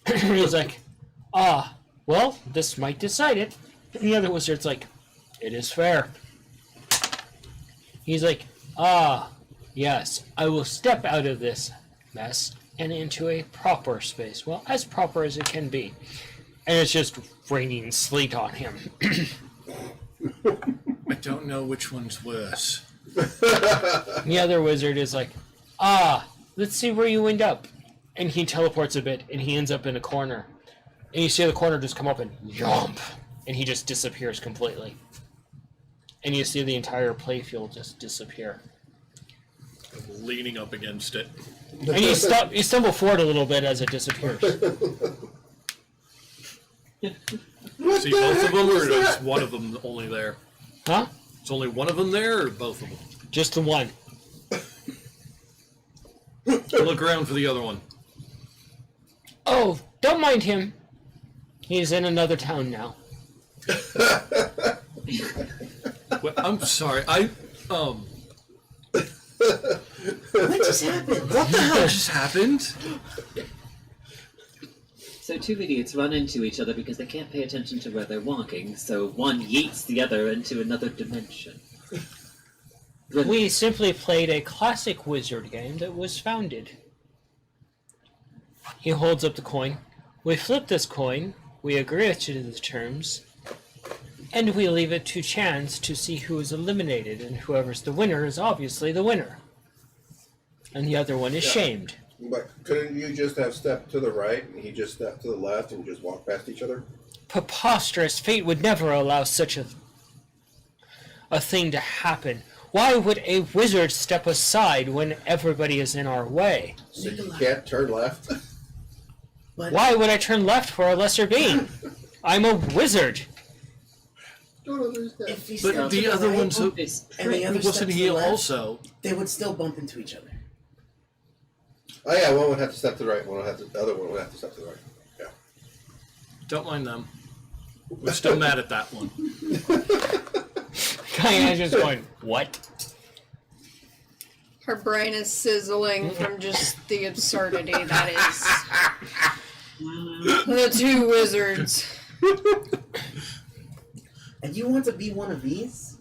A: He's like, well, this might decide it. And the other wizard's like, it is fair. He's like, yes, I will step out of this mess and into a proper space. Well, as proper as it can be. And it's just raining sleet on him.
B: I don't know which one's worse.
A: The other wizard is like, let's see where you end up. And he teleports a bit, and he ends up in a corner. And you see the corner just come up and yomp, and he just disappears completely. And you see the entire playfield just disappear.
B: I'm leaning up against it.
A: And you stumble forward a little bit as it disappears.
B: See both of them, or is one of them only there?
A: Huh?
B: Is only one of them there, or both of them?
A: Just the one.
B: Look around for the other one.
A: Oh, don't mind him. He's in another town now.
B: Well, I'm sorry.
E: What just happened?
B: What the hell just happened?
D: So two idiots run into each other because they can't pay attention to where they're walking, so one yeets the other into another dimension.
A: We simply played a classic wizard game that was founded. He holds up the coin. We flip this coin, we agree to the terms, and we leave it to chance to see who is eliminated, and whoever's the winner is obviously the winner. And the other one is shamed.
C: But couldn't you just have stepped to the right and he just stepped to the left and just walked past each other?
A: Preposterous. Fate would never allow such a thing to happen. Why would a wizard step aside when everybody is in our way?
C: So you can't turn left?
E: But
A: Why would I turn left for a lesser being? I'm a wizard.
C: Don't understand.
E: if he
B: But
E: stepped
B: the
E: to the
B: other
E: right,
B: ones,
E: and the other
B: wasn't
E: stepped to
B: he
E: the left,
B: also?
E: they would still bump into each other.
C: Oh yeah, one would have to step to the right, the other one would have to step to the right. Yeah.
B: Don't mind them. We're still mad at that one.
A: Diana's just going, what?
F: Her brain is sizzling from just the absurdity that is the two wizards.
E: And you want to be one of these?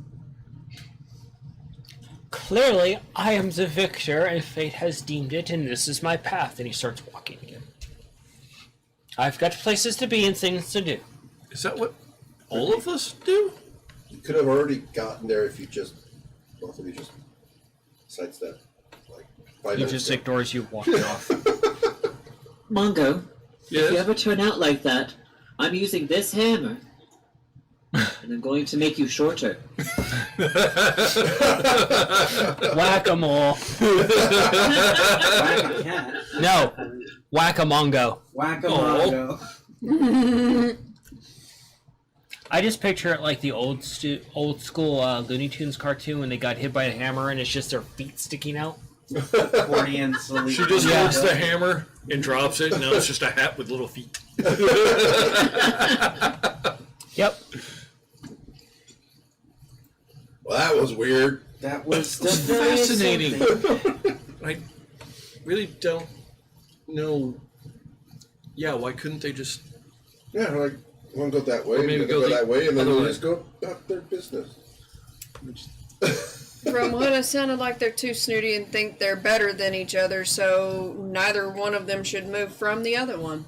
A: Clearly, I am the victor, and fate has deemed it, and this is my path. And he starts walking again. I've got places to be and things to do.
B: Is that what all of us do?
C: You could have already gotten there if you just both of you just sidestep. Like 5
A: He
C: minutes
A: just
C: ago.
A: ignores you walking off.
D: Mongo, if you
B: Yes.
D: ever turn out like that, I'm using this hammer. And I'm going to make you shorter.
A: Whack-a-mole.
E: Whack a cat.
A: No. Whack-a-mongo.
E: Whack-a-mongo.
A: I just picture it like the old school Looney Tunes cartoon when they got hit by a hammer and it's just their feet sticking out.
E: Accordion slowly.
B: She just
A: Yeah.
B: holds the hammer and drops it, and now it's just a hat with little feet.
A: Yep.
C: Well, that was weird.
E: That was
B: It's
E: definitely
B: fascinating.
E: something.
B: I really don't know. Yeah, why couldn't they just?
C: Yeah, like one go that way,
B: Or maybe
C: the other
B: go
C: go
B: the
C: that way, and then
B: other
C: they
B: way.
C: just go about their business.
F: From what it sounded like, they're too snooty and think they're better than each other, so neither one of them should move from the other one.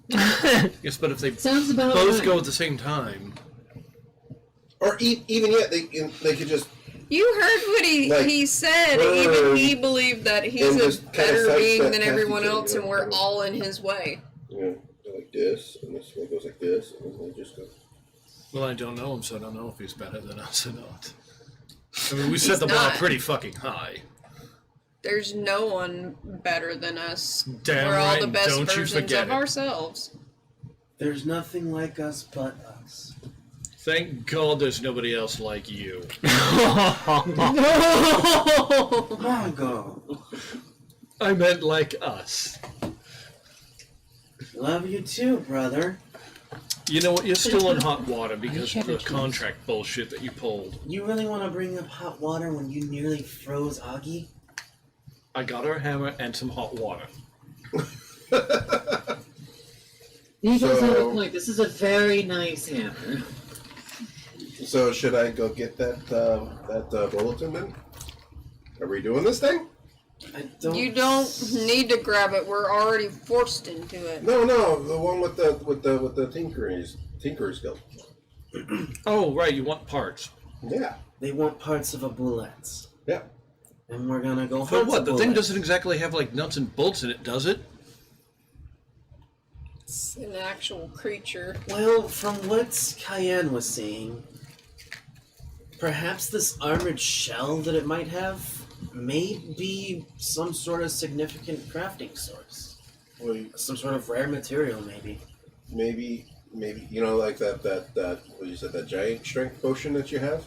B: Yes, but if they
D: Sounds about
B: both
D: right.
B: go at the same time,
C: Or even yet, they could just
F: You heard what
C: Like,
F: he said.
C: turn
F: Even he believed that he's
C: and
F: a
C: just kinda
F: better being
C: sidestep
F: than
C: past
F: everyone
C: each other,
F: else,
C: you
F: and
C: know,
F: we're
C: kind of.
F: all in his way.
C: go like this, and this one goes like this, and then they just go.
B: well, I don't know him, so I don't know if he's better than us or not. I mean, we set the bar
F: not.
B: pretty fucking high.
F: There's no one better than us.
B: Damn
F: we're all
B: right,
F: the best
B: don't you
F: versions
B: forget
F: of
B: it.
F: ourselves.
E: There's nothing like us but us.
B: Thank God there's nobody else like you.
E: Mongo.
B: I meant like us.
E: Love you too, brother.
B: You know what? You're still in hot water because
A: you
B: of
A: had
B: the
A: a choice.
B: contract bullshit that you pulled.
E: You really want to bring up hot water when you nearly froze Augie?
B: I got her a hammer and some hot water.
D: He does have a
C: So-
D: point. This is a very nice hammer.
C: So should I go get that bulletin then? Are we doing this thing?
E: I don't.
F: You don't need to grab it. We're already forced into it.
C: No, the one with the Tinker's Guild.
B: Oh, right, you want parts.
C: Yeah.
E: They want parts of a bullet.
C: Yeah.
E: And we're gonna go
B: For
E: hunt
B: what?
E: a
B: The
E: bullet.
B: thing doesn't exactly have like nuts and bolts in it, does it?
F: It's an actual creature.
E: Well, from what Cayenne was saying, perhaps this armored shell that it might have may be some sort of significant crafting source.
C: Well,
E: Some sort of rare material, maybe.
C: maybe like that what you said, that giant strength potion that you have,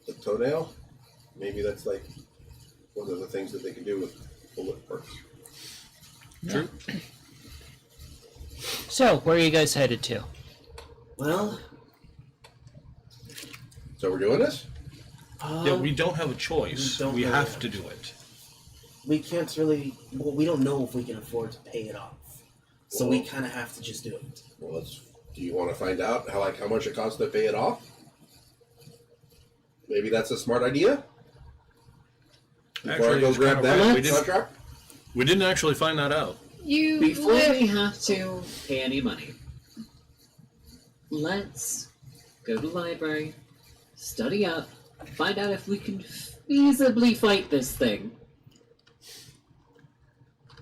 C: the toenail. Maybe that's like one of the things that they can do with bullet parts.
B: True.
A: So, where are you guys headed to?
E: Well,
C: So we're doing this.
B: Yeah, we don't have a choice.
E: we don't
B: We
E: really
B: have
E: have
B: to
E: a
B: do it.
E: we can't really. Well, we don't know if we can afford to pay it off, so we kind of have to just do it.
C: Well, do you want to find out how much it costs to pay it off? Maybe that's a smart idea. Before I go
B: it's
C: grab
B: kinda
C: that
B: weird.
C: contract?
B: We didn't actually find that out.
F: You
D: Before
F: live-
D: we have to pay any money, let's go to the library, study up, find out if we can feasibly fight this thing.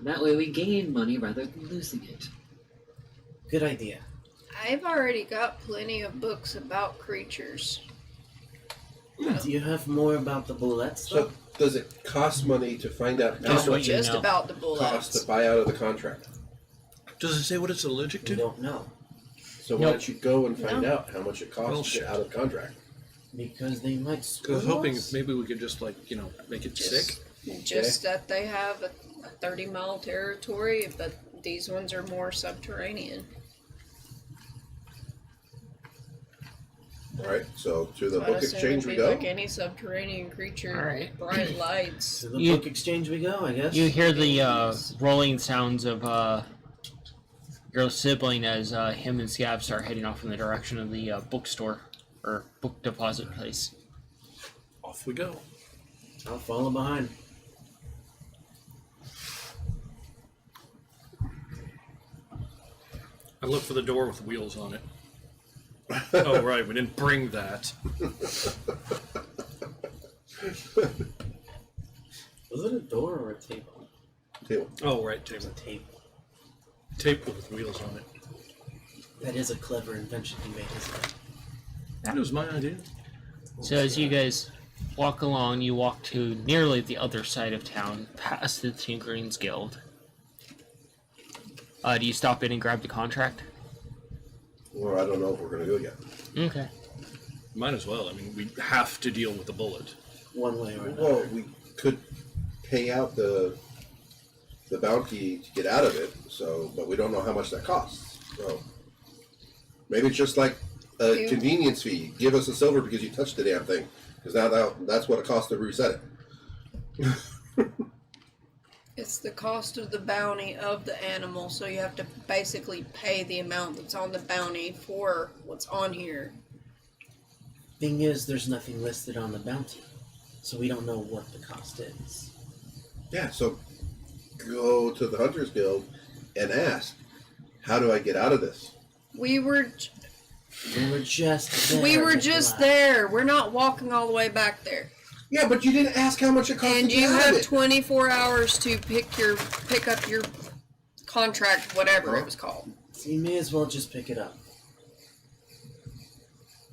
D: That way we gain money rather than losing it.
E: Good idea.
F: I've already got plenty of books about creatures.
E: Do you have more about the bullets?
C: So, does it cost money to find out how
A: Just what
C: much
A: you
C: it
F: Just
A: know.
F: about the
C: costs
F: bullets.
C: to buy out of the contract?
B: Does it say what it's allergic
E: We
B: to?
E: don't know
C: So why
A: Nope.
C: don't you go and find
F: No.
C: out how much it costs
B: Well,
C: to
B: shit.
C: get out of the contract?
E: because they might.
B: I was hoping
E: us.
B: maybe we could just make it
F: Just-
B: sick.
F: Just that they have a 30-mile territory, but these ones are more subterranean.
C: Alright, so to the
F: So I'd
C: book
F: assume
C: exchange
F: it'd
C: we
F: be
C: go?
F: like any subterranean creature.
A: Alright.
F: Bright lights.
E: To the
A: You-
E: book exchange we go, I guess.
A: You hear the rolling sounds of your sibling as him and Scab start heading off in the direction of the bookstore or book deposit place.
B: Off we go.
E: I'll follow behind.
B: I look for the door with wheels on it. Oh right, we didn't bring that.
E: Was it a door or a table?
C: Table.
B: Oh right,
E: It was
B: table.
E: a table.
B: Tape with wheels on it.
E: That is a clever invention he made, isn't it?
B: That was my idea.
A: So as you guys walk along, you walk to nearly the other side of town, past the Tinkering's Guild. Do you stop in and grab the contract?
C: Well, I don't know if we're gonna go yet.
A: Okay.
B: Might as well. I mean, we have to deal with the bullet.
E: One way or another.
C: Well, we could pay out the bounty to get out of it, so but we don't know how much that costs. So maybe it's just like a
F: You-
C: convenience fee. Give us a silver because you touched the damn thing. Because now that's what it costs to reset it.
F: It's the cost of the bounty of the animal, so you have to basically pay the amount that's on the bounty for what's on here.
E: Thing is, there's nothing listed on the bounty, so we don't know what the cost is.
C: Yeah, so go to the Hunters Guild and ask, how do I get out of this?
F: We were
E: We were just there.
F: we were
E: Nikolai.
F: just there. We're not walking all the way back there.
C: Yeah, but you didn't ask how much it costs
F: And
C: to get
F: you
C: out
F: have
C: of it.
F: 24 hours to pick up your contract, whatever it was called.
E: So you may as well just pick it up.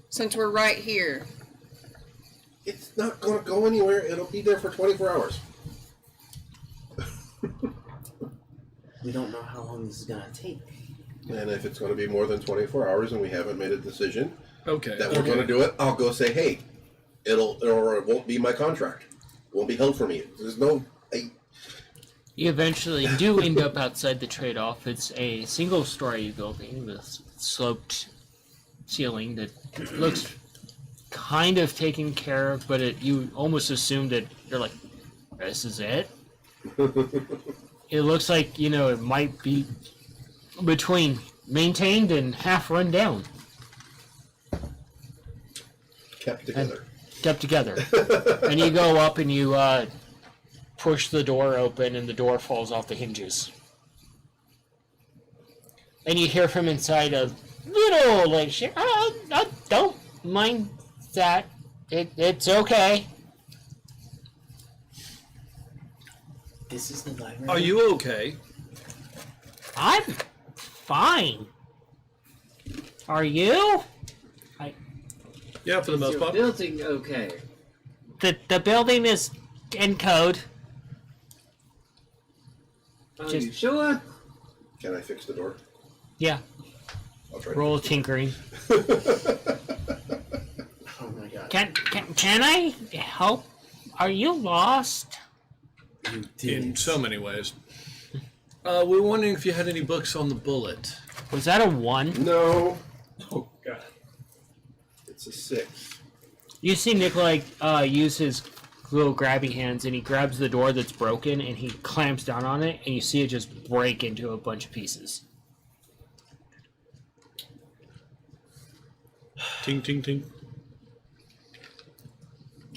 F: Since we're right here.
C: It's not going to go anywhere. It'll be there for 24 hours.
E: We don't know how long this is gonna take.
C: And if it's going to be more than 24 hours and we haven't made a decision
B: Okay.
C: that we're going to do it, I'll go say, hey, or it won't be my contract. It won't be held for me. There's no...
A: You eventually do end up outside the trade-off. It's a single-story building with sloped ceiling that looks kind of taken care of, but you almost assume that you're like, this is it? It looks like, it might be between maintained and half run down.
C: kept together.
A: Kept together. And you go up and you push the door open and the door falls off the hinges. And you hear from inside a little like, I don't mind that. It's okay.
E: This is the library.
B: Are you okay?
A: I'm fine. Are you?
B: Yeah, for the
D: Is
B: most
D: your
B: part.
D: building okay?
A: The building is in code.
D: Are
A: Just-
D: you sure?
C: Can I fix the door?
A: Yeah.
C: I'll try.
A: Roll tinkering.
E: Oh my god.
A: Can I help? Are you lost?
E: You did.
B: In so many ways. We were wondering if you had any books on the bullet.
A: Was that a 1?
C: No,
B: Oh God.
C: it's a 6.
A: You see Nikolai use his little grabby hands, and he grabs the door that's broken, and he clamps down on it, and you see it just break into a bunch of pieces.
B: Ting ting ting.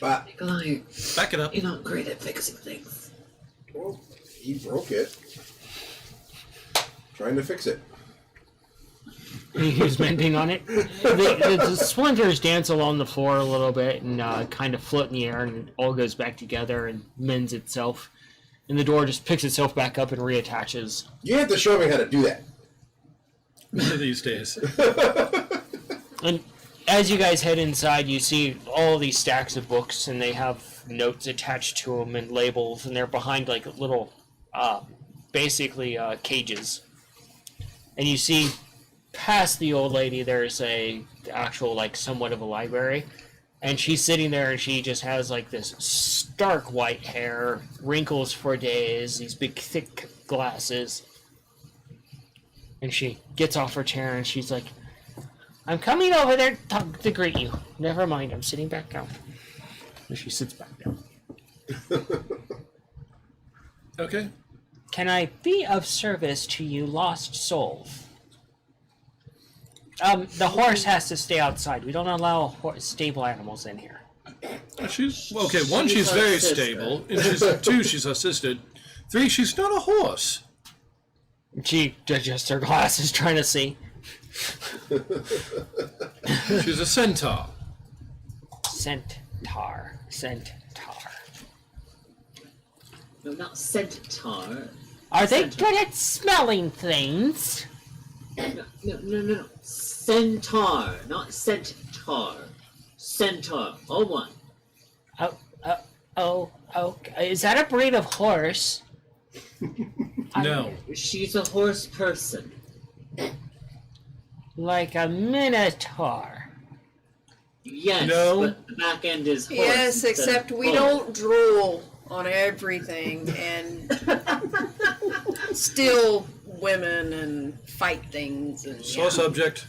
D: Nikolai,
B: Back it up.
D: you're not great at fixing things.
C: Well, he broke it. Trying to fix it.
A: He was mending on it. The splinters dance along the floor a little bit and kind of float in the air, and it all goes back together and mends itself. And the door just picks itself back up and reattaches.
C: You have to show me how to do that.
B: One of these days.
A: And as you guys head inside, you see all these stacks of books, and they have notes attached to them and labels, and they're behind like little, basically cages. And you see past the old lady, there's a actual like somewhat of a library, and she's sitting there, and she just has like this stark white hair, wrinkles for days, these big thick glasses. And she gets off her chair, and she's like, I'm coming over there to greet you. Never mind, I'm sitting back down. And she sits back down.
B: Okay.
A: Can I be of service to you, lost souls? The horse has to stay outside. We don't allow stable animals in here.
B: She's okay. One, she's very stable. And two, she's assisted. Three, she's not a horse.
A: She adjusts her glasses, trying to see.
B: She's a centaur.
A: Centaur.
D: No, not centaur.
A: Are they good at smelling things?
D: No. Centaur, not centaur. Centaur. All one.
A: Oh, is that a breed of horse?
B: No.
D: She's a horse person.
A: Like a minotaur.
D: Yes,
B: No.
D: but the back end is horse.
F: Yes,
D: instead
F: except
D: of
F: we
D: bull.
F: don't drool on everything and steal women and fight things and
B: Sore subject.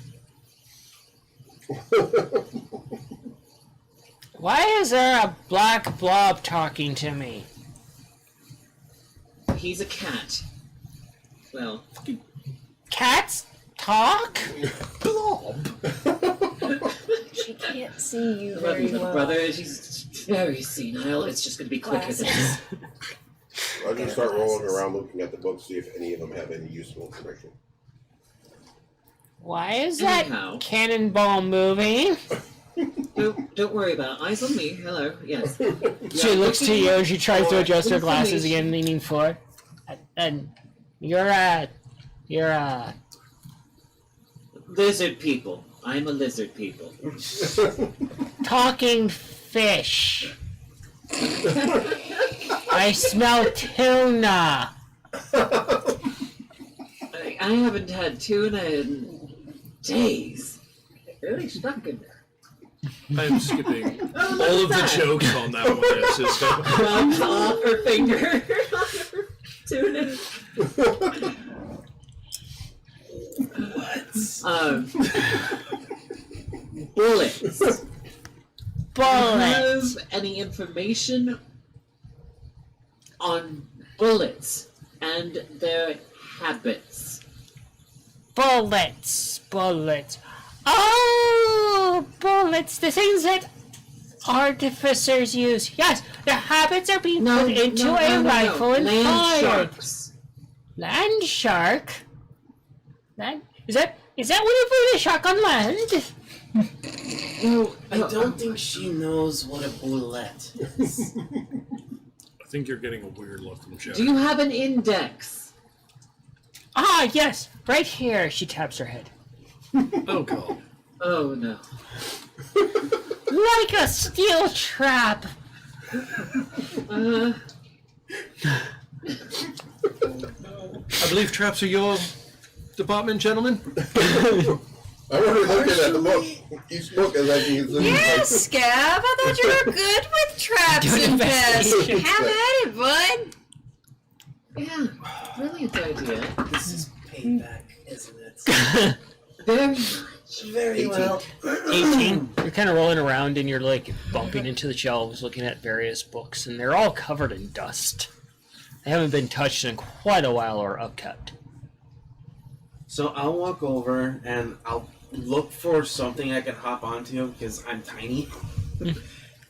A: Why is there a black blob talking to me?
D: He's a cat. Well,
A: Cats talk?
C: Blob.
F: she can't see you very well.
D: brother, she's very senile. It's just going to be quicker than this.
C: I'm going to start rolling around looking at the books, see if any of them have any useful information.
A: Why is that
D: Anyhow.
A: cannonball moving?
D: Don't worry about it. Eyes on me. Hello. Yes.
A: She looks to you and she tries to adjust her
D: Information.
A: glasses again, leaning forward. And you're a
D: Lizard people. I'm a lizard people.
A: talking fish. I smell tuna.
D: I haven't had tuna in days. It really stuck in there.
B: I'm skipping all of the jokes on that one, yes, system.
D: Rubs off her finger. Tuna. Bullets.
A: Bullets.
D: Have any information on bullets and their habits?
A: Bullets. Oh, bullets. The things that artificers use. Yes, their habits are being put into a rifle and
D: Land
A: fired.
D: sharks.
A: Land shark? Is that when you put a shark on land?
D: No,
E: I don't think she knows what a bullet is.
B: I think you're getting a weird look from Joe.
D: Do you have an index?
A: Ah, yes, right here. She taps her head.
B: Oh, God.
D: Oh no.
A: Like a steel trap.
B: I believe traps are your department, gentlemen.
C: I want to look at the book. Each book is like he's looking
F: Yes, Scab. I thought you were good with traps
A: Do an
F: and pests.
A: investigation.
F: Have at it, bud.
D: Yeah, brilliant idea.
E: This is payback, isn't it?
D: Very much.
E: Very well.
A: 18. You're kind of rolling around and you're like bumping into the shelves looking at various books, and they're all covered in dust. They haven't been touched in quite a while or upkept.
E: So I'll walk over and I'll look for something I can hop onto because I'm tiny.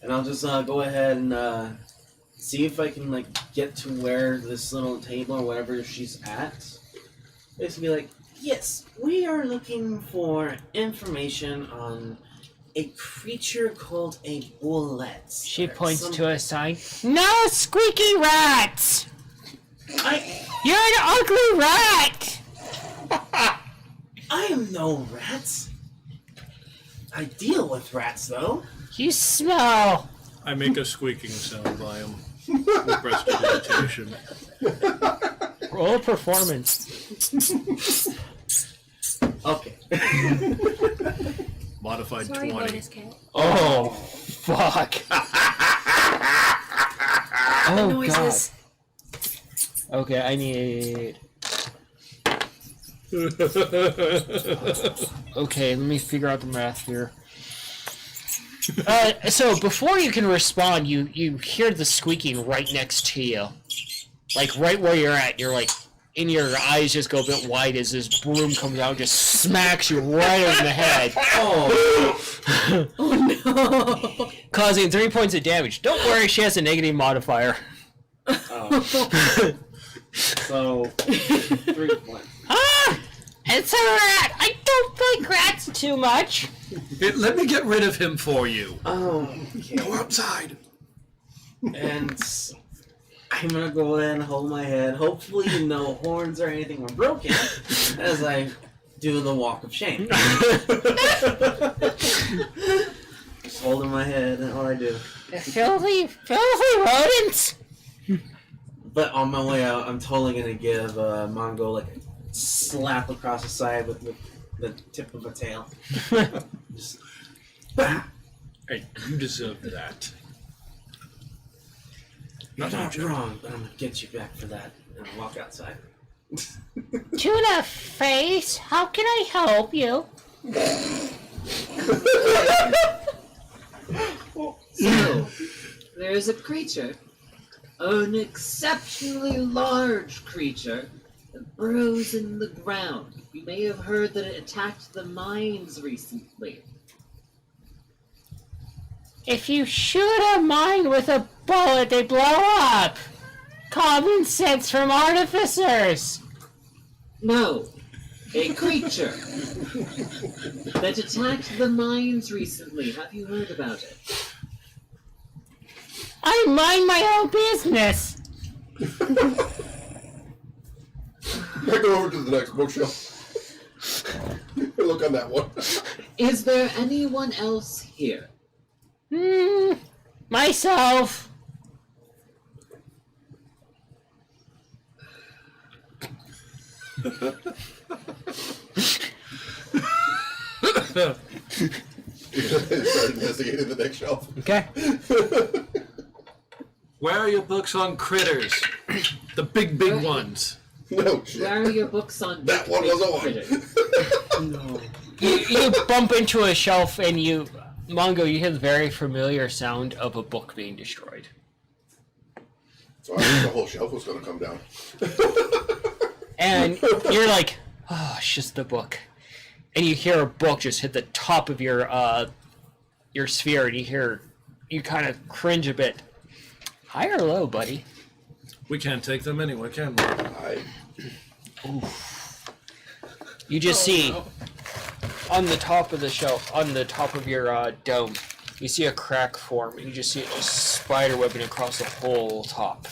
E: And I'll just go ahead and see if I can like get to where this little table or whatever she's at. Basically, like, yes, we are looking for information on a creature called a bullet.
A: She points to a sign. No squeaky rats! You're an ugly rat!
E: I am no rat. I deal with rats, though.
A: You smell.
B: I make a squeaking sound by him with prestidigitation.
A: Roll a performance.
E: Okay.
B: Modified
G: Sorry,
B: 20.
G: bonus cat.
A: Oh, fuck. Oh, God.
G: Noises.
A: Okay, I need... Okay, let me figure out the math here. So before you can respond, you hear the squeaking right next to you. Like, right where you're at. You're like, and your eyes just go a bit wide as this broom comes out and just smacks you right in the head.
E: Oh.
F: Oh no!
A: Causing 3 points of damage. Don't worry, she has a negative modifier.
E: Oh. So, 3 points.
A: Ah! It's a rat! I don't like rats too much!
B: Let me get rid of him for you.
E: Oh.
B: Go outside.
E: And I'm gonna go ahead and hold my head. Hopefully no horns or anything are broken as I do the walk of shame. Just holding my head and all I do.
A: Filthy rodents!
E: But on my way out, I'm totally gonna give Mongo like a slap across the side with the tip of a tail. Just, bah!
B: Hey, you deserve that.
E: You're not wrong, but I'm gonna get you back for that. And I'll walk outside.
A: Tuna face, how can I help you?
D: So, there's a creature, an exceptionally large creature, that burrows in the ground. You may have heard that it attacked the mines recently.
A: If you shoot a mine with a bullet, they blow up! Common sense from artificers!
D: No, a creature that attacked the mines recently. Have you heard about it?
A: I mind my own business!
C: I go over to the next bookshelf. Look on that one.
D: Is there anyone else here?
A: Myself!
C: Start investigating the next shelf.
A: Okay.
B: Where are your books on critters? The big ones.
C: No shit.
D: Where are your books on
C: That one was on.
D: critters?
E: No.
A: You bump into a shelf and Mongo, you hear the very familiar sound of a book being destroyed.
C: So I think the whole shelf was going to come down.
A: And you're like, oh, it's just the book. And you hear a book just hit the top of your sphere, and you kind of cringe a bit. High or low, buddy?
B: We can't take them anyway, can we?
A: You just see on the top of the shelf, on the top of your dome, you see a crack form, and you just see it just spider webbing across the whole top.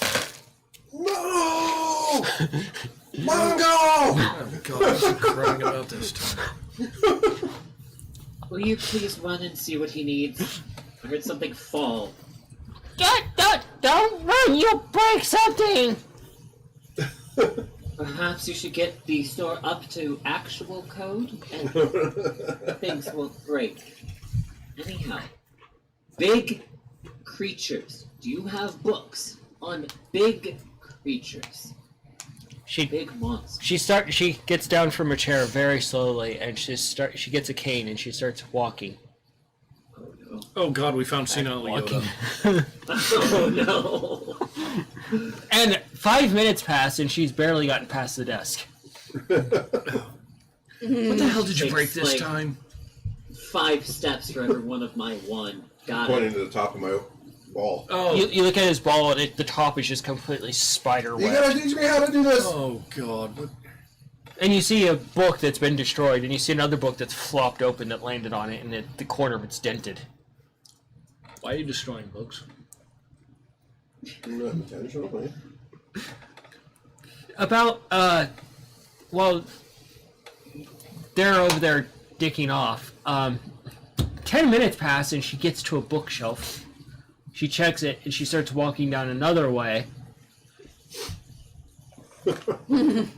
C: No! Mongo!
B: Oh God, I'm crying about this time.
D: Will you please run and see what he needs? I heard something fall.
A: Don't run! You'll break something!
D: Perhaps you should get the store up to actual code and things won't break. Anyhow, big creatures. Do you have books on big creatures? Big monsters.
A: She gets down from her chair very slowly, and she gets a cane and she starts walking.
D: Oh no.
B: Oh God, we found senile Yoda.
D: Oh no.
A: And 5 minutes pass, and she's barely gotten past the desk.
B: What the hell did you break this
D: Like
B: time?
D: 5 steps for every one of my 1. Got
C: Pointing
D: it.
C: to the top of my ball.
B: Oh,
A: You look at his ball, and the top is just completely spider
C: You
A: web.
C: gotta teach me how to do this!
B: oh God! What?
A: And you see a book that's been destroyed, and you see another book that's flopped open that landed on it, and the corner of it's dented.
B: Why are you destroying books?
C: Not intentionally.
A: About, well, they're over there dicking off. 10 minutes pass, and she gets to a bookshelf. She checks it, and she starts walking down another way.
D: Can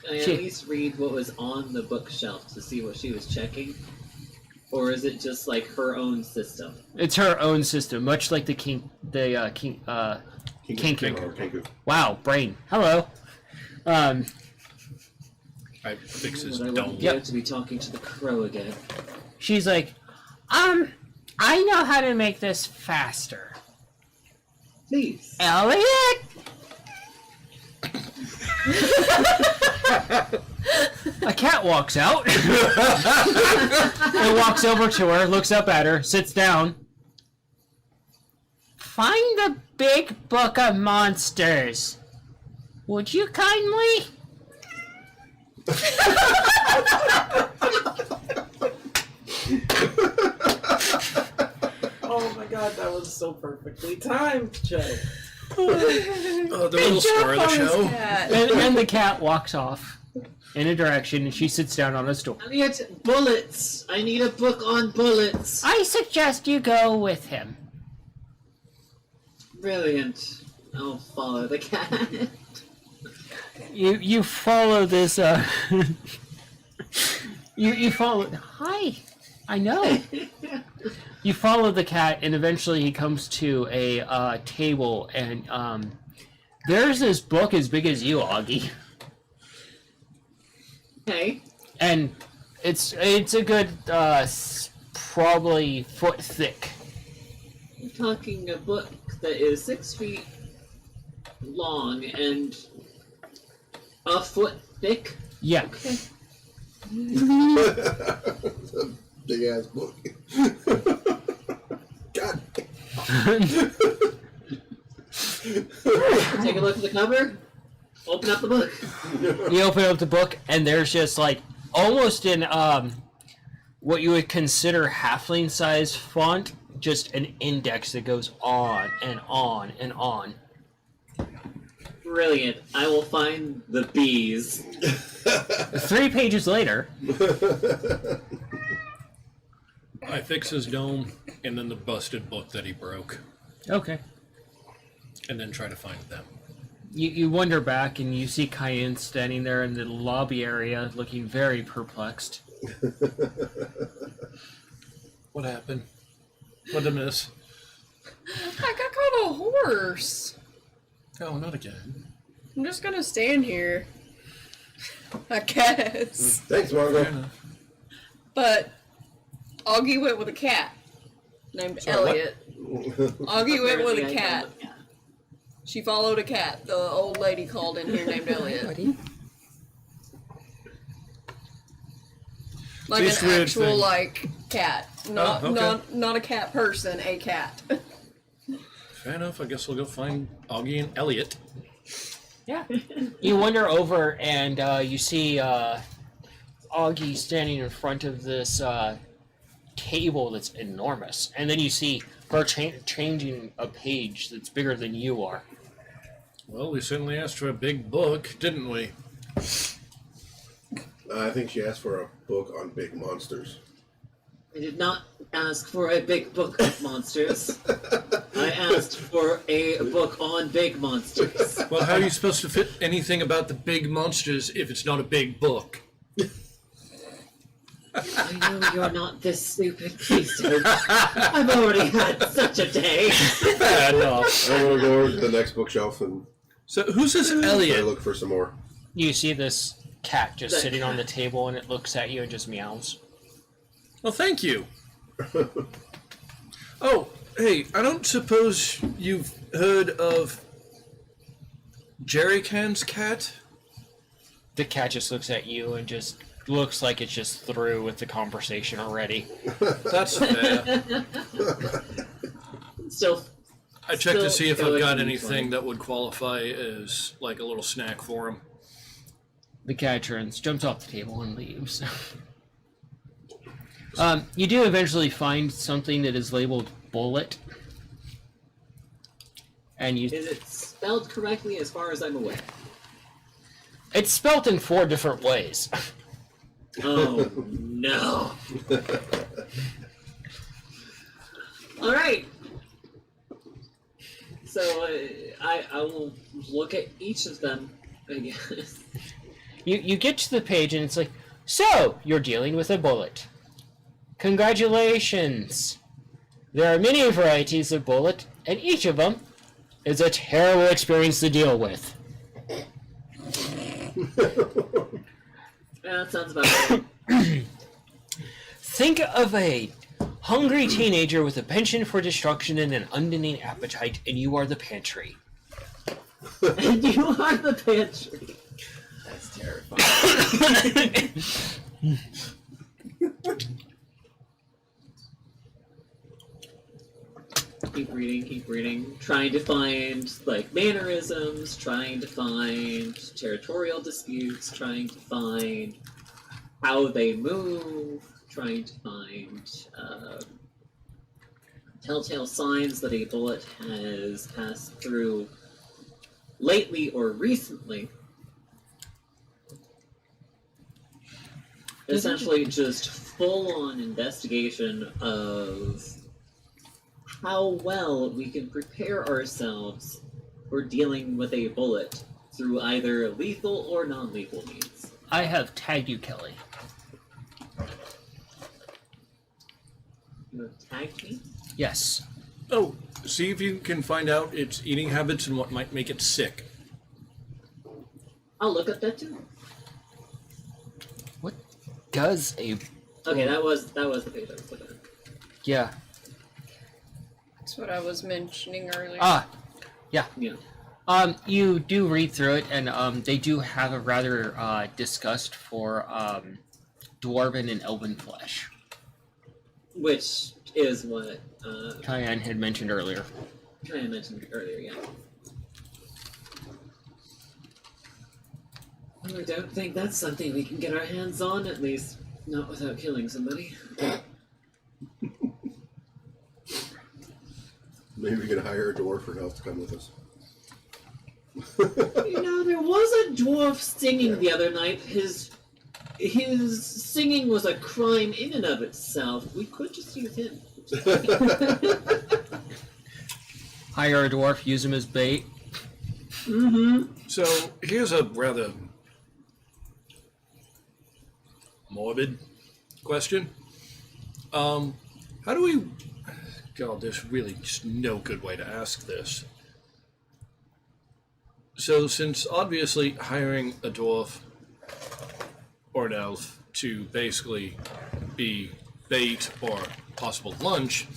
D: I at least read what was on the bookshelf to see what she was checking? Or is it just like her own system?
A: It's her own system, much like the Kinkin.
C: Kinku.
A: Wow, brain. Hello.
B: I fix his
D: But I
B: dome.
D: wouldn't
A: Yep.
D: dare to be talking to the crow again.
A: She's like, I know how to make this faster.
D: Please.
A: Elliot! A cat walks out and walks over to her, looks up at her, sits down. Find the big book of monsters. Would you kindly?
E: Oh my god, that was so perfectly timed, Joe.
B: Oh, the little star of the show.
A: And the cat walks off in a direction, and she sits down on a stool.
D: Elliot, bullets! I need a book on bullets!
A: I suggest you go with him.
D: Brilliant. I'll follow the cat.
A: You follow this. You follow. Hi, I know. You follow the cat, and eventually he comes to a table, and there's this book as big as you, Augie,
D: Okay.
A: and it's a good probably foot thick.
D: I'm talking a book that is 6 feet long and a foot thick.
A: Yeah.
D: Okay.
C: Big ass book. God.
D: Take a look at the cover. Open up the book.
A: You open up the book, and there's just like almost in what you would consider halfling size font, just an index that goes on and on and on.
D: Brilliant. I will find the bees.
A: 3 pages later,
B: I fix his dome, and then the busted book that he broke,
A: okay,
B: and then try to find them.
A: you wander back, and you see Cayenne standing there in the lobby area, looking very perplexed.
B: What happened? What did I miss?
F: I got called a horse.
B: Oh, not again.
F: I'm just gonna stand here. I guess.
C: Thanks,
B: Fair
C: Margo.
B: enough.
F: But Augie went with a cat named
B: Sorry, what?
F: Elliot. Augie went with a cat. She followed a cat. The old lady called in here named Elliot. Like
B: Least
F: an
B: weird
F: actual
B: thing.
F: like cat. Not
B: Oh, okay.
F: not a cat person, a cat.
B: Fair enough. I guess we'll go find Augie and Elliot.
A: Yeah. You wander over, and you see Augie standing in front of this table that's enormous. And then you see her changing a page that's bigger than you are.
B: Well, we certainly asked for a big book, didn't we?
C: I think she asked for a book on big monsters.
D: I did not ask for a big book of monsters. I asked for a book on big monsters.
B: Well, how are you supposed to fit anything about the big monsters if it's not a big book?
D: I know you're not this stupid, please don't. I've already had such a day.
B: Bad enough.
C: I'm gonna go over to the next bookshelf and
B: So, who's this
C: try to
B: Elliot?
C: look for some more.
A: You see this cat just
D: That
A: sitting on the table, and it looks at you and just meows.
B: Well, thank you. Oh, hey, I don't suppose you've heard of Jerry Can's cat?
A: The cat just looks at you and just looks like it's just through with the conversation already.
B: That's fair.
D: Still,
B: I checked to see if I've got
D: Still
B: anything that would qualify as like a little snack for him.
A: The guy turns, jumps off the table, and leaves. You do eventually find something that is labeled bullet. And you...
D: is it spelled correctly as far as I'm aware?
A: It's spelt in 4 different ways.
D: Oh, no. All right. So I will look at each of them, I guess.
A: You get to the page and it's like, so, you're dealing with a bullet. Congratulations. There are many varieties of bullet, and each of them is a terrible experience to deal with.
D: That sounds about right.
A: Think of a hungry teenager with a penchant for destruction and an unending appetite, and you are the pantry.
D: And you are the pantry.
E: That's terrifying.
D: Keep reading. Trying to find, like, mannerisms, trying to find territorial disputes, trying to find how they move, trying to find telltale signs that a bullet has passed through lately or recently. Essentially, just full-on investigation of how well we can prepare ourselves for dealing with a bullet through either lethal or non-lethal means.
A: I have tagged you, Kelly.
D: You have tagged me?
A: Yes.
B: Oh, see if you can find out its eating habits and what might make it sick.
D: I'll look at that too.
A: What does a...
D: Okay, that was the page I was looking at.
A: Yeah.
F: That's what I was mentioning earlier.
A: Yeah.
D: Yeah.
A: You do read through it, and they do have a rather disgust for dwarven and elven flesh.
D: Which is what
A: Cayenne had mentioned earlier.
D: I mentioned earlier, yeah. Well, I don't think that's something we can get our hands on, at least not without killing somebody.
C: Maybe we can hire a dwarf for help to come with us.
D: You know, there was a dwarf singing the other night. His singing was a crime in and of itself. We could just use him.
A: Hire a dwarf, use him as bait.
D: Mm-hmm.
B: So here's a rather morbid question. How do we... God, there's really just no good way to ask this. So since obviously hiring a dwarf or an elf to basically be bait or possible lunch,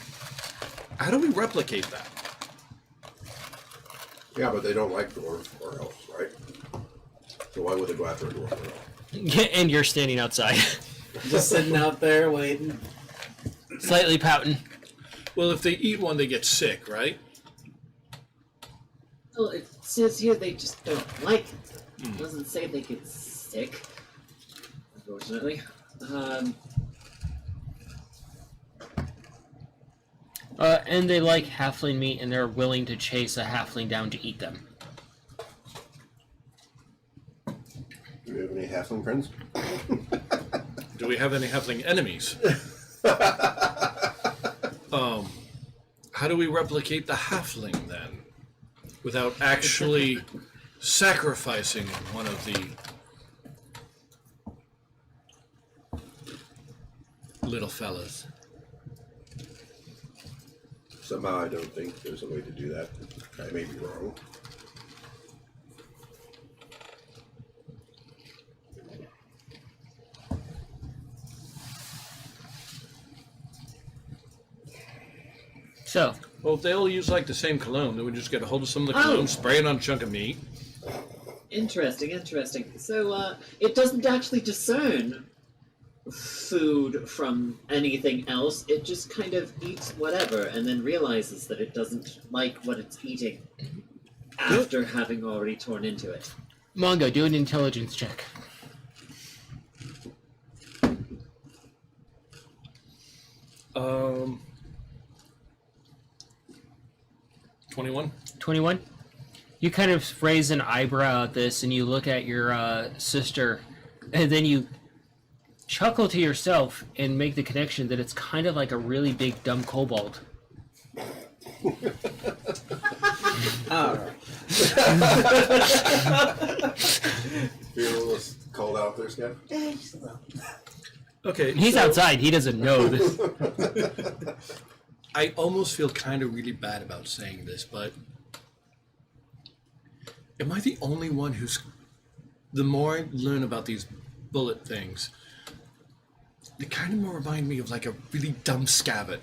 B: how do we replicate that?
C: Yeah, but they don't like dwarves or elves, right? So why would they go after a dwarf or elf?
A: And you're standing outside.
E: Just sitting out there waiting.
A: Slightly pouting.
B: Well, if they eat one, they get sick, right?
D: Well, it says here they just don't like it. It doesn't say they get sick, unfortunately.
A: And they like halfling meat, and they're willing to chase a halfling down to eat them.
C: Do we have any halfling friends?
B: Do we have any halfling enemies? How do we replicate the halfling then? Without actually sacrificing one of the little fellas.
C: Somehow I don't think there's a way to do that. I may be wrong.
A: So,
B: Well, if they all use like the same cologne, then we just get a hold of some of the cologne, spray it on a chunk of meat.
D: Interesting. So, it doesn't actually discern food from anything else. It just kind of eats whatever and then realizes that it doesn't like what it's eating after having already torn into it.
A: Mongo, do an intelligence check.
B: 21.
A: 21. You kind of raise an eyebrow at this, and you look at your sister, and then you chuckle to yourself and make the connection that it's kind of like a really big dumb kobold.
E: Alright.
C: Feel a little cold out there, Scav?
E: Yeah, just a little.
B: Okay.
A: He's
B: so
A: outside. He doesn't know this.
B: I almost feel kind of really bad about saying this, but am I the only one who's... The more I learn about these bullet things, they kind of more remind me of like a really dumb scabbard.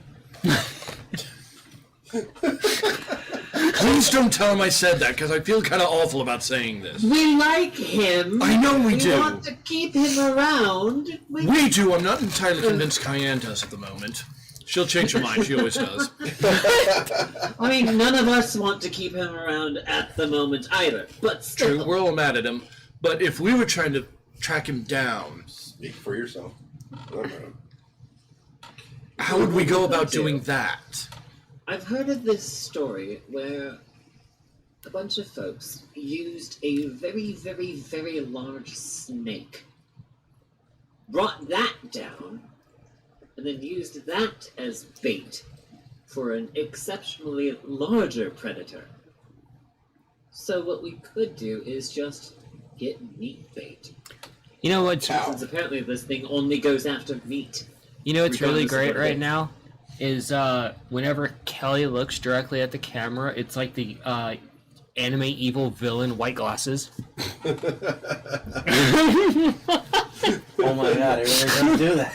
B: Please don't tell him I said that, because I feel kind of awful about saying this.
D: We like him.
B: I know we do.
D: We want to keep him around.
B: We do. I'm not entirely convinced Cayenne does at the moment. She'll change her mind. She always does.
D: I mean, none of us want to keep him around at the moment either. But still.
B: True, we're all mad at him. But if we were trying to track him down,
C: Speak for yourself.
B: how would we go about doing that?
D: I've heard of this story where a bunch of folks used a very, very, very large snake, brought that down, and then used that as bait for an exceptionally larger predator. So what we could do is just get meat bait.
A: You know what's
D: Since apparently this thing only goes after meat.
A: You know what's really
D: Regardless of
A: great
D: what it
A: right
D: is.
A: now is whenever Kelly looks directly at the camera, it's like the anime evil villain, white glasses.
E: Oh my god, it really does do that.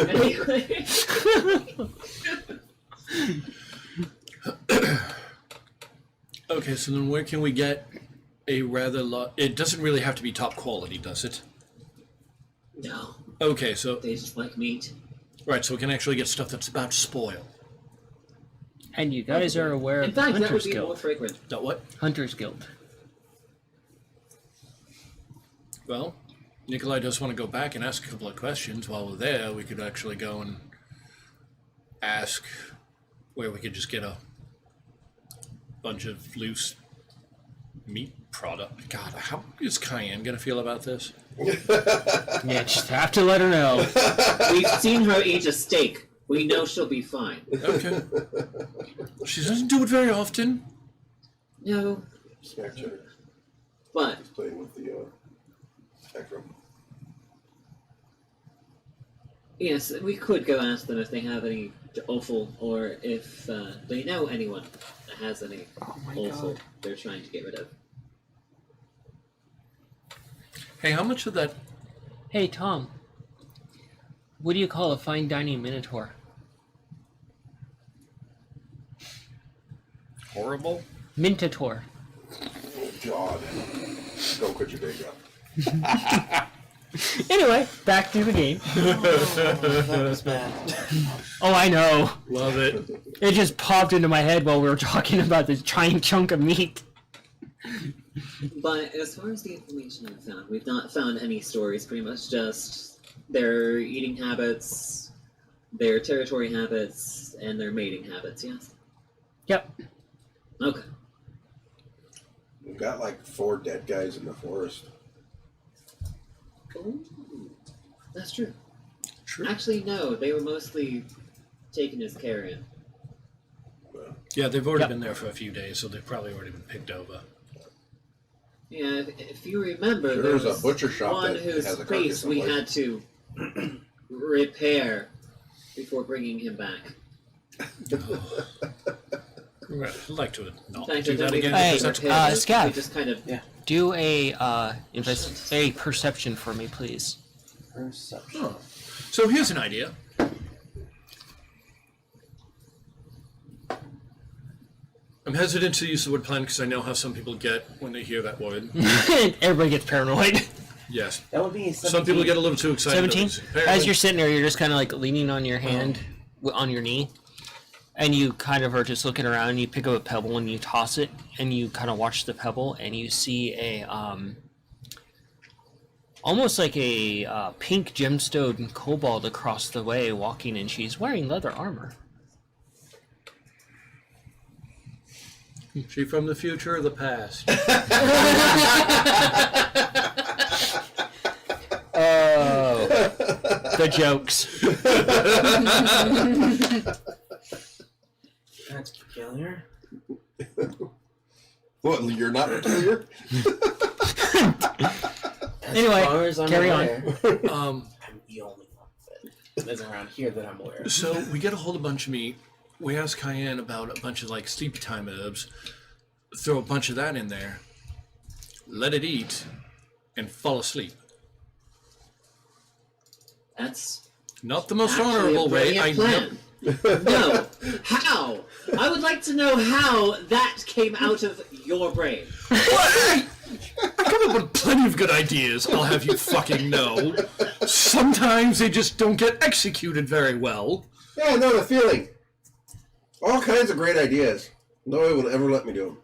D: Anyway.
B: Okay, so then where can we get a rather It doesn't really have to be top quality, does it?
D: No,
B: Okay, so...
D: they just like meat.
B: Right, so we can actually get stuff that's about to spoil.
A: And you guys are aware
D: In
A: of the
D: fact, that would
A: Hunters
D: be more
A: Guild.
D: fragrant.
B: That what?
A: Hunters Guild.
B: Well, Nikolai does want to go back and ask a couple of questions. While we're there, we could actually go and ask where we could just get a bunch of loose meat product. God, how is Cayenne going to feel about this?
A: Yeah, just have to let her know.
D: We've seen her eat a steak. We know she'll be fine.
B: Okay. She doesn't do it very often.
D: No,
C: Smack cheddar.
D: but
C: He's playing with the spectrum.
D: yes, we could go ask them if they have any offal or if they know anyone that has any offal they're trying to get rid of.
B: Hey, how much of that...
A: Hey, Tom. What do you call a fine dining minotaur?
B: Horrible?
A: Mintator.
C: Oh, God. Don't quit your day job.
A: Anyway, back to the game.
E: That was bad.
A: Oh, I know.
B: Love it.
A: It just popped into my head while we were talking about this giant chunk of meat.
D: But as far as the information I've found, we've not found any stories. Pretty much just their eating habits, their territory habits, and their mating habits. Yes.
A: Yep.
D: Okay.
C: We've got like 4 dead guys in the forest.
D: Ooh, that's true.
B: True.
D: Actually, no. They were mostly taken as carrion.
B: Yeah, they've already
A: Yep.
B: been there for a few days, so they've probably already been picked over.
D: Yeah, if you remember,
C: Sure,
D: there
C: there's a
D: was
C: butcher shop
D: one
C: that
D: whose
C: has a
D: face
C: carcass
D: we
C: someplace.
D: had to repair before bringing him back.
B: I'd like to not
D: In fact,
B: do
D: I
B: that
D: don't
B: again.
D: even
A: Hey,
B: because that's
D: repair those,
A: Scav.
D: we just kind of
A: Do a a perception for me, please.
E: Perception.
B: Oh. So here's an idea. I'm hesitant to use the word plan because I know how some people get when they hear that word.
A: Everybody gets paranoid.
B: Yes.
E: That would be
B: Some people get a little too excited.
A: 17.
B: Apparently-
A: As you're sitting there, you're just kind of like leaning on your hand, on your knee, and you kind of are just looking around. You pick up a pebble and you toss it, and you kind of watch the pebble, and you see a almost like a pink gemstone kobold across the way walking, and she's wearing leather armor.
B: She from the future or the past?
A: Oh, the jokes.
E: That's peculiar.
C: What? You're not peculiar?
A: Anyway,
E: As far as I'm
A: carry
E: aware,
B: Um,
E: I'm the only one that is around here that I'm aware of.
B: so we get a whole bunch of meat. We ask Cayenne about a bunch of like sleepy time herbs. Throw a bunch of that in there. Let it eat, and fall asleep.
D: That's
B: Not the most
D: actually
B: honorable
D: a
B: way.
D: brilliant
B: I
D: plan. No. How? I would like to know how that came out of your brain.
B: I come up with plenty of good ideas, I'll have you fucking know. Sometimes they just don't get executed very well.
C: Yeah, I know the feeling. All kinds of great ideas. No one will ever let me do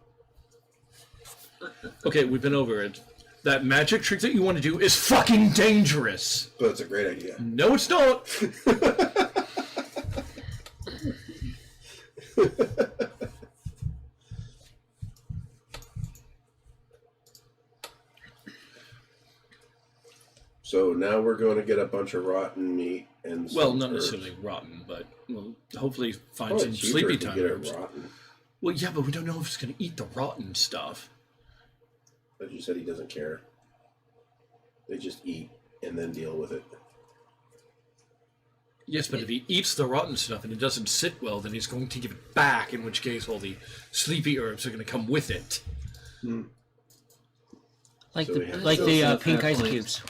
C: them.
B: Okay, we've been over it. That magic trick that you want to do is fucking dangerous.
C: But it's a great idea.
B: No, it's not.
C: So now we're going to get a bunch of rotten meat and
B: Well,
C: some
B: not
C: herbs.
B: necessarily rotten, but we'll hopefully find
C: Probably
B: some
C: cheaper
B: sleepy
C: if you
B: time
C: get it
B: herbs.
C: rotten.
B: Well, yeah, but we don't know if it's going to eat the rotten stuff.
C: But you said he doesn't care. They just eat and then deal with it.
B: Yes, but if he eats the rotten stuff and it doesn't sit well, then he's going to give it back, in which case all the sleepy herbs are going to come with it.
A: Like
C: So
A: the
C: we have
A: like
D: to
A: the
D: also
A: pink
D: have
A: ice
D: points.
A: cubes.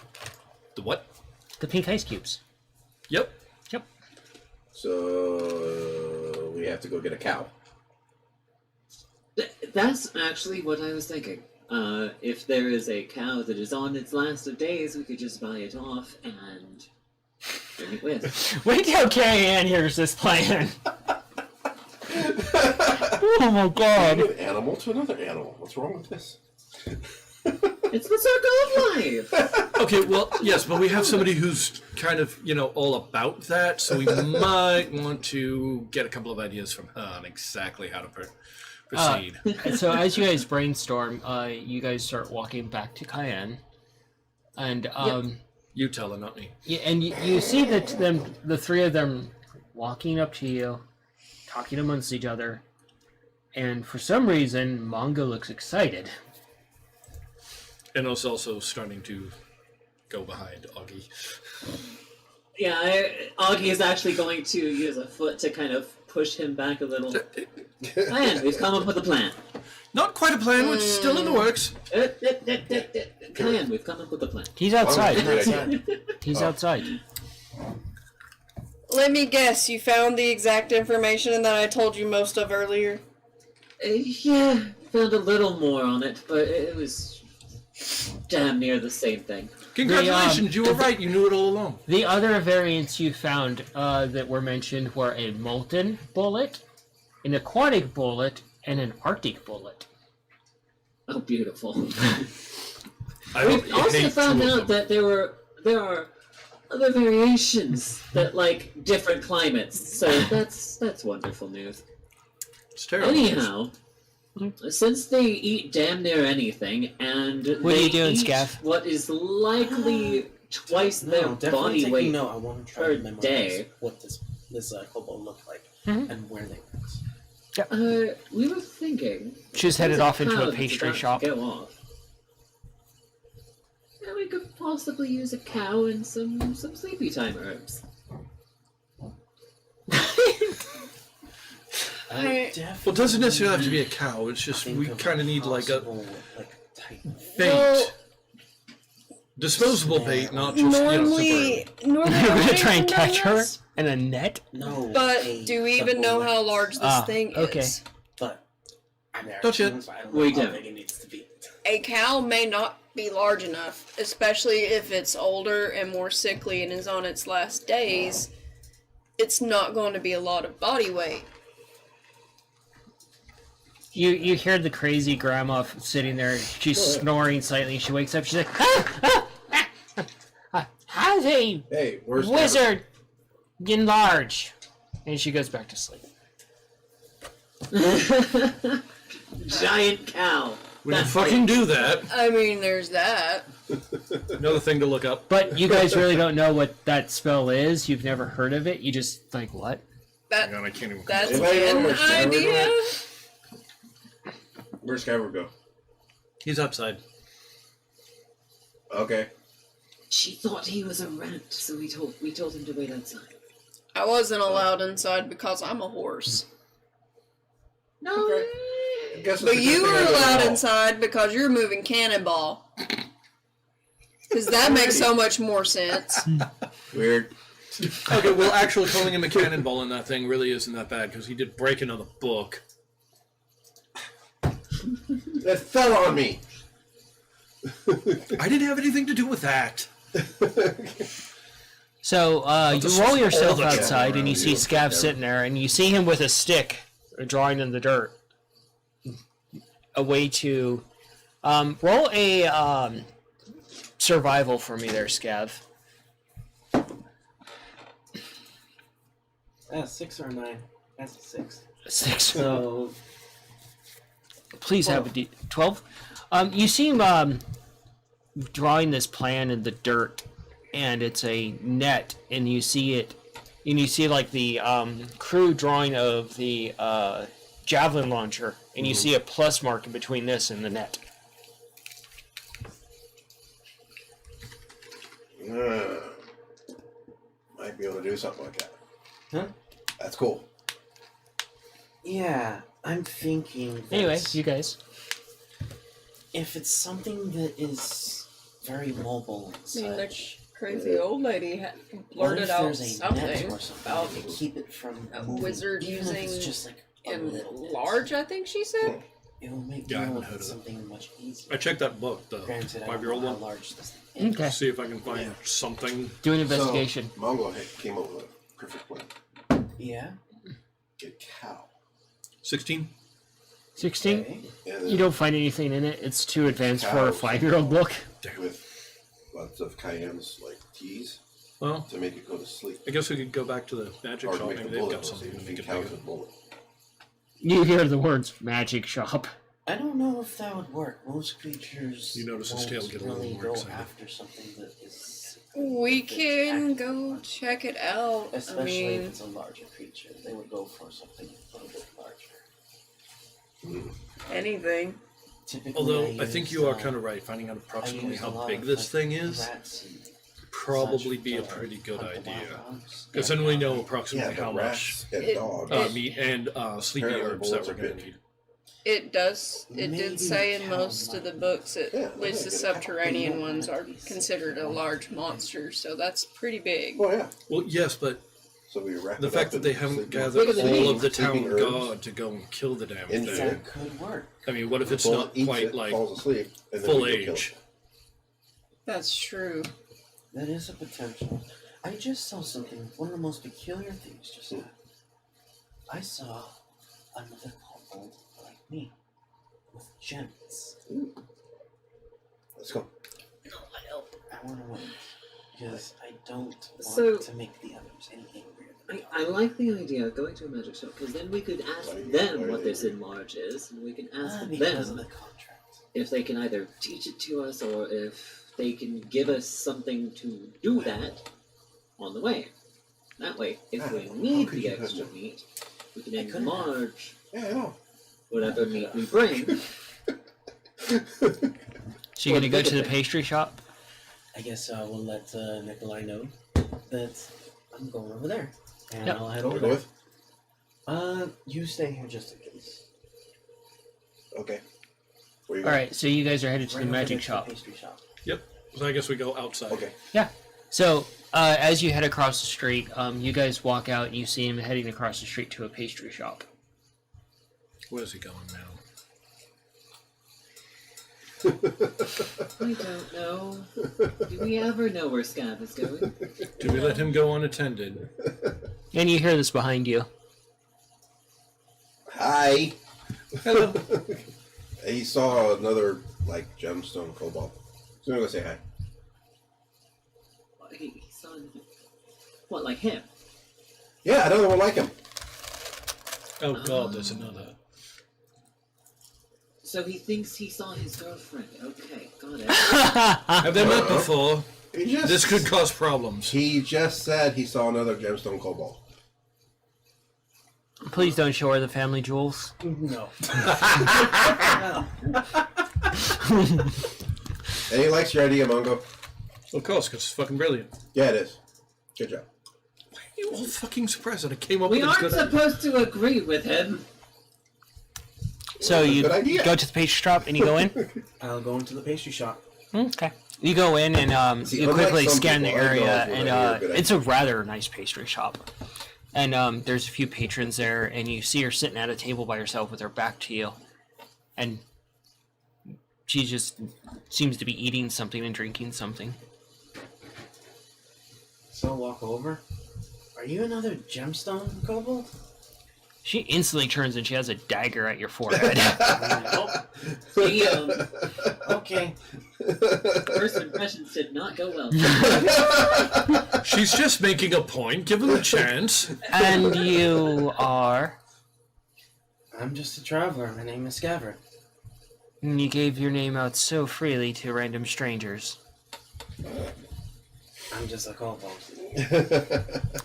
B: The what?
A: The pink ice cubes.
B: Yep.
A: Yep.
C: So we have to go get a cow.
D: That's actually what I was thinking. If there is a cow that is on its last of days, we could just buy it off and bring it with.
A: Wait till Carrie Ann hears this plan. Oh my god.
C: An animal to another animal. What's wrong with this?
D: It's the circle of life.
B: Okay, well, yes, but we have somebody who's kind of, all about that, so we might want to get a couple of ideas from her on exactly how to proceed.
A: So as you guys brainstorm, you guys start walking back to Cayenne, and
B: You tell her, not me.
A: and you see that the three of them walking up to you, talking amongst each other, and for some reason, Mongo looks excited.
B: And it's also starting to go behind Augie.
D: Yeah, Augie is actually going to use a foot to kind of push him back a little. And we've come up with a plan.
B: Not quite a plan, which is still in the works.
D: Cayenne, we've come up with a plan.
A: He's outside.
C: Great idea.
A: He's outside.
F: Let me guess, you found the exact information that I told you most of earlier?
D: Yeah, found a little more on it, but it was damn near the same thing.
B: Congratulations, you were right. You knew it all along.
A: The other variants you found that were mentioned were a molten bullet, an aquatic bullet, and an Arctic bullet.
D: Oh, beautiful.
B: I
D: We also found out that there are other variations that like different climates. So that's wonderful news.
B: It's terrible.
D: Anyhow, since they eat damn near anything, and
A: What are
D: they
A: you doing,
D: eat
A: Scav?
D: what is likely twice their
E: definitely
D: body
E: taking
D: weight.
E: note. I want to try
D: per
E: to memorize
D: day.
E: what this kobold looked like
A: Mhm.
E: and where they went.
D: We were thinking.
A: She's headed
D: there's
A: off into
D: cow
A: a
D: that's
A: pastry
D: about to
A: shop.
D: Go off. Yeah, we could possibly use a cow and some sleepy time herbs.
F: I-
B: Well, it doesn't necessarily have to be a cow. It's just
E: think
B: we
E: of
B: kind of need like a
E: possible, type.
B: bait.
F: Well,
B: Disposable bait, not just,
F: normally
A: You're gonna try and
F: I've
A: catch
F: done
A: her
F: this,
A: in a net?
E: No.
F: But
E: a
F: do we even
E: simple
F: know
E: way.
F: how large this
A: Ah,
F: thing
A: okay.
F: is?
E: But I'm there.
B: Not yet.
E: I don't
D: We
E: know how
D: don't.
E: big it needs to be.
F: a cow may not be large enough, especially if it's older and more sickly and is on its last days. It's not going to be a lot of body weight.
A: You hear the crazy grandma sitting there. She's snoring slightly. She wakes up. She's like, "How's a
C: Hey, where's
A: wizard enlarge?" And she goes back to sleep.
D: Giant cow.
B: We don't fucking do that.
F: I mean, there's that.
B: Another thing to look up.
A: But you guys really don't know what that spell is. You've never heard of it. You just like what?
F: That
B: Hang on, I can't even.
F: that's
C: Anybody know
F: an
C: where Skyrim
F: idea.
C: Where's Skyrim go?
B: He's outside.
C: Okay.
D: She thought he was a rat, so we told him to wait outside.
F: I wasn't allowed inside because I'm a horse.
D: No.
C: I guess
F: But
C: it's a
F: you
C: good
F: were
C: thing I
F: allowed
C: don't know.
F: inside because you're moving cannonball. Because that makes so much more sense.
C: Weird.
B: Okay, well, actually calling him a cannonball in that thing really isn't that bad because he did break another book.
C: That fell on me.
B: I didn't have anything to do with that.
A: So you
B: just
A: roll
B: all
A: yourself
B: the
A: outside, and you
C: around
A: see
C: you.
A: Scav sitting there, and you see him with a stick drawing in the dirt. A way to roll a survival for me there, Scav.
E: 6 or 9. That's a 6.
A: 6.
E: So
A: Please have a 12. You see him drawing this plan in the dirt, and it's a net, and you see it, and you see like the crude drawing of the javelin launcher, and you see a plus mark in between this and the net.
C: Might be able to do something like that.
E: Huh?
C: That's cool.
E: yeah, I'm thinking that
A: Anyway, you guys.
E: if it's something that is very mobile and
F: I mean, the
E: such,
F: crazy old lady
E: what
F: blurted
E: if
F: out
E: there's a
F: something
E: net or something
F: about
E: to keep it from
F: a
E: moving,
F: wizard
E: even if it's
F: using
E: just like a
F: in
E: little bit.
F: large, I think she said.
E: It will make
B: Yeah, I
E: dealing
B: haven't
E: with
B: heard of that.
E: something much easier.
B: I checked that book, the
E: Granted, I don't
B: 5-year-old
E: know how
B: one.
E: large this thing is.
A: Okay.
B: See if I can find something.
A: Do an investigation.
C: So, Mongo came up with a perfect plan.
E: Yeah.
C: Get a cow.
B: 16?
A: 16?
E: Okay.
C: And then
A: You don't find anything in it. It's too advanced for a
C: Cows.
A: 5-year-old book.
C: with lots of cayennes, like teas,
B: Well,
C: to make it go to sleep.
B: I guess we could go back to the magic
C: Or to
B: shop.
C: make
B: Maybe
C: a
B: they've
C: bullet.
B: got
C: So
B: something
C: you
B: to
C: can
B: make
C: feed
B: it
C: cows
B: bigger.
C: with bullet.
A: You hear the words magic shop.
E: I don't know if that would work. Most creatures
B: You notice his
E: won't
B: tail get a little
E: really
B: more
E: go
B: excited.
E: after something that is.
F: We
E: that's
F: can
E: active
F: go
E: large.
F: check it out.
E: Especially
F: I
E: if
F: mean,
E: it's a larger creature, they would go for something a little bit larger.
F: anything.
E: Typically,
B: Although, I
E: use,
B: think you are kind of right. Finding out
E: I
B: approximately
E: use a
B: how
E: lot
B: big
E: of,
B: this
E: like,
B: thing is
E: rats and
B: probably
E: such
B: be a
E: to
B: pretty good
E: hunt the wild
B: idea.
E: dogs.
B: Because then we know
C: Yeah,
B: approximately
C: but
B: how much
C: rats and
F: It-
C: dogs.
B: meat and sleepy
C: Apparently
B: herbs that
C: bullets
B: we're
C: are
B: going to
C: good.
B: need.
F: It does. It
E: Maybe
F: did say
E: the
F: in
E: cow
F: most of the
E: might-
F: books that
C: Yeah,
F: at least the
C: yeah.
F: subterranean ones are considered a large monster, so that's pretty big.
C: Oh yeah.
B: Well, yes, but
C: So we wrap
B: the
C: it
B: fact
C: up
B: that
C: and
B: they haven't
C: sleep
B: gathered
C: with
D: than me.
B: all of the
C: sleeping
B: town
C: herbs.
B: guard to go and kill the damn
C: Insect.
B: thing.
E: That could work.
B: I mean, what if it's
C: Bullet
B: not
C: eats
B: quite
C: it,
B: like
C: falls asleep, and then
B: full
C: we go kill
B: age?
C: it.
F: That's true.
E: That is a potential. I just saw something. One of the most peculiar things just happened. I saw another kobold like me with gems.
C: Let's go.
E: I want to win because I don't want
D: So-
E: to make the others any angrier. than
D: I like the idea of going to a magic shop because then we could ask
C: Why-
D: them
C: why
D: what
C: they-
D: this enlarge is, and we can ask
E: because of
D: them
E: the contract.
D: if they can either teach it to us or if they can give us something to do that on the way. That way, if we
C: How
D: need
C: could
D: the
C: you
D: extra
C: have-
D: meat, we can
E: I couldn't
D: enlarge
C: Yeah, I know.
D: whatever meat we bring.
A: So you're going to go to the pastry shop?
E: I guess we'll let Nikolai know that I'm going over there, and
A: Yep.
E: I'll head
C: Go
E: over
C: with.
E: there. You stay here just in case.
C: Okay. Where you
A: All
C: going?
A: right, so you guys are headed to
E: Right
A: the
E: over
A: magic
E: next to
A: shop.
E: the pastry shop.
B: So I guess we go outside.
C: Okay.
A: So as you head across the street, you guys walk out and you see him heading across the street to a pastry shop.
B: Where's he going now?
D: I don't know. Do we ever know where Scav is going?
B: Do we let him go unattended?
A: And you hear this behind you.
C: Hi.
B: Hello.
C: He saw another gemstone cobalt. So I'm gonna say hi.
D: He saw what, like him?
C: Yeah, another one like him.
B: Oh God, there's another.
D: So he thinks he saw his girlfriend. Okay, got it.
B: Have they met before? This could cause problems.
C: He just said he saw another gemstone cobalt.
A: Please don't show her the family jewels.
E: No.
C: And he likes your idea, Mongo.
B: Of course, because it's fucking brilliant.
C: Yeah, it is. Good job.
B: Why are you all fucking surprised that I came up
D: We
B: with a
D: aren't
B: good
D: supposed to agree with him.
A: So you
C: good idea.
A: go to the pastry shop and you go in?
E: I'll go into the pastry shop.
A: Okay. You go in and
C: See,
A: you
C: unlike
A: quickly
C: some
A: scan the
C: people, I know
A: area,
C: when I
A: and
C: hear a good
A: it's a rather nice pastry shop. And there's a few patrons there, and you see her sitting at a table by herself with her back to you. And she just seems to be eating something and drinking something.
E: So I'll walk over. Are you another gemstone kobold?
A: She instantly turns and she has a dagger at your forehead.
D: Damn.
E: Okay.
D: First impressions did not go well.
B: She's just making a point. Give him a chance.
A: And you are?
E: I'm just a traveler. My name is Scaver.
A: And you gave your name out so freely to random strangers.
E: I'm just a kobold.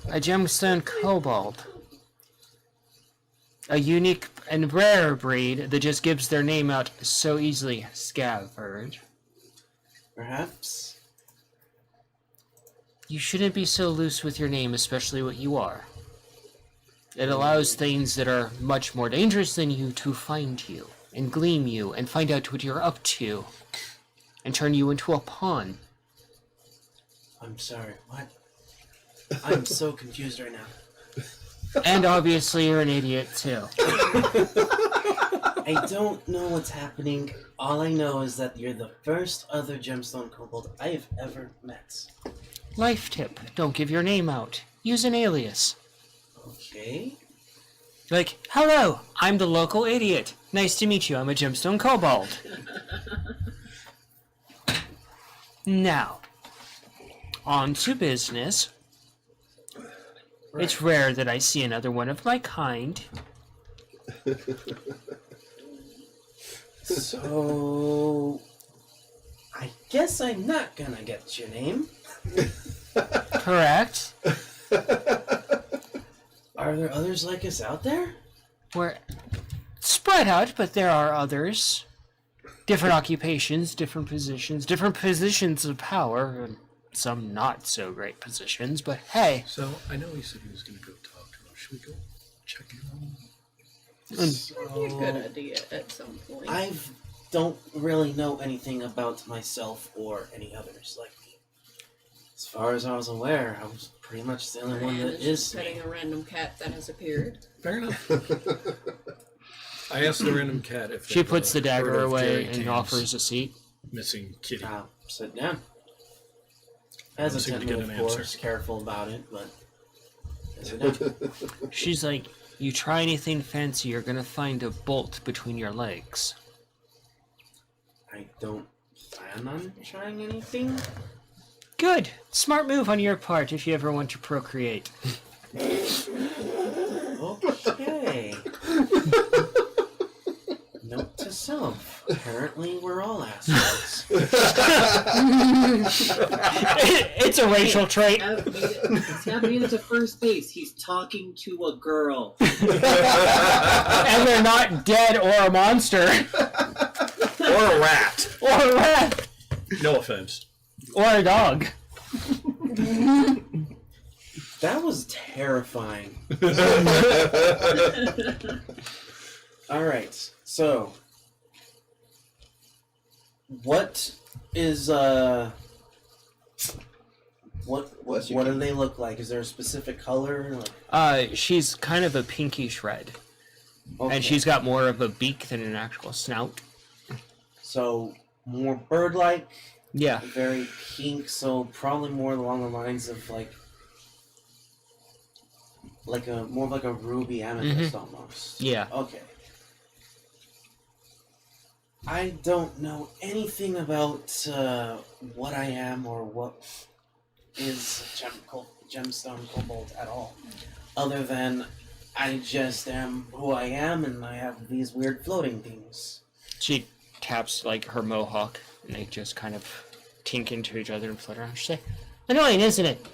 A: A gemstone kobold. A unique and rare breed that just gives their name out so easily. Scavered.
E: Perhaps.
A: You shouldn't be so loose with your name, especially what you are. It allows things that are much more dangerous than you to find you, and glean you, and find out what you're up to, and turn you into a pawn.
E: I'm sorry. What? I'm so confused right now.
A: And obviously you're an idiot, too.
E: I don't know what's happening. All I know is that you're the first other gemstone kobold I have ever met.
A: Life tip, don't give your name out. Use an alias.
E: Okay.
A: Like, hello, I'm the local idiot. Nice to meet you, I'm a gemstone kobold. Now, on to business. It's rare that I see another one of my kind.
E: So, I guess I'm not gonna get your name.
A: Correct?
E: Are there others like us out there?
A: We're spread out, but there are others. Different occupations, different positions of power, and some not so great positions, but hey.
B: So, I know he said he was going to go talk to him. Should we go check him out?
F: That'd be a good idea at some point.
E: I don't really know anything about myself or any others like me. As far as I was aware, I was pretty much the only one that is
F: petting
E: me.
F: a random cat that has appeared.
B: Fair enough. I asked the random cat if
A: She
B: they've,
A: puts the
B: heard
A: dagger
B: of
A: away
B: Jerry
A: and
B: Kane's
A: offers a seat.
B: missing kitty.
E: I'll sit down.
B: seem to
E: Hesitantly,
B: get
E: of
B: an
E: course,
B: answer.
E: careful about it, but I sit down.
A: She's like, you try anything fancy, you're gonna find a bolt between your legs.
E: I don't plan on trying anything.
A: Good. Smart move on your part if you ever want to procreate.
E: Okay. Note to self. Apparently, we're all assholes.
A: It's a racial trait.
D: Scav made it to first base. He's talking to a girl.
A: And they're not dead or a monster.
B: Or a rat.
A: Or a rat.
B: No offense.
A: Or a dog.
E: That was terrifying. Alright, so what is what do they look like? Is there a specific color? Like,
A: She's kind of a pinkish red.
E: okay.
A: And she's got more of a beak than an actual snout.
E: So more bird-like,
A: Yeah.
E: very pink, so probably more along the lines of more like a ruby amethyst almost.
A: Yeah.
E: Okay. I don't know anything about what I am or what is gemstone cobalt at all, other than I just am who I am, and I have these weird floating things.
A: She taps like her mohawk, and they just kind of tink into each other and flutter around. She's like, annoying, isn't it?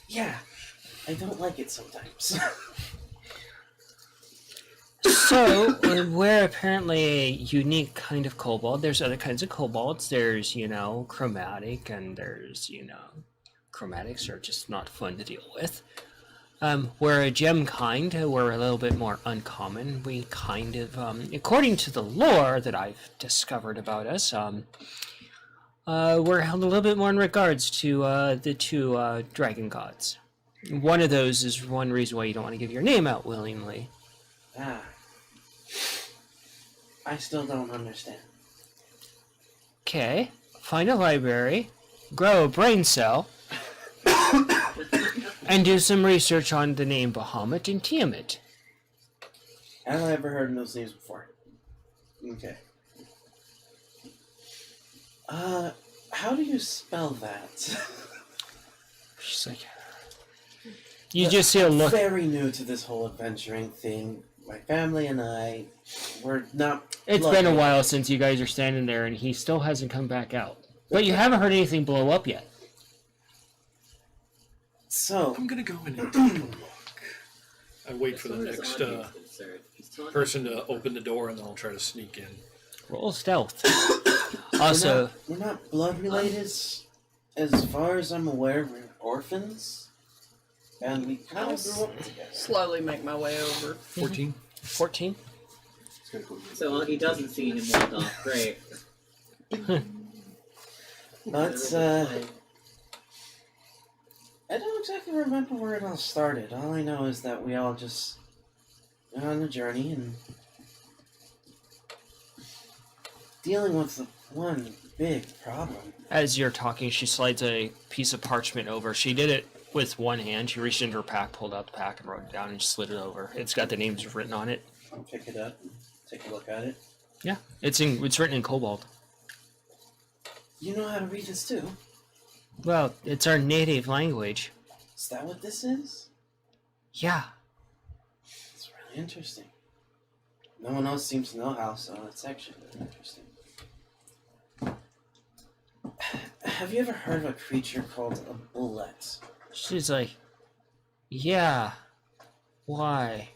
E: Yeah, I don't like it sometimes.
A: So, we're apparently a unique kind of kobold. There's other kinds of kobolds. There's, chromatic, and there's, chromatics are just not fun to deal with. We're a gem kind. We're a little bit more uncommon. We kind of, according to the lore that I've discovered about us, we're held a little bit more in regards to the two dragon gods. One of those is one reason why you don't want to give your name out willingly.
E: Ah. I still don't understand.
A: Okay, find a library, grow a brain cell, and do some research on the name Bahamut and Tiamat.
E: Have I ever heard of those names before? Okay. How do you spell that?
A: She's like, you just see a look.
E: Very new to this whole adventuring thing. My family and I, we're not.
A: It's been a while since you guys are standing there, and he still hasn't come back out. But you haven't heard anything blow up yet.
E: So
B: I'm gonna go in and take a look. I wait for the next person to open the door, and then I'll try to sneak in.
A: Roll stealth. Also,
E: we're not blood related. As far as I'm aware, we're orphans. And we kind of grew up together.
F: Slowly make my way over.
B: 14.
A: 14.
D: So Augie doesn't see him walk off. Great.
E: But, I don't exactly remember where it all started. All I know is that we all just went on a journey and dealing with the one big problem.
A: As you're talking, she slides a piece of parchment over. She did it with one hand. She reached into her pack, pulled out the pack, and wrote it down and slid it over. It's got the names written on it.
E: I'll pick it up and take a look at it.
A: Yeah, it's written in Kobold.
E: You know how to read this too?
A: Well, it's our native language.
E: Is that what this is?
A: Yeah.
E: It's really interesting. No one else seems to know how, so it's actually really interesting. Have you ever heard of a creature called a bullet?
A: She's like, yeah. Why?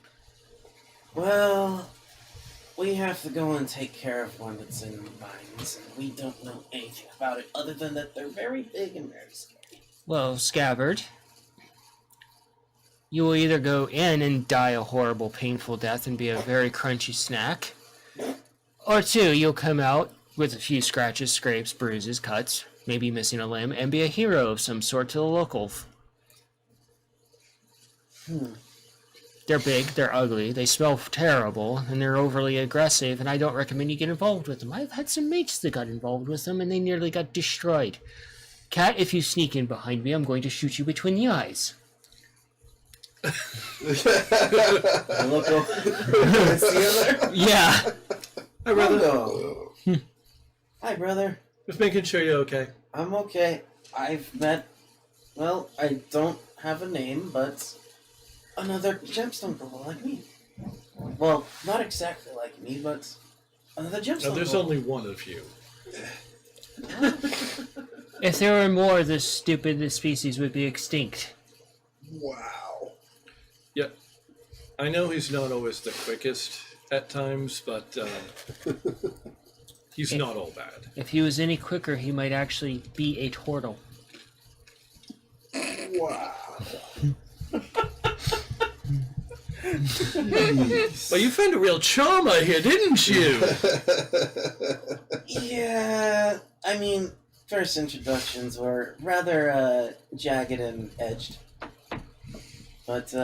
E: Well, we have to go and take care of one that's in the mines, and we don't know anything about it other than that they're very big and very scary.
A: Well, Scabbard, you will either go in and die a horrible, painful death and be a very crunchy snack, or two, you'll come out with a few scratches, scrapes, bruises, cuts, maybe missing a limb, and be a hero of some sort to the locals. They're big, they're ugly, they smell terrible, and they're overly aggressive, and I don't recommend you get involved with them. I've had some mates that got involved with them, and they nearly got destroyed. Cat, if you sneak in behind me, I'm going to shoot you between the eyes.
E: I look over. See you there?
A: Yeah.
B: Hi, brother.
E: Hello. Hi, brother.
B: Just making sure you're okay.
E: I'm okay. I've met... Well, I don't have a name, but... another gemstone girl like me. Well, not exactly like me, but another gemstone
B: Now, there's
E: girl.
B: only one of you.
A: If there were more, this species would be extinct.
C: Wow.
B: Yeah. I know he's not always the quickest at times, but he's not all bad.
A: If he was any quicker, he might actually be a turtle.
C: Wow.
B: Well, you found a real charmer here, didn't you?
E: Yeah, I mean, first introductions were rather jagged and edged. But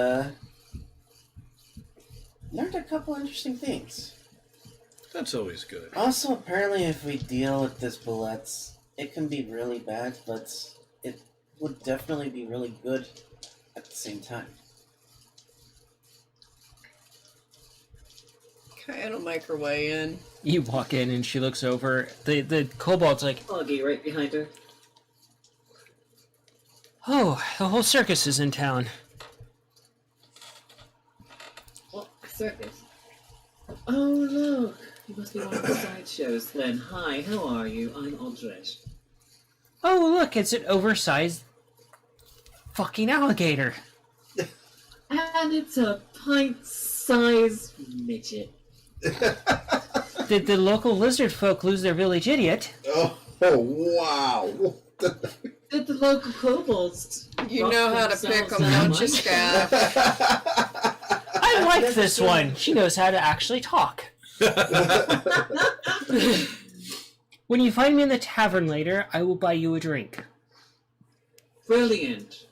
E: learned a couple interesting things.
B: That's always good.
E: Also, apparently, if we deal with this bullets, it can be really bad, but it would definitely be really good at the same time.
F: Okay, I'll make her way in.
A: You walk in and she looks over. The kobold's like,
D: Foggy right behind her.
A: oh, the whole circus is in town.
D: What circus? Oh, look. You must be one of the sideshows then. Hi, how are you? I'm Aldrich.
A: Oh, look, it's an oversized fucking alligator.
D: And it's a pint-sized midget.
A: Did the local lizard folk lose their village idiot?
C: Oh, wow.
D: Did the local kobolds...
F: You know how to pick them, don't you, Scav?
A: I like this one. She knows how to actually talk. When you find me in the tavern later, I will buy you a drink.
D: Brilliant.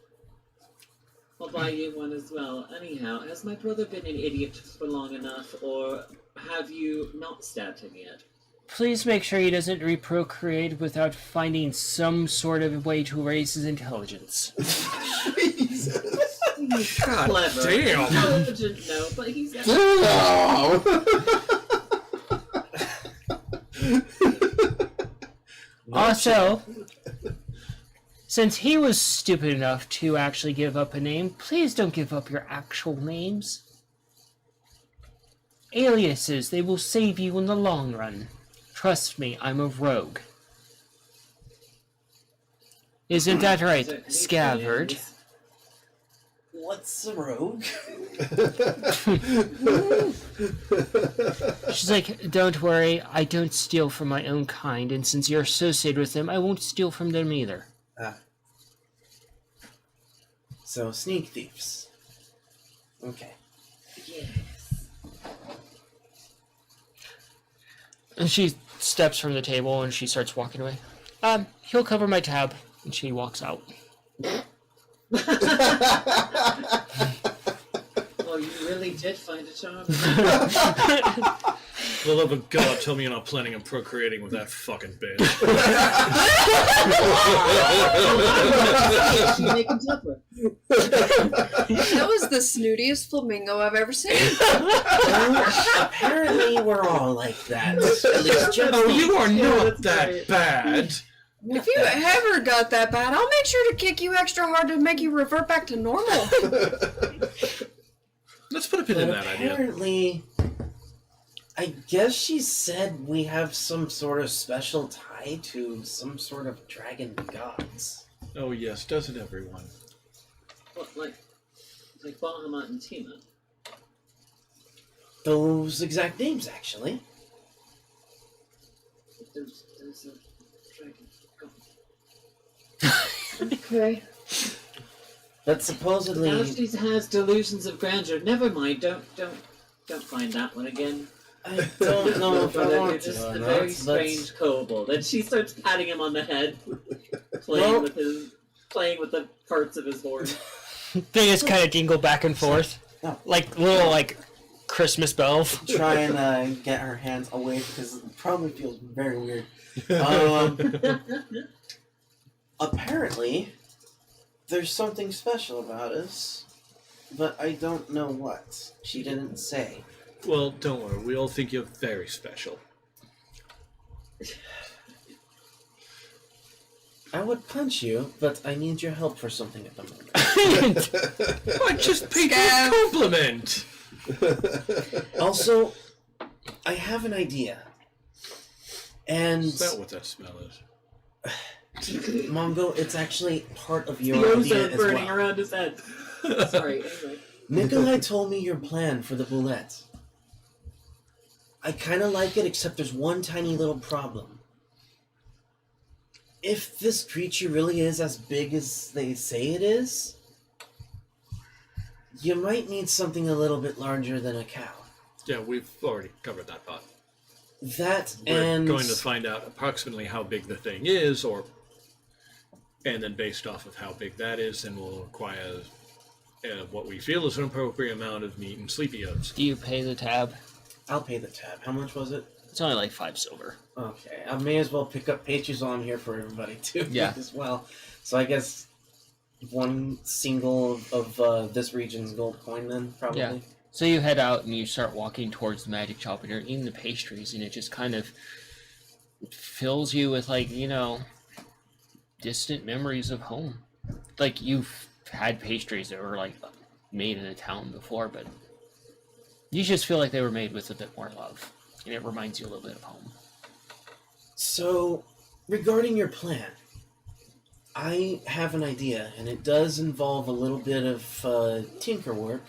D: I'll buy you one as well. Anyhow, has my brother been an idiot for long enough, or have you not stabbed him yet?
A: Please make sure he doesn't reprocreate without finding some sort of way to raise his intelligence.
C: Jesus.
D: He's
B: God
D: clever.
B: damn.
D: Intelligent, no, but he's...
A: Also, since he was stupid enough to actually give up a name, please don't give up your actual names. Aliases, they will save you in the long run. Trust me, I'm a rogue. Isn't that right, Scabbard?
E: What's a rogue?
A: She's like, don't worry, I don't steal from my own kind, and since you're associated with them, I won't steal from them either.
E: So, sneak thieves. Okay.
D: Yes.
A: And she steps from the table and she starts walking away. He'll cover my tab. And she walks out.
D: Well, you really did find a charm.
B: For the love of God, tell me you're not planning on procreating with that fucking bitch.
D: She's making tougher.
F: That was the snootiest flamingo I've ever seen.
E: Apparently, we're all like that. At least just
B: Oh, you are not
D: that's
B: that
D: right.
B: bad.
F: If you ever got that bad, I'll make sure to kick you extra hard to make you revert back to normal.
B: Let's put a pin in
E: But
B: that idea.
E: apparently, I guess she said we have some sort of special tie to some sort of dragon gods.
B: Oh yes, doesn't everyone?
D: What, like Bahamut and Tiamat?
E: Those exact names, actually.
D: There's a dragon. Okay.
E: But
D: Now
E: supposedly,
D: she has delusions of grandeur. Never mind. Don't find that one again.
E: I don't know if I
D: Brother, you're
E: want
D: just
E: to or
D: a
E: not.
D: very
E: but
D: strange kobold. And she starts patting him on the head, playing with the parts of his horn.
A: They just kind of dingle back and forth.
E: No.
A: Like little, Christmas bells.
E: try and get her hands away because it probably feels very weird. Apparently, there's something special about us, but I don't know what. She didn't say.
B: Well, don't worry. We all think you're very special.
E: I would punch you, but I need your help for something at the moment.
B: I just paid you a
F: Scav.
B: compliment.
E: Also, I have an idea. And,
B: Is that what that smell is?
E: Mongo, it's actually part of
D: The
E: your idea
D: ozone
E: as
D: burning
E: well.
D: around his head. Sorry, anyway.
E: Nikolai told me your plan for the boulette. I kind of like it, except there's one tiny little problem. If this creature really is as big as they say it is, you might need something a little bit larger than a cow.
B: Yeah, we've already covered that part.
E: That
B: We're
E: and
B: going to find out approximately how big the thing is, and then based off of how big that is, then we'll require what we feel is an appropriate amount of meat and sleepy oats.
A: Do you pay the tab?
E: I'll pay the tab. How much was it?
A: It's only like 5 silver.
E: Okay, I may as well pick up pages on here for everybody too
A: Yeah.
E: as well. So I guess one single of this region's gold coin then, probably.
A: Yeah. So you head out and you start walking towards the magic shop and you're eating the pastries and it just kind of fills you with like, distant memories of home. Like you've had pastries that were like made in a town before, but you just feel like they were made with a bit more love. And it reminds you a little bit of home.
E: So, regarding your plan, I have an idea, and it does involve a little bit of tinker work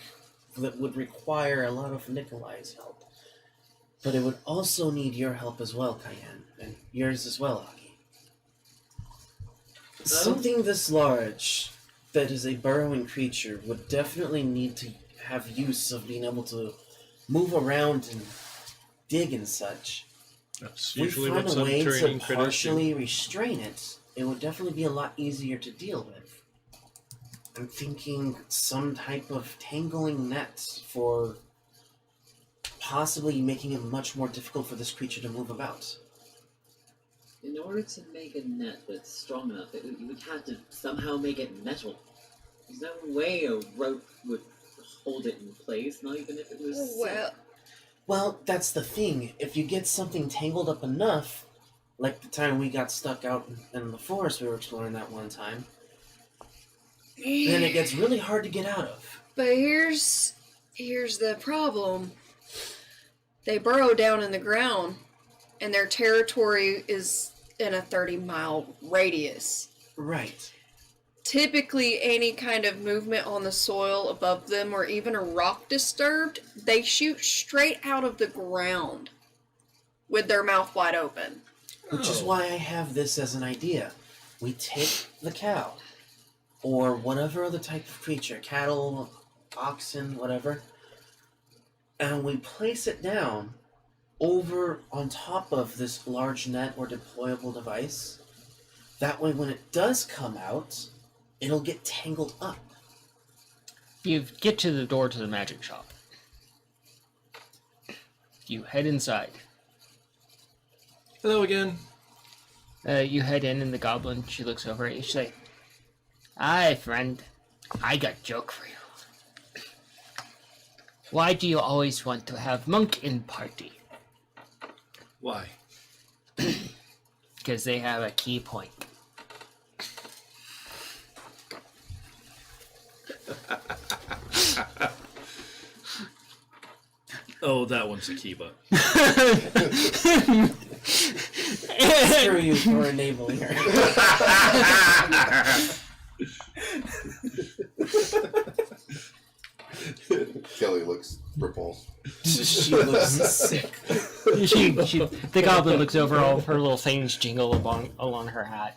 E: that would require a lot of Nikolai's help. But it would also need your help as well, Cayenne, and yours as well, Aki. Something this large, that is a burrowing creature, would definitely need to have use of being able to move around and dig and such.
B: That's
E: We
B: usually
E: found
B: what
E: a way to
B: subterranean critters do.
E: partially restrain it. It would definitely be a lot easier to deal with. I'm thinking some type of tangling net for possibly making it much more difficult for this creature to move about.
D: In order to make a net that's strong enough, you would have to somehow make it metal. There's no way a rope would hold it in place, not even if it was silk.
E: Well, that's the thing. If you get something tangled up enough, like the time we got stuck out in the forest we were exploring that one time, then it gets really hard to get out of.
F: But here's the problem. They burrow down in the ground, and their territory is in a 30-mile radius.
E: Right.
F: Typically, any kind of movement on the soil above them or even a rock disturbed, they shoot straight out of the ground with their mouth wide open.
E: Which is why I have this as an idea. We take the cow, or whatever other type of creature, cattle, oxen, whatever, and we place it down over on top of this large net or deployable device. That way, when it does come out, it'll get tangled up.
A: You get to the door to the magic shop. You head inside.
B: Hello again.
A: You head in and the goblin, she looks over at you. She's like, "Hi, friend. I got a joke for you. Why do you always want to have monk in party?"
B: Why?
A: Because they have a key point.
B: Oh, that one's a Kiba.
E: Screw you for enabling her.
C: Kelly looks repulsed.
E: She looks sick.
A: The goblin looks over, all of her little things jingle along her hat.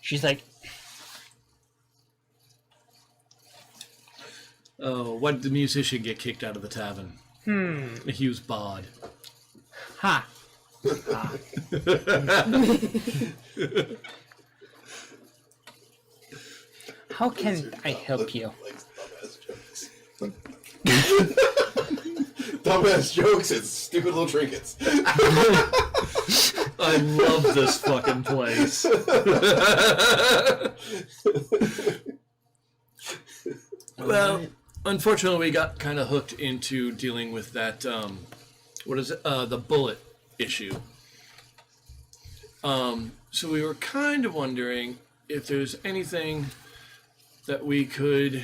A: She's like,
B: Oh, why did the musician get kicked out of the tavern? He was barred.
A: "Ha. Ha." How can I help you?
C: Likes dumbass jokes. Dumbass jokes and stupid little trinkets.
B: I love this fucking place. Well, unfortunately, we got kind of hooked into dealing with that, what is it? The bullet issue. So we were kind of wondering if there's anything that we could...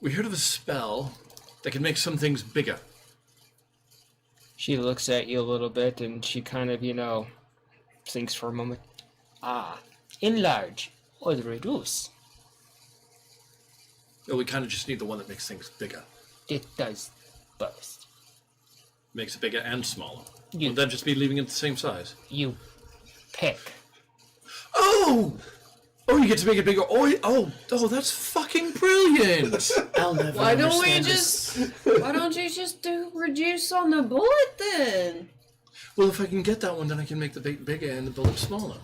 B: We heard of a spell that can make some things bigger.
A: She looks at you a little bit and she kind of, thinks for a moment. "Ah, enlarge or reduce.
B: Well, we kind of just need the one that makes things bigger.
A: It does both.
B: Makes it bigger and smaller.
A: You-
B: Would that just be leaving it the same size?
A: You pick."
B: Oh! Oh, you get to make it bigger. Oh, that's fucking brilliant!
E: I'll never
F: Why don't we
E: understand this.
F: just? Why don't you just do reduce on the bullet then?
B: Well, if I can get that one, then I can make the bait bigger and the bullet smaller.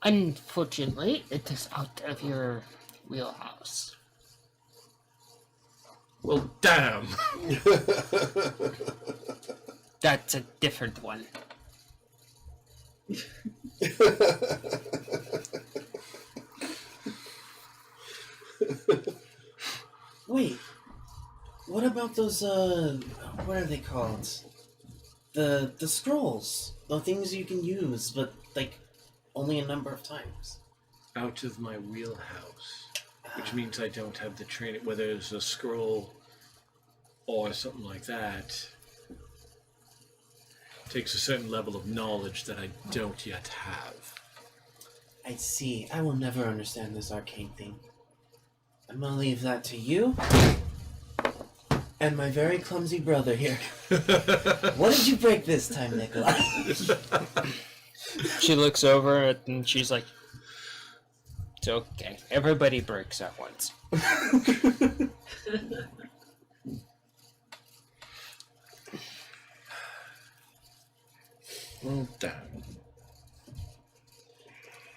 A: Unfortunately, it is out of your wheelhouse.
B: Well, damn.
A: That's a different one.
E: Wait, what about those, what are they called? The scrolls. The things you can use, but, like, only a number of times.
B: Out of my wheelhouse. Which means I don't have the training, whether it's a scroll or something like that. Takes a certain level of knowledge that I don't yet have.
E: I see. I will never understand this arcane thing. I'm gonna leave that to you and my very clumsy brother here. What did you break this time, Nikolai?
A: She looks over and she's like, "It's okay. Everybody breaks at once."
B: Well, damn.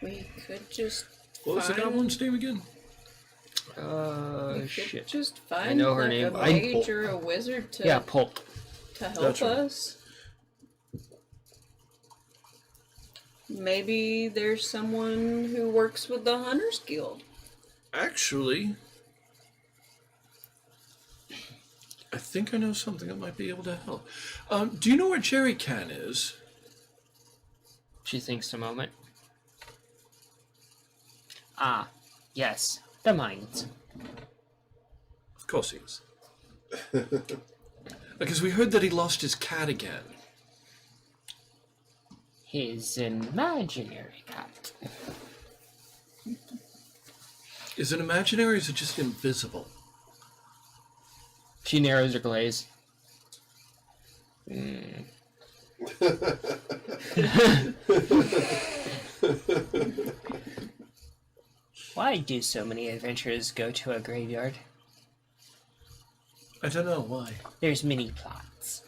F: We could just.
B: What was the goblin's name again?
F: We could
A: Shit.
F: just
A: I
F: find
A: know her
F: like
A: name.
F: a
A: I-
F: mage or a wizard to
A: Yeah, Pulp.
F: to help
B: That's right.
F: us. Maybe there's someone who works with the Hunters Guild.
B: Actually, I think I know something that might be able to help. Do you know where Jerry Can is?
A: She thinks a moment. Ah, yes. The mines.
B: Of course he is. Because we heard that he lost his cat again.
A: His imaginary cat.
B: Is it imaginary or is it just invisible?
A: She narrows her glaze. Why do so many adventurers go to a graveyard?
B: I don't know why.
A: There's many plots.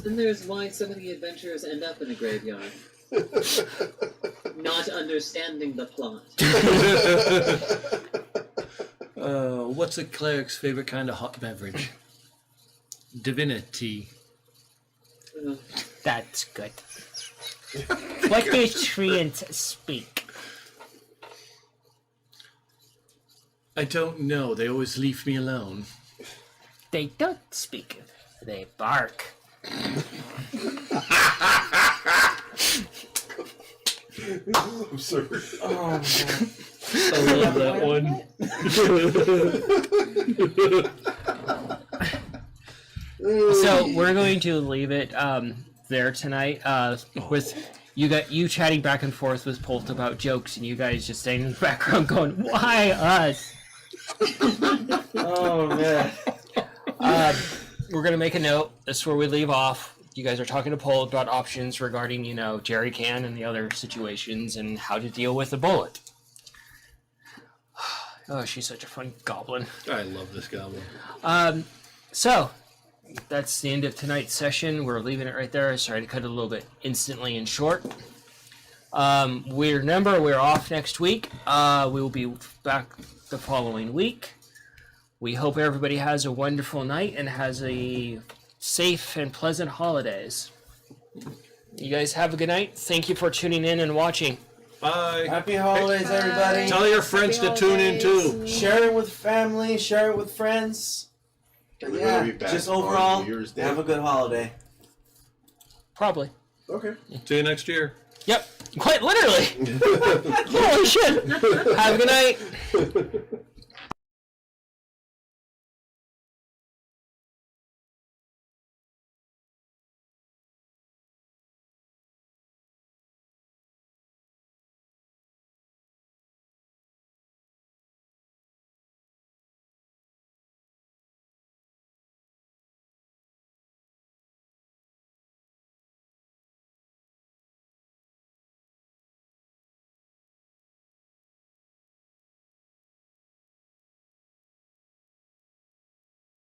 D: Then there's why so many adventurers end up in a graveyard. Not understanding the plot.
B: What's a cleric's favorite kind of hot beverage? Divinity.
A: That's good. What do treants speak?
B: I don't know. They always leave me alone.
A: They don't speak. They bark.
C: I'm sorry.
E: Oh, man.
B: I love that one.
A: So we're going to leave it there tonight with you chatting back and forth with Polt about jokes and you guys just staying in the background going, "Why us?"
E: Oh, man.
A: We're going to make a note. This is where we leave off. You guys are talking to Polt about options regarding, Jerry Can and the other situations and how to deal with a bullet. Oh, she's such a fun goblin.
B: I love this goblin.
A: So, that's the end of tonight's session. We're leaving it right there. Sorry to cut it a little bit instantly and short. We're off next week. We will be back the following week. We hope everybody has a wonderful night and has a safe and pleasant holidays. You guys have a good night. Thank you for tuning in and watching.
B: Bye.
E: Happy holidays, everybody.
B: Tell your friends to tune in too.
E: Share it with family, share it with friends.
C: Are we
E: Yeah,
C: gonna be back
E: just
C: on
E: overall,
C: New Year's Day?
E: have a good holiday.
A: Probably.
C: Okay.
B: See you next year.
A: Yep. Quite literally. Holy shit. Have a good night.